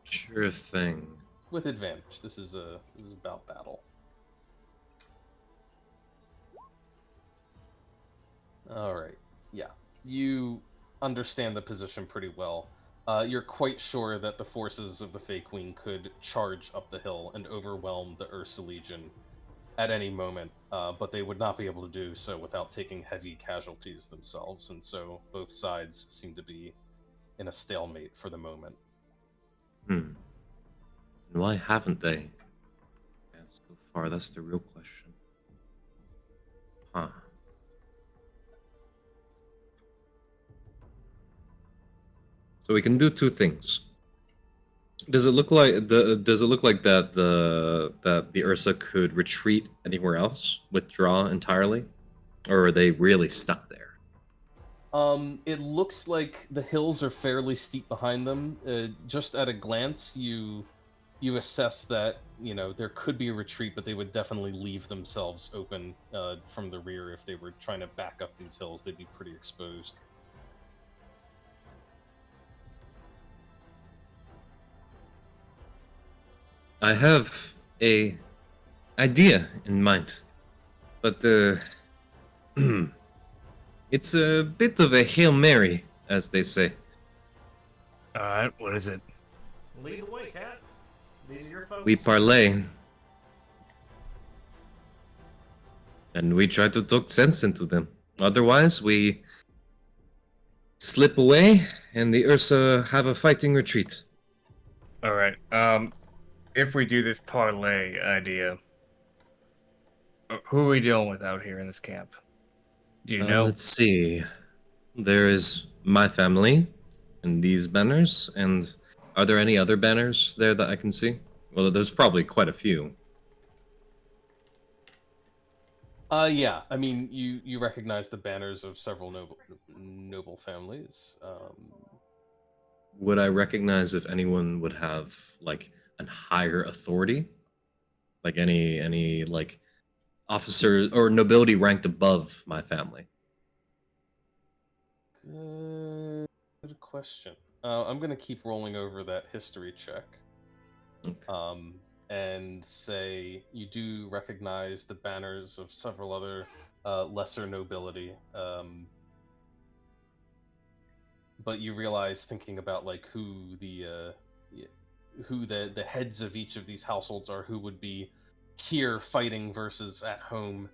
Sure thing. with advantage. This is about battle. All right. Yeah, you understand the position pretty well. You're quite sure that the forces of the Fey Queen could charge up the hill and overwhelm the Ursa Legion at any moment, but they would not be able to do so without taking heavy casualties themselves, and so both sides seem to be in a stalemate for the moment. And why haven't they? Yeah, so far, that's the real question. Huh. So we can do two things. Does it look like that the Ursa could retreat anywhere else, withdraw entirely, or are they really stuck there? It looks like the hills are fairly steep behind them. Just at a glance, you assess that there could be a retreat, but they would definitely leave themselves open from the rear if they were trying to back up these hills. They'd be pretty exposed. I have a idea in mind, but it's a bit of a Hail Mary, as they say. All right, what is it? Lead the way, cat. These are your folks. We parlay, and we try to talk sense into them. Otherwise, we slip away, and the Ursa have a fighting retreat. All right. If we do this parlay idea, who are we dealing with out here in this camp? Do you know? Let's see. There is my family, and these banners, and are there any other banners there that I can see? Well, there's probably quite a few. Yeah. I mean, you recognize the banners of several noble families. Would I recognize if anyone would have like a higher authority, like any like officer or nobility ranked above my family? Good question. I'm gonna keep rolling over that history check. Okay. And say you do recognize the banners of several other lesser nobility. But you realize, thinking about like who the heads of each of these households are, who would be here fighting versus at home,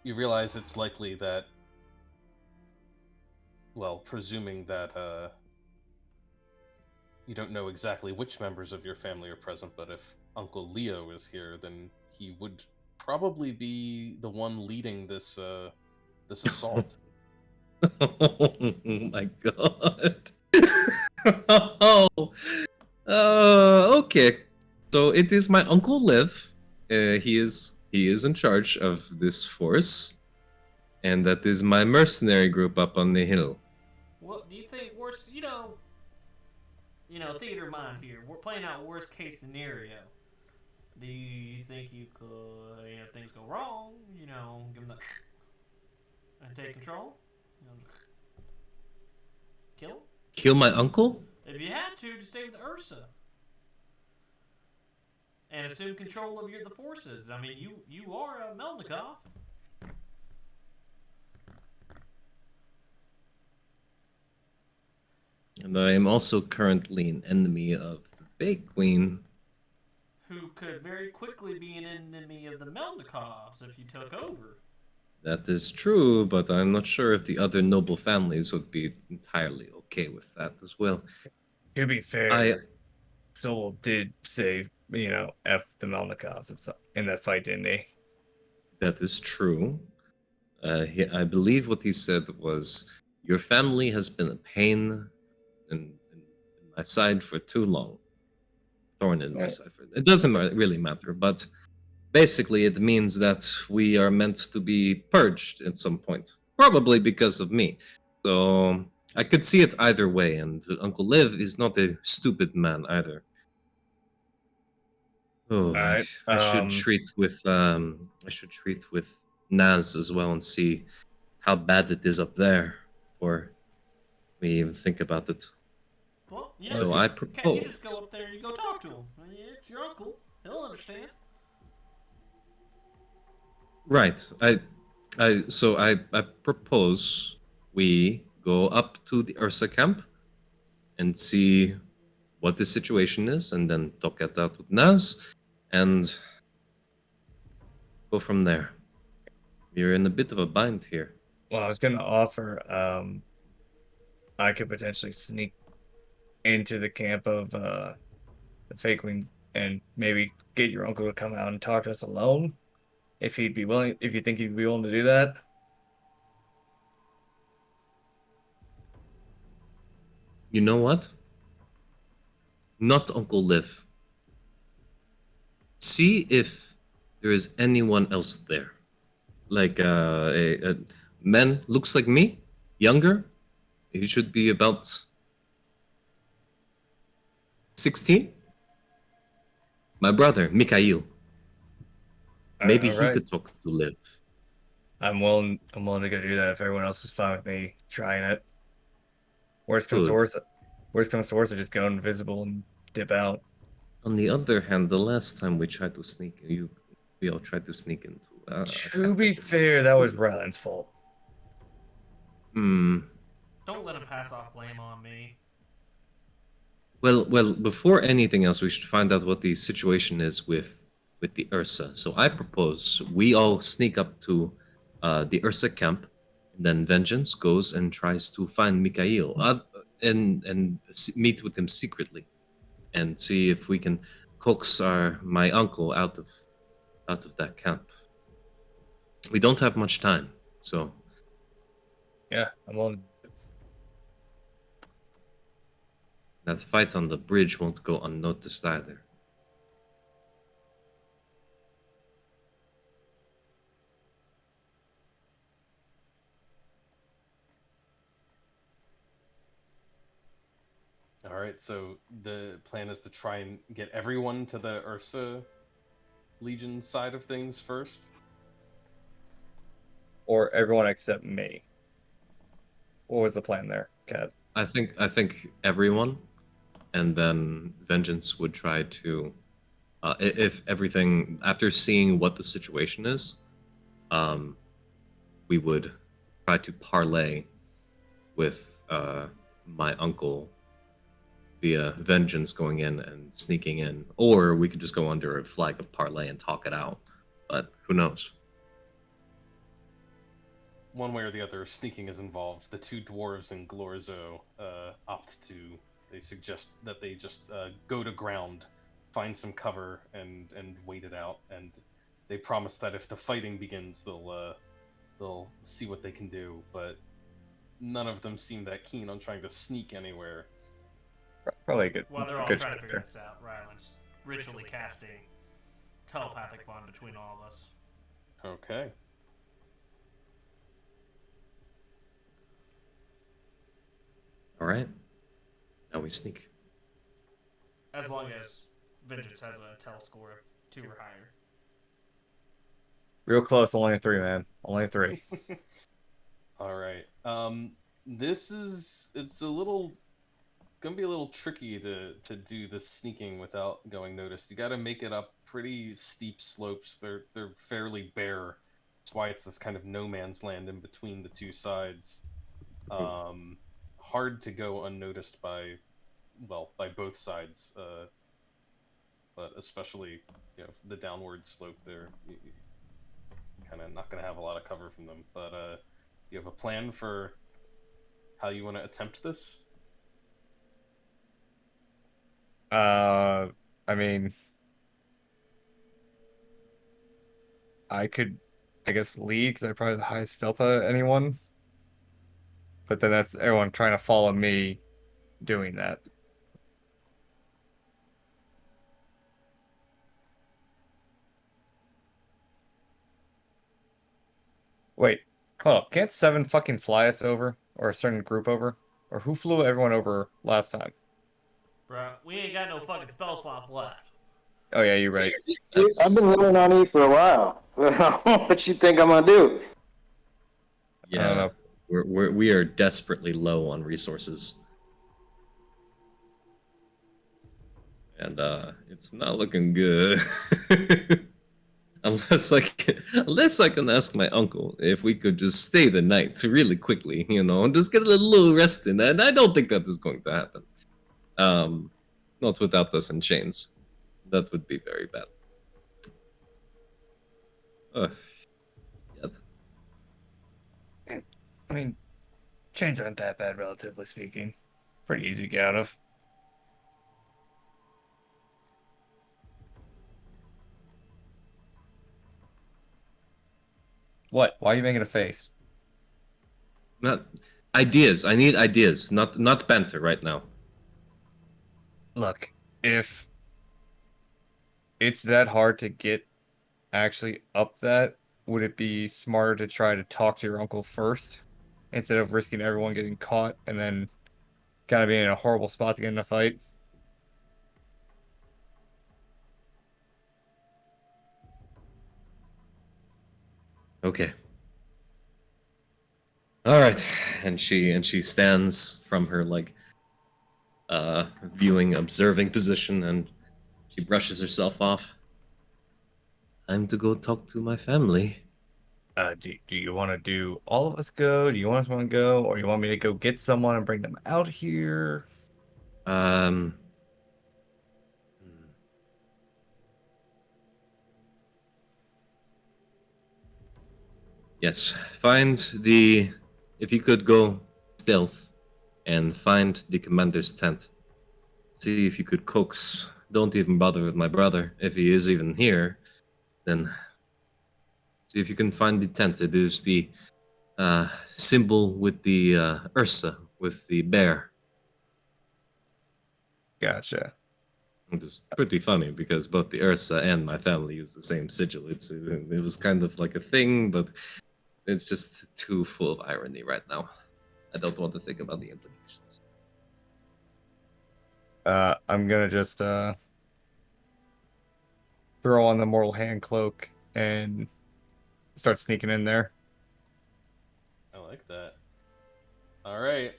you realize it's likely that, well, presuming that you don't know exactly which members of your family are present, but if Uncle Leo is here, then he would probably be the one leading this assault. Oh my god. Oh. Okay. So it is my uncle Liv. He is in charge of this force, and that is my mercenary group up on the hill. What do you think? Worst, theater mind here. We're playing out worst case scenario. Do you think you could, if things go wrong, give them the and take control? Kill him? Kill my uncle? If you had to save the Ursa. And assume control of the forces. I mean, you are a Melnikov. And I am also currently an enemy of the fake queen. Who could very quickly be an enemy of the Melnikovs if you took over. That is true, but I'm not sure if the other noble families would be entirely okay with that as well. To be fair, I Soul did say, F the Melnikovs in that fight, didn't he? That is true. I believe what he said was, your family has been a pain in my side for too long. Thorn in my Right. side. It doesn't really matter, but basically it means that we are meant to be purged at some point. Probably because of me. So I could see it either way, and Uncle Liv is not a stupid man either. Oh, Alright, I should treat with Naz as well and see how bad it is up there, or we even think about it. Well, So I can't you propose. just go up there and you go talk to him? It's your uncle. He'll understand. Right. I propose we go up to the Ursa camp and see what the situation is, and then talk it out with Naz, and go from there. You're in a bit of a bind here. Well, I was going to offer, I could potentially sneak into the camp of the fake queens and maybe get your uncle to come out and talk to us alone. If you think he'd be willing to do that. You know what? Not Uncle Liv. See if there is anyone else there. Like a man looks like me, younger. He should be about 16. My brother, Mikhail. Maybe he Alright. could talk to Liv. I'm willing to go do that if everyone else is fine with me trying it. Worst comes to Good. worst, I just go invisible and dip out. On the other hand, the last time we tried to sneak, we all tried to sneak into. To be fair, that was Ryland's fault. Hmm. Don't let him pass off blame on me. Well. Before anything else, we should find out what the situation is with the Ursa. So I propose we all sneak up to the Ursa camp, and then Vengeance goes and tries to find Mikhail, and meet with him secretly, and see if we can coax my uncle out of that camp. We don't have much time, so Yeah, I'm on. that fight on the bridge won't go unnoticed either. All right, so the plan is to try and get everyone to the Ursa Legion side of things first. Or everyone except me. What was the plan there, Kat? I think everyone, and then Vengeance would try to, if everything, after seeing what the situation is, we would try to parlay with my uncle via Vengeance going in and sneaking in, or we could just go under a flag of parlay and talk it out. But who knows? One way or the other, sneaking is involved. The two dwarves and Glorzo opt to they suggest that they just go to ground, find some cover, and wait it out. And they promise that if the fighting begins, they'll see what they can do. But none of them seem that keen on trying to sneak anywhere. Probably a good. While they're all good trying to choice figure there. this out, Ryland's ritually casting telepathic bond between all of us. Okay. All right. Now we sneak. As long as Vengeance has a tel score of 2 or higher. Real close. Only a 3, man. Only a 3. All right. It's gonna be a little tricky to do the sneaking without going noticed. You got to make it up pretty steep slopes. They're fairly bare. That's why it's this kind of no man's land in between the two sides. Hard to go unnoticed by both sides. But especially the downward slope there, kind of not gonna have a lot of cover from them. But do you have a plan for how you want to attempt this? I mean, I could, I guess, lead because I probably have the highest stealth out of anyone. But then that's everyone trying to follow me doing that. Wait, hold up. Can't 7 fucking fly us over? Or a certain group over? Or who flew everyone over last time? Bro, we ain't got no fucking spell slots left. Oh, yeah, you're right. I've been running on E for a while. What you think I'm gonna do? I don't Yeah, know. we are desperately low on resources, and it's not looking good. unless I can ask my uncle if we could just stay the night really quickly, and just get a little rest in. And I don't think that is going to happen. Not without us in chains. That would be very bad. Ugh. Yet. I mean, chains aren't that bad, relatively speaking. Pretty easy to get out of. What? Why are you making a face? Not ideas. I need ideas, not banter right now. Look, if it's that hard to get actually up that, would it be smarter to try to talk to your uncle first instead of risking everyone getting caught and then kind of being in a horrible spot to get in a fight? Okay. All right. And she stands from her viewing observing position, and she brushes herself off. Time to go talk to my family. Do you want to do all of us go? Do you want us to go? Or you want me to go get someone and bring them out here? Hmm. Yes, if you could go stealth and find the commander's tent. See if you could coax. Don't even bother with my brother. If he is even here, then see if you can find the tent. It is the symbol with the Ursa, with the bear. Gotcha. It is pretty funny because both the Ursa and my family use the same sigil. It was kind of like a thing, but it's just too full of irony right now. I don't want to think about the implications. I'm gonna just throw on the mortal hand cloak and start sneaking in there. I like that. All right.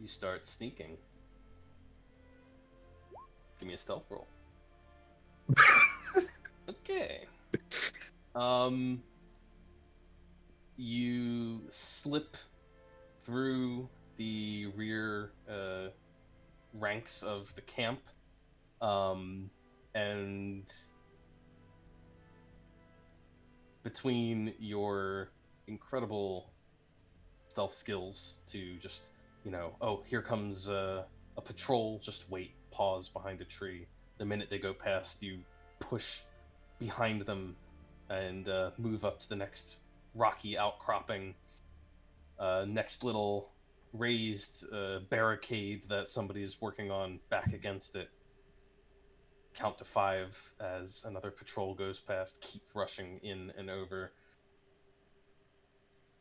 You start sneaking. Give me a stealth roll. Okay. You slip through the rear ranks of the camp, and between your incredible stealth skills to just oh, here comes a patrol. Just wait, pause behind a tree. The minute they go past, you push behind them and move up to the next rocky outcropping, next little raised barricade that somebody is working on, back against it. Count to 5 as another patrol goes past. Keep rushing in and over.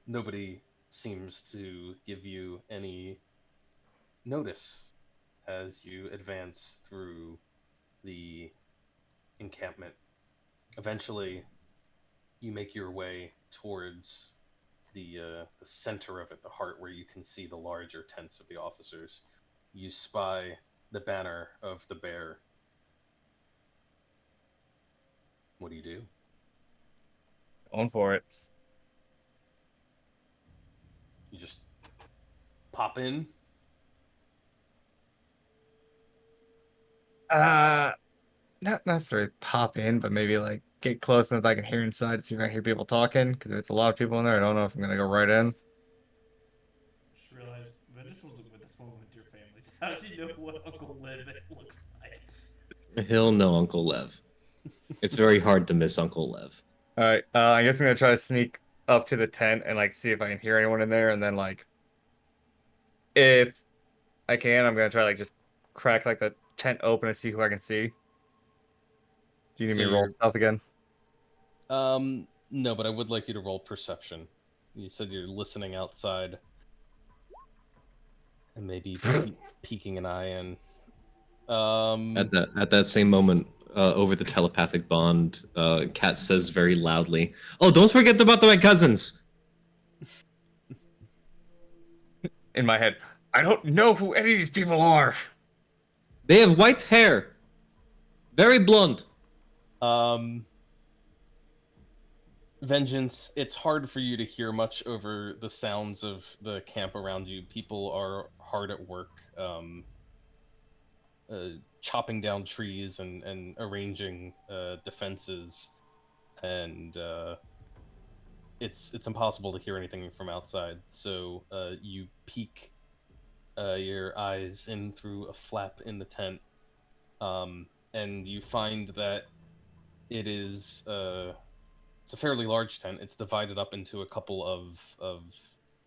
Nobody seems to give you any notice as you advance through the encampment. Eventually, you make your way towards the center of it, the heart, where you can see the larger tents of the officers. You spy the banner of the bear. What do you do? Going for it. You just pop in? Not necessarily pop in, but maybe like get close enough that I can hear inside to see if I can hear people talking. Because if it's a lot of people in there, I don't know if I'm gonna go right in. Just realized Vengeance wasn't with us when we went to your families. How does he know what Uncle Liv looks like? He'll know Uncle Lev. It's very hard to miss Uncle Lev. All right, I guess I'm gonna try to sneak up to the tent and like see if I can hear anyone in there, and then like if I can, I'm gonna try like just crack like the tent open and see who I can see. Do you need So me to roll you're- stealth again? No, but I would like you to roll perception. You said you're listening outside. And maybe peeking an eye in. At that same moment, over the telepathic bond, Kat says very loudly, "Oh, don't forget about my cousins." In my head, I don't know who any of these people are. They have white hair, very blonde. Vengeance, it's hard for you to hear much over the sounds of the camp around you. People are hard at work, chopping down trees and arranging defenses, and it's impossible to hear anything from outside. So you peek your eyes in through a flap in the tent, and you find that it is it's a fairly large tent. It's divided up into a couple of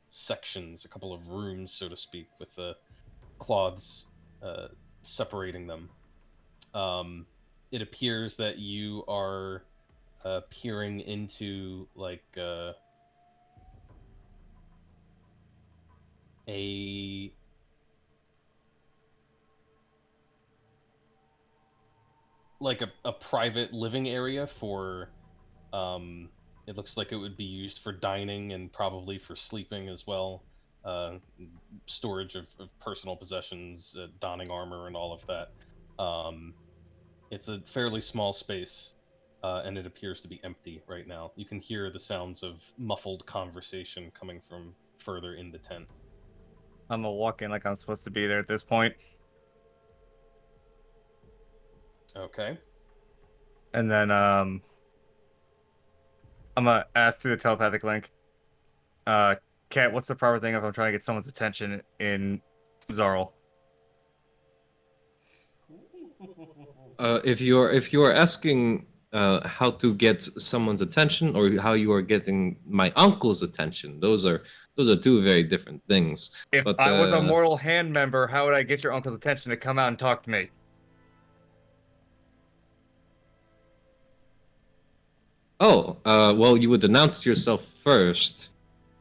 sections, a couple of rooms, so to speak, with the cloths separating them. It appears that you are peering into like a private living area for it looks like it would be used for dining and probably for sleeping as well. Storage of personal possessions, donning armor, and all of that. It's a fairly small space, and it appears to be empty right now. You can hear the sounds of muffled conversation coming from further in the tent. I'm gonna walk in like I'm supposed to be there at this point. Okay. And then I'm gonna ask through the telepathic link. Kat, what's the proper thing if I'm trying to get someone's attention in Zarl? If you are asking how to get someone's attention, or how you are getting my uncle's attention, those are two very different things. If But, I was a Mortal Hand member, how would I get your uncle's attention to come out and talk to me? Oh, well, you would announce yourself first,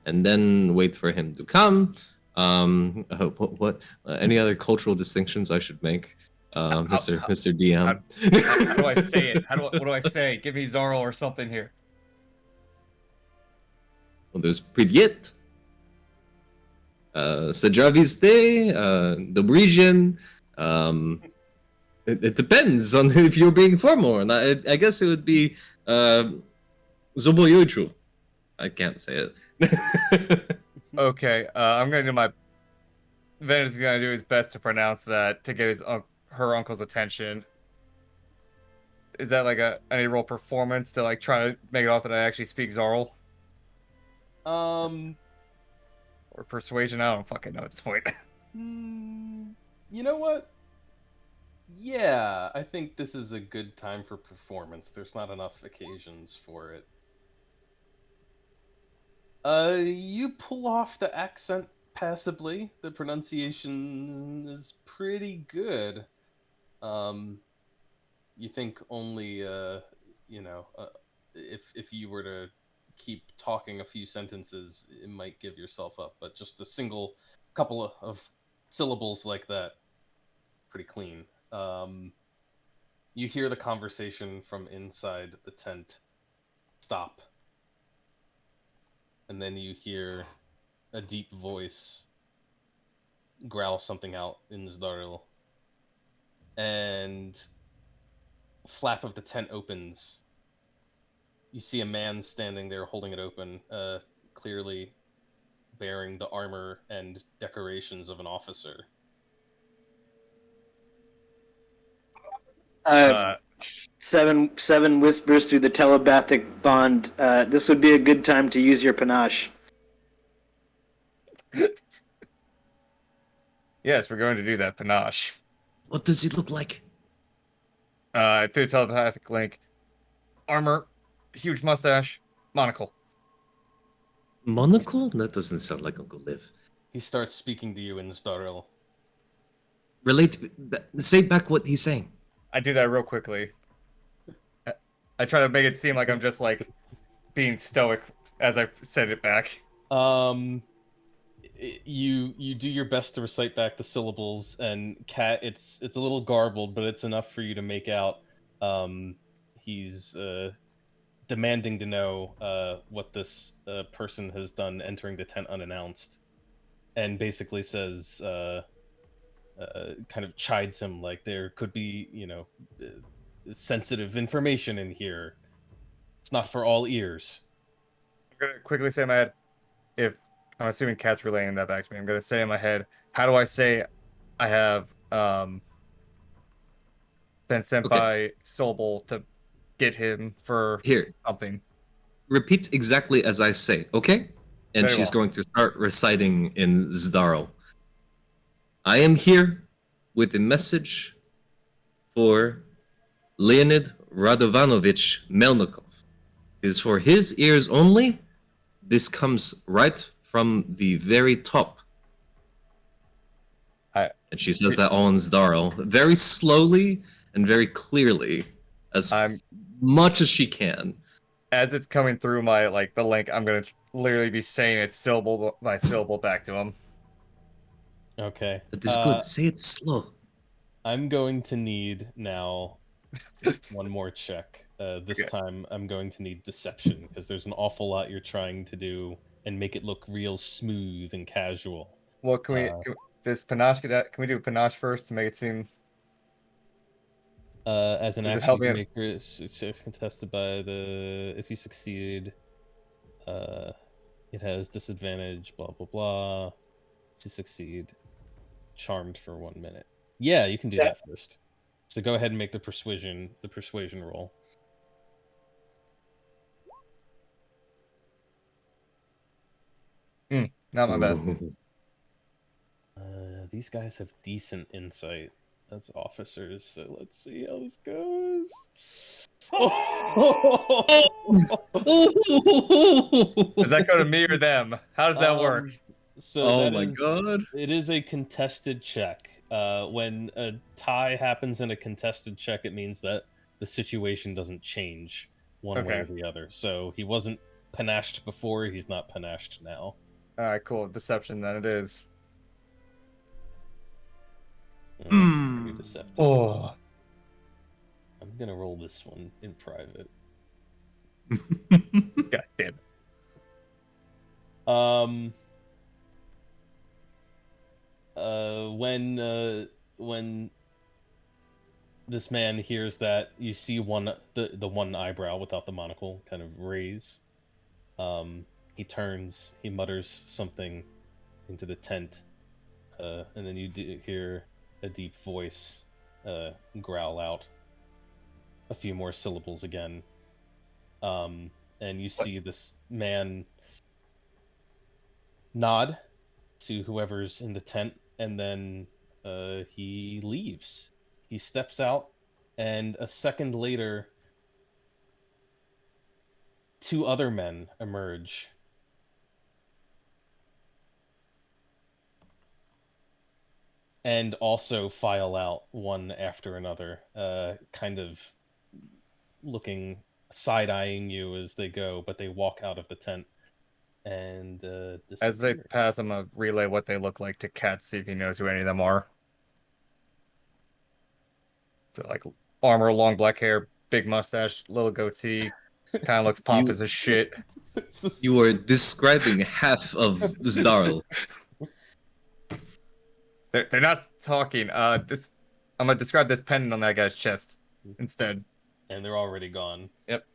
and then wait for him to come. What any other cultural distinctions I should make, Mr. DM? How do I say it? What do I say? Give me Zarl or something here. Well, there's Privyet, Sajaviste, Dobrisian. It depends on if you're being formal or not. I guess it would be Zoboyochu. I can't say it. Okay, I'm gonna do my. Venice is gonna do his best to pronounce that to get her uncle's attention. Is that like any role performance to like try to make it off that I actually speak Zarl? Or persuasion? I don't fucking know at this point. You know what? Yeah, I think this is a good time for performance. There's not enough occasions for it. You pull off the accent passably. The pronunciation is pretty good. You think only, if you were to keep talking a few sentences, it might give yourself up. But just a single couple of syllables like that, pretty clean. You hear the conversation from inside the tent stop. And then you hear a deep voice growl something out in Zdaril. And flap of the tent opens. You see a man standing there holding it open, clearly bearing the armor and decorations of an officer. Seven whispers through the telepathic bond. This would be a good time to use your panache. Yes, we're going to do that, panache. What does he look like? Through telepathic link. Armor, huge mustache, monocle. Monocle? That doesn't sound like Uncle Liv. He starts speaking to you in Zdaril. Say back what he's saying. I do that real quickly. I try to make it seem like I'm just like being stoic as I said it back. You do your best to recite back the syllables, and Cat, it's a little garbled, but it's enough for you to make out. He's demanding to know what this person has done entering the tent unannounced, and basically says, kind of chides him like there could be, sensitive information in here. It's not for all ears. I'm gonna quickly say in my head, if I'm assuming Cat's relaying that back to me, I'm gonna say in my head, how do I say I have been sent by Sobel to get him for something? Repeat exactly as I say, okay? And Very she's well. going to start reciting in Zdaril. I am here with a message for Leonid Radovanovich Melnikov. It is for his ears only. This comes right from the very top. And she says that all in Zdaril, very slowly and very clearly, as much as she can. As it's coming through my the link, I'm gonna literally be saying it syllable by syllable back to him. Okay. That is good. Say it slow. I'm going to need now one more check. This time I'm going to need deception, because there's an awful lot you're trying to do and make it look real smooth and casual. Well, can we do panache first to make it seem... As an Does it action, help you me can make checks contested by the... If you succeed, it has disadvantage, blah, blah, blah. To succeed, charmed for 1 minute. Yeah, you can do that first. So go ahead and make the persuasion roll. Not my best. These guys have decent insight as officers, so let's see how this goes. Does that go to me or them? How does that work? So God. It is a contested check. When a tie happens in a contested check, it means that the situation doesn't change one way or the other. So he wasn't panached before, he's not panached now. Alright, cool. Deception then it is. That's pretty deceptive. Oh. I'm gonna roll this one in private. God damn it. When this man hears that, you see the one eyebrow without the monocle kind of raise. He turns, he mutters something into the tent, and then you do hear a deep voice growl out a few more syllables again. And you see this man nod to whoever's in the tent and then he leaves. He steps out, and a second later, two other men emerge. And also file out one after another, kind of looking, side-eyeing you as they go, but they walk out of the tent and As they disappear. pass, I'm gonna relay what they look like to Kat, see if he knows who any of them are. So like armor, long black hair, big mustache, little goatee, kind of looks pompous as shit. It's the You are describing half of Zdarl. They're not talking. This I'm gonna describe this pendant on that guy's chest instead. and they're already gone. Yep.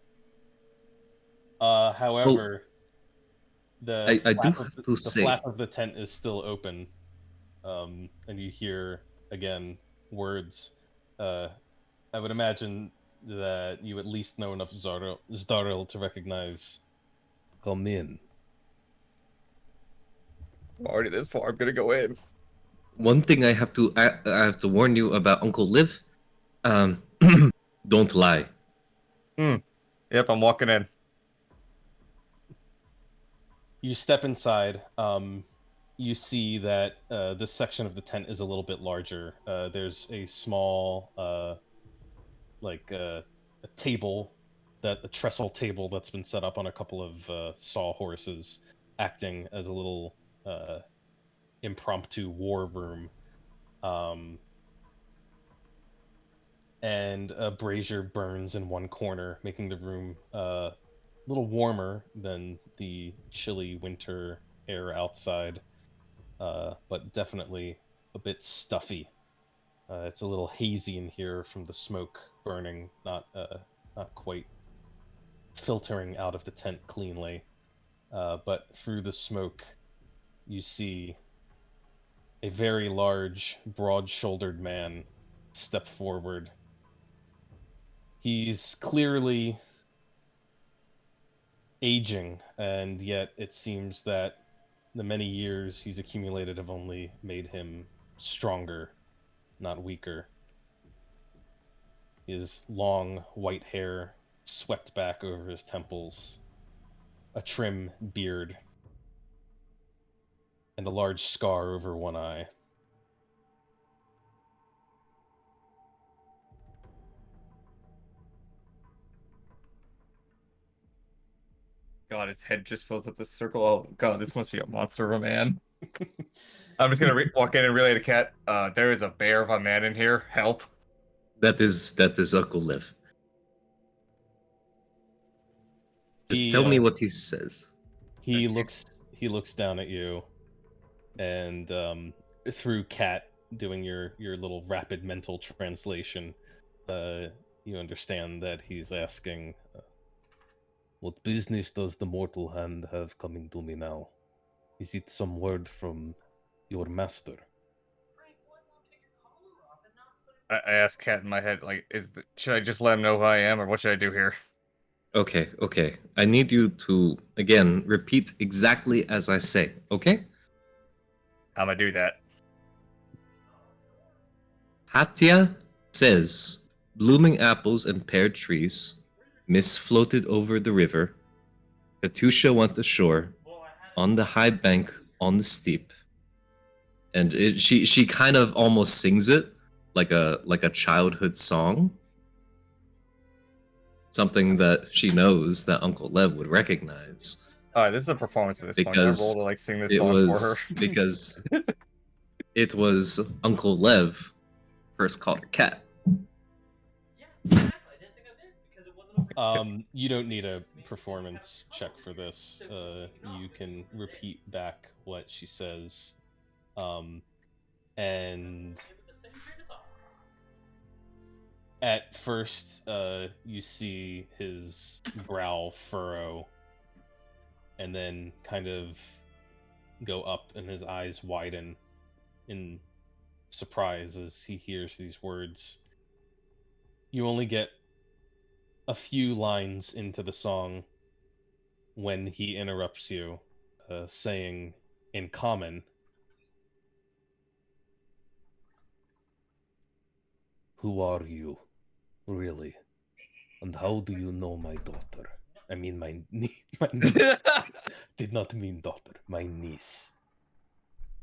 However, the I do flap of have to the say, flap of the tent is still open, and you hear again words. I would imagine that you at least know enough Zdaril to recognize. Come in. I'm already this far. I'm gonna go in. one thing I have to warn you about Uncle Liv. Don't lie. Yep, I'm walking in. You step inside. You see that this section of the tent is a little bit larger. There's a small, a table, a trestle table that's been set up on a couple of sawhorses, acting as a little impromptu war room. And a brazier burns in one corner, making the room a little warmer than the chilly winter air outside, but definitely a bit stuffy. It's a little hazy in here from the smoke burning, not quite filtering out of the tent cleanly. But through the smoke, you see a very large, broad-shouldered man step forward. He's clearly aging, and yet it seems that the many years he's accumulated have only made him stronger, not weaker. His long white hair swept back over his temples, a trim beard, and a large scar over one eye. God, his head just fills up the circle. Oh God, this must be a monster of a man. I'm just gonna walk in and relay to Kat. There is a bear of a man in here. Help! That is Uncle Liv. Just tell me what he says. He looks down at you, and through Kat doing your little rapid mental translation, you understand that he's asking, "What business does the mortal hand have coming to me now? Is it some word from your master?" I asked Kat in my head, like, should I just let him know who I am, or what should I do here? Okay. I need you to, again, repeat exactly as I say, okay? I'm gonna do that. Hatya says, blooming apples and pear trees, mist floated over the river, Katusha went ashore, on the high bank, on the steep. And she kind of almost sings it like a childhood song. Something that she knows that Uncle Lev would recognize. This is a performance at this point. I Because roll to like sing this it song for was her. because it was Uncle Lev first called her Cat. You don't need a performance check for this. You can repeat back what she says. And at first, you see his brow furrow and then kind of go up and his eyes widen in surprise as he hears these words. You only get a few lines into the song when he interrupts you, saying in common, Who are you, really? And how do you know my daughter? I mean, my niece. Did not mean daughter. My niece.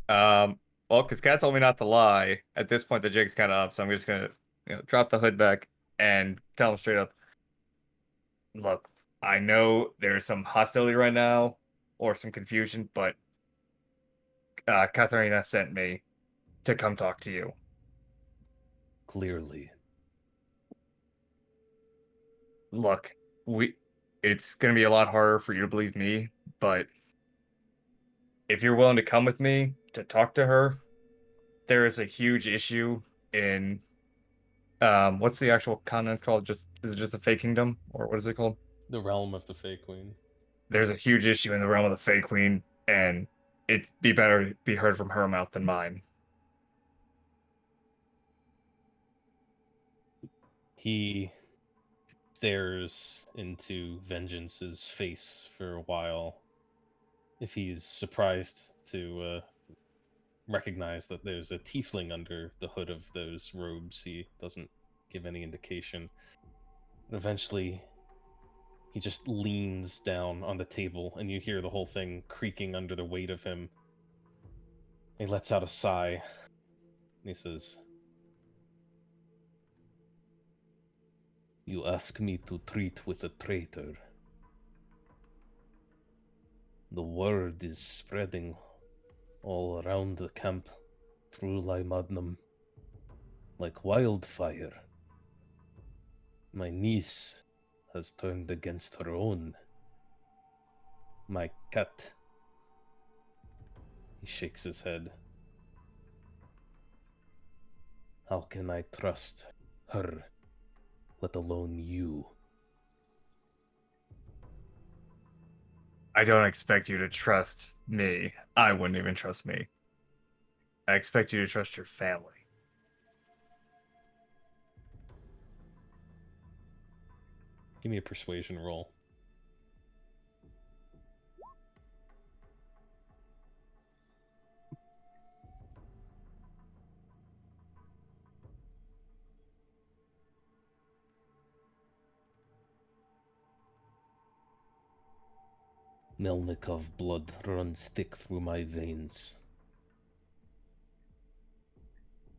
Well, because Kat told me not to lie. At this point, the jig's kind of up, so I'm just gonna, drop the hood back and tell him straight up. Look, I know there's some hostility right now, or some confusion, but Katharina sent me to come talk to you. Clearly. Look, it's gonna be a lot harder for you to believe me, but if you're willing to come with me to talk to her, there is a huge issue in what's the actual continent called? Is it just a fake kingdom, or what is it called? The realm of the Fey Queen. There's a huge issue in the realm of the Fey Queen, and it'd be better to be heard from her mouth than mine. He stares into Vengeance's face for a while. If he's surprised to recognize that there's a tiefling under the hood of those robes, he doesn't give any indication. But eventually, he just leans down on the table, and you hear the whole thing creaking under the weight of him. He lets out a sigh, and he says, "You ask me to treat with a traitor. The word is spreading all around the camp through Lymadnum like wildfire. My niece has turned against her own. My cat." He shakes his head. "How can I trust her, let alone you?" I don't expect you to trust me. I wouldn't even trust me. I expect you to trust your family. Give me a persuasion roll. Melnikov blood runs thick through my veins.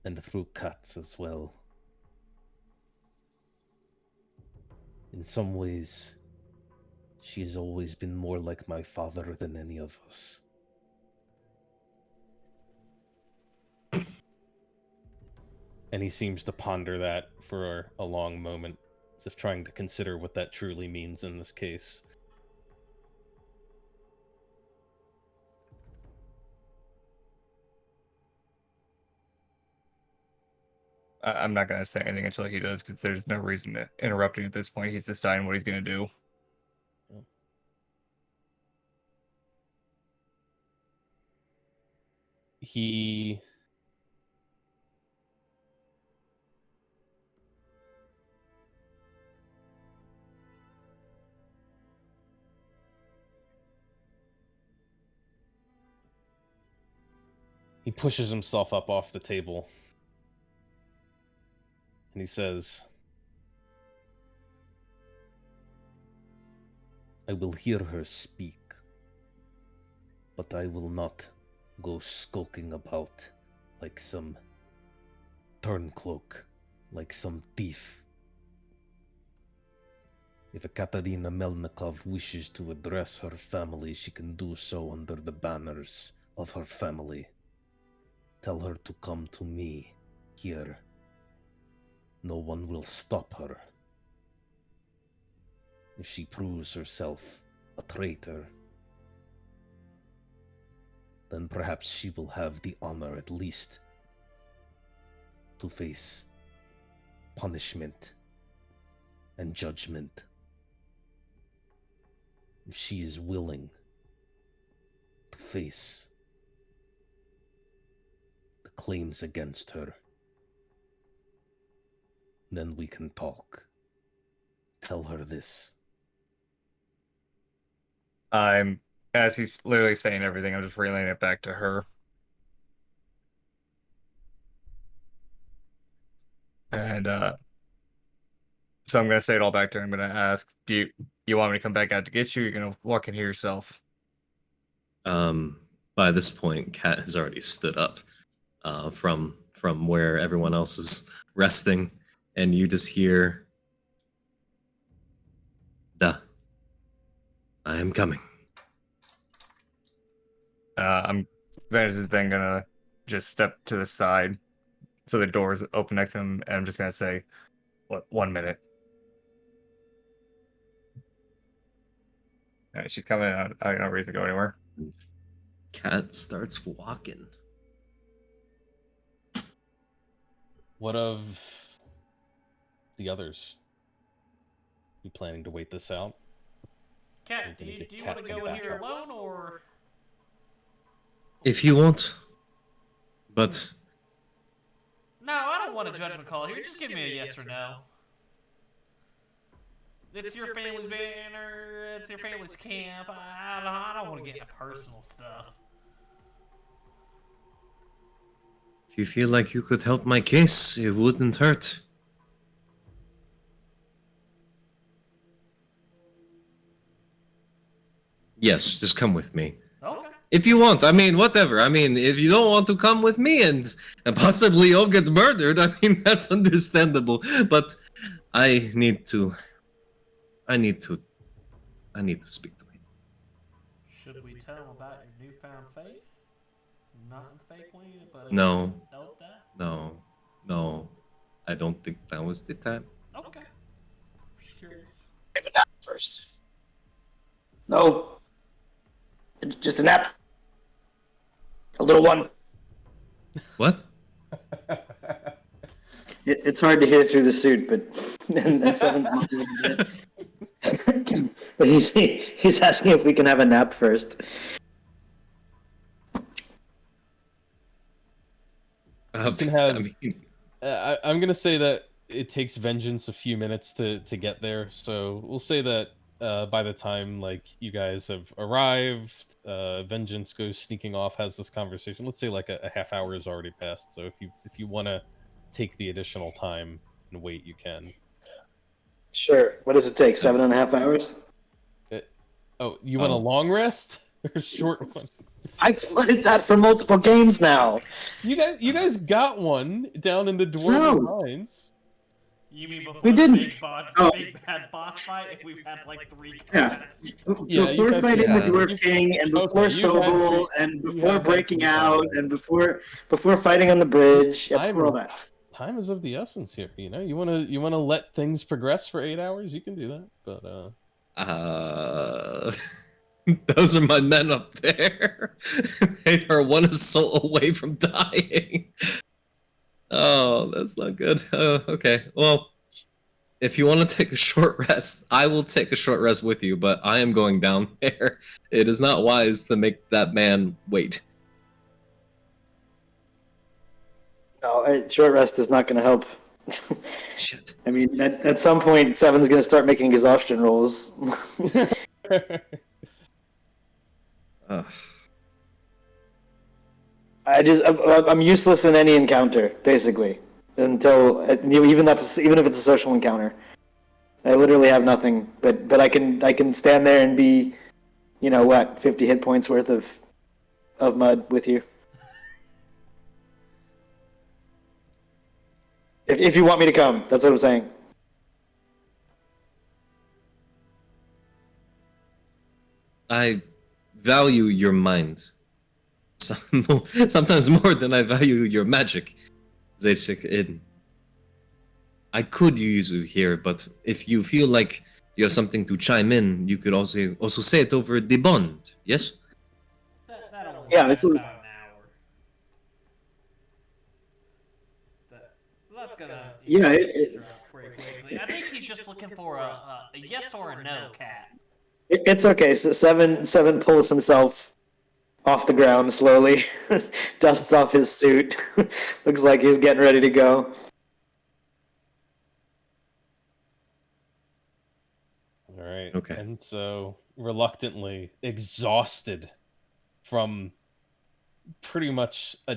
And through Kat's as well. In some ways, she has always been more like my father than any of us. And he seems to ponder that for a long moment, as if trying to consider what that truly means in this case. I'm not gonna say anything until he does, because there's no reason to interrupting at this point. He's deciding what he's gonna do. He pushes himself up off the table. And he says, "I will hear her speak, but I will not go skulking about like some turncloak, like some thief. If Ekaterina Melnikov wishes to address her family, she can do so under the banners of her family. Tell her to come to me, here. No one will stop her. If she proves herself a traitor, then perhaps she will have the honor at least to face punishment and judgment. If she is willing to face the claims against her, then we can talk. Tell her this." As he's literally saying everything, I'm just relaying it back to her. And so I'm gonna say it all back to her. I'm gonna ask, do you want me to come back out to get you? You're gonna walk in here yourself. By this point, Kat has already stood up from where everyone else is resting, and you just hear, "Duh, I am coming." I'm Venice is then gonna just step to the side, so the door's open next to him, and I'm just gonna say, "What? 1 minute." All right, she's coming. I don't reason to go anywhere. Kat starts walking. What of the others? You planning to wait this out? Cat, do you want to go in here alone, or? If you want, but No, I don't want a judgment call here. Just give me a yes or no. It's your family's banner. It's your family's camp. I don't want to get into personal stuff. if you feel like you could help my case, it wouldn't hurt. Yes, just come with me. Okay. If you want, I mean, whatever. I mean, if you don't want to come with me and possibly you'll get murdered, I mean, that's understandable. But I need to speak to him. Should we tell him about your newfound faith? Not in fake queen, but No. Note that. No. I don't think that was the time. Okay. Just curious. Take a nap first. No. It's just a nap. A little one. What? It's hard to hear through the suit, but and Seven's mumbling a bit. But he's asking if we can have a nap first. can have- I mean, I'm gonna say that it takes Vengeance a few minutes to get there, so we'll say that by the time like you guys have arrived, Vengeance goes sneaking off, has this conversation. Let's say like a half hour has already passed. So if you want to take the additional time and wait, you can. Sure. What does it take? 7.5 hours? Oh, you want a long rest or a short one? I've played that for multiple games now. You guys got one down in the Dwarven No. Mines. You mean before We the didn't. big bad boss fight, and we've had like 3 Yeah. combats? Yeah, Before fighting yeah. the Dwarf King, and before Okay, you've had Sobel, three- and you before have had breaking three out, combats. and before fighting on the bridge, and before all that. Time is of the essence here. You know, you wanna let things progress for 8 hours. You can do that, but those are my men up there. They are one assault away from dying. Oh, that's not good. Okay, well, if you want to take a short rest, I will take a short rest with you, but I am going down there. It is not wise to make that man wait. No, short rest is not going to help. Shit. I mean, at some point, Seven's going to start making exhaustion rolls. Ugh. I'm useless in any encounter, basically, until even if it's a social encounter. I literally have nothing, but I can stand there and be, 50 hit points worth of mud with you. If you want me to come, that's what I'm saying. I value your mind. Sometimes more than I value your magic. I could use you here, but if you feel like you have something to chime in, you could also say it over the bond. Yes? That'll Yeah, last this is- about an hour. So that's gonna Yeah, it- drop pretty quickly. I think he's just looking for a yes or a no, Cat. It's okay. So Seven pulls himself off the ground slowly, dusts off his suit. Looks like he's getting ready to go. all right. Okay. And so reluctantly, exhausted from pretty much a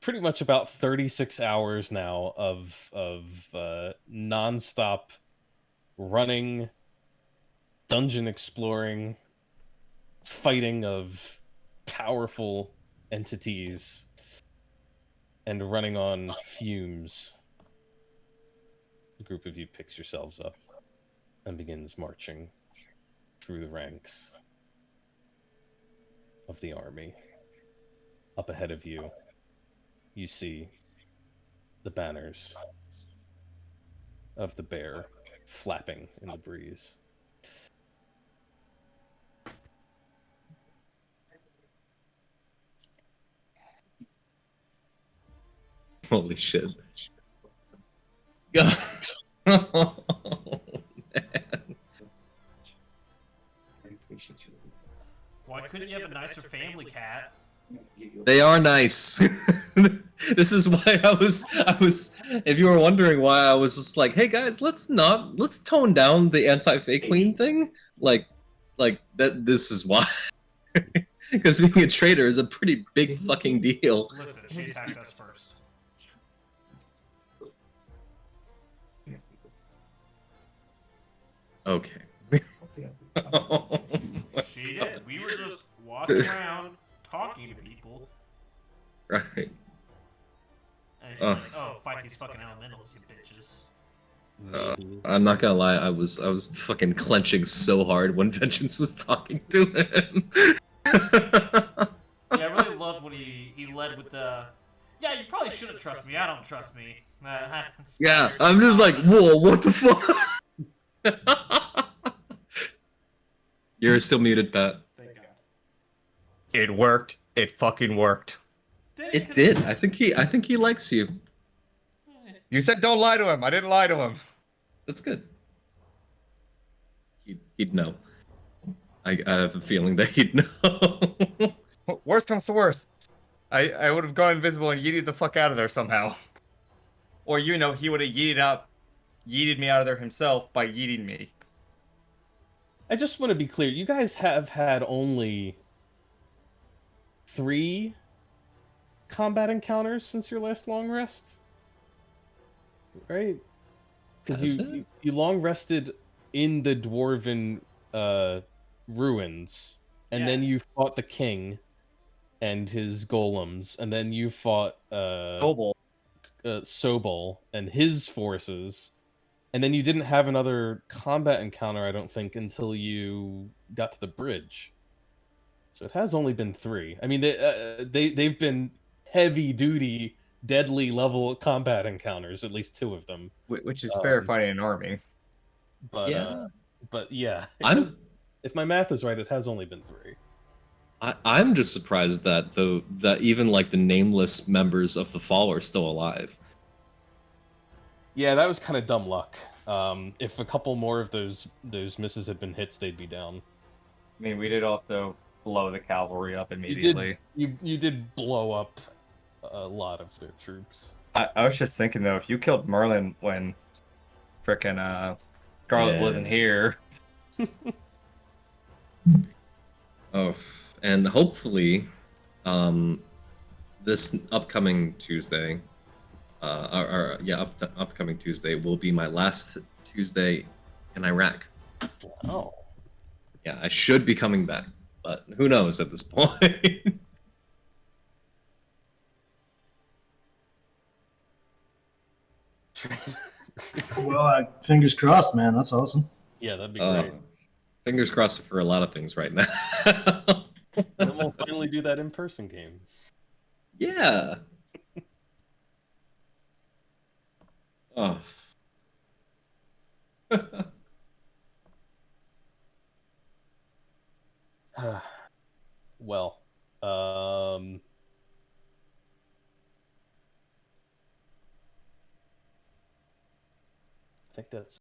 pretty much about 36 hours now of nonstop running, dungeon exploring, fighting of powerful entities, and running on fumes. A group of you picks yourselves up and begins marching through the ranks of the army. Up ahead of you, you see the banners of the bear flapping in the breeze. Holy shit. Oh, man. Why couldn't you have a nicer family, Cat? They are nice. This is why I was if you were wondering why I was just like, hey guys, let's tone down the anti-fake queen thing. Like that this is why. Because being a traitor is a pretty big fucking deal. Listen, she attacked us first. Okay. She did. We were just walking around, talking to people, Right. and she's like, "Oh, fight these fucking elementals, you bitches." I'm not gonna lie, I was fucking clenching so hard when Vengeance was talking to him. Yeah, I really loved when he led with the, "Yeah, you probably shouldn't trust me. I don't trust me." Yeah, I'm just like, whoa, what the fuck? You're still muted, Pat. Thank God. It worked. It fucking worked. It did. I think he likes you. You said don't lie to him. I didn't lie to him. That's good. He'd know. I have a feeling that he'd know. Worst comes to worst. I would have gone invisible and yeeted the fuck out of there somehow. Or, you know, he would have yeeted me out of there himself by yeeting me. I just want to be clear. You guys have had only 3 combat encounters since your last long rest, right? Because you long rested in the dwarven ruins, and then you fought the king and his golems, and then you fought Sobol and his forces, and then you didn't have another combat encounter, I don't think, until you got to the bridge. So it has only been 3. I mean, they've been heavy duty, deadly level combat encounters, at least 2 of them. Which is fair fighting an army. But yeah, if my math is right, it has only been 3. I'm just surprised that that even like the nameless members of the Fall are still alive. Yeah, that was kind of dumb luck. If a couple more of those misses had been hits, they'd be down. I mean, we did also blow the cavalry up immediately. You did blow up a lot of their troops. I was just thinking though, if you killed Merlin when frickin' Scarlet wasn't here. Oh, and hopefully, this upcoming Tuesday, upcoming Tuesday will be my last Tuesday in Iraq. Oh. Yeah, I should be coming back, but who knows at this point. Well, fingers crossed, man. That's awesome. Yeah, that'd be great. Fingers crossed for a lot of things right now. Then we'll finally do that in-person game. Yeah. Oh. Well, I think that's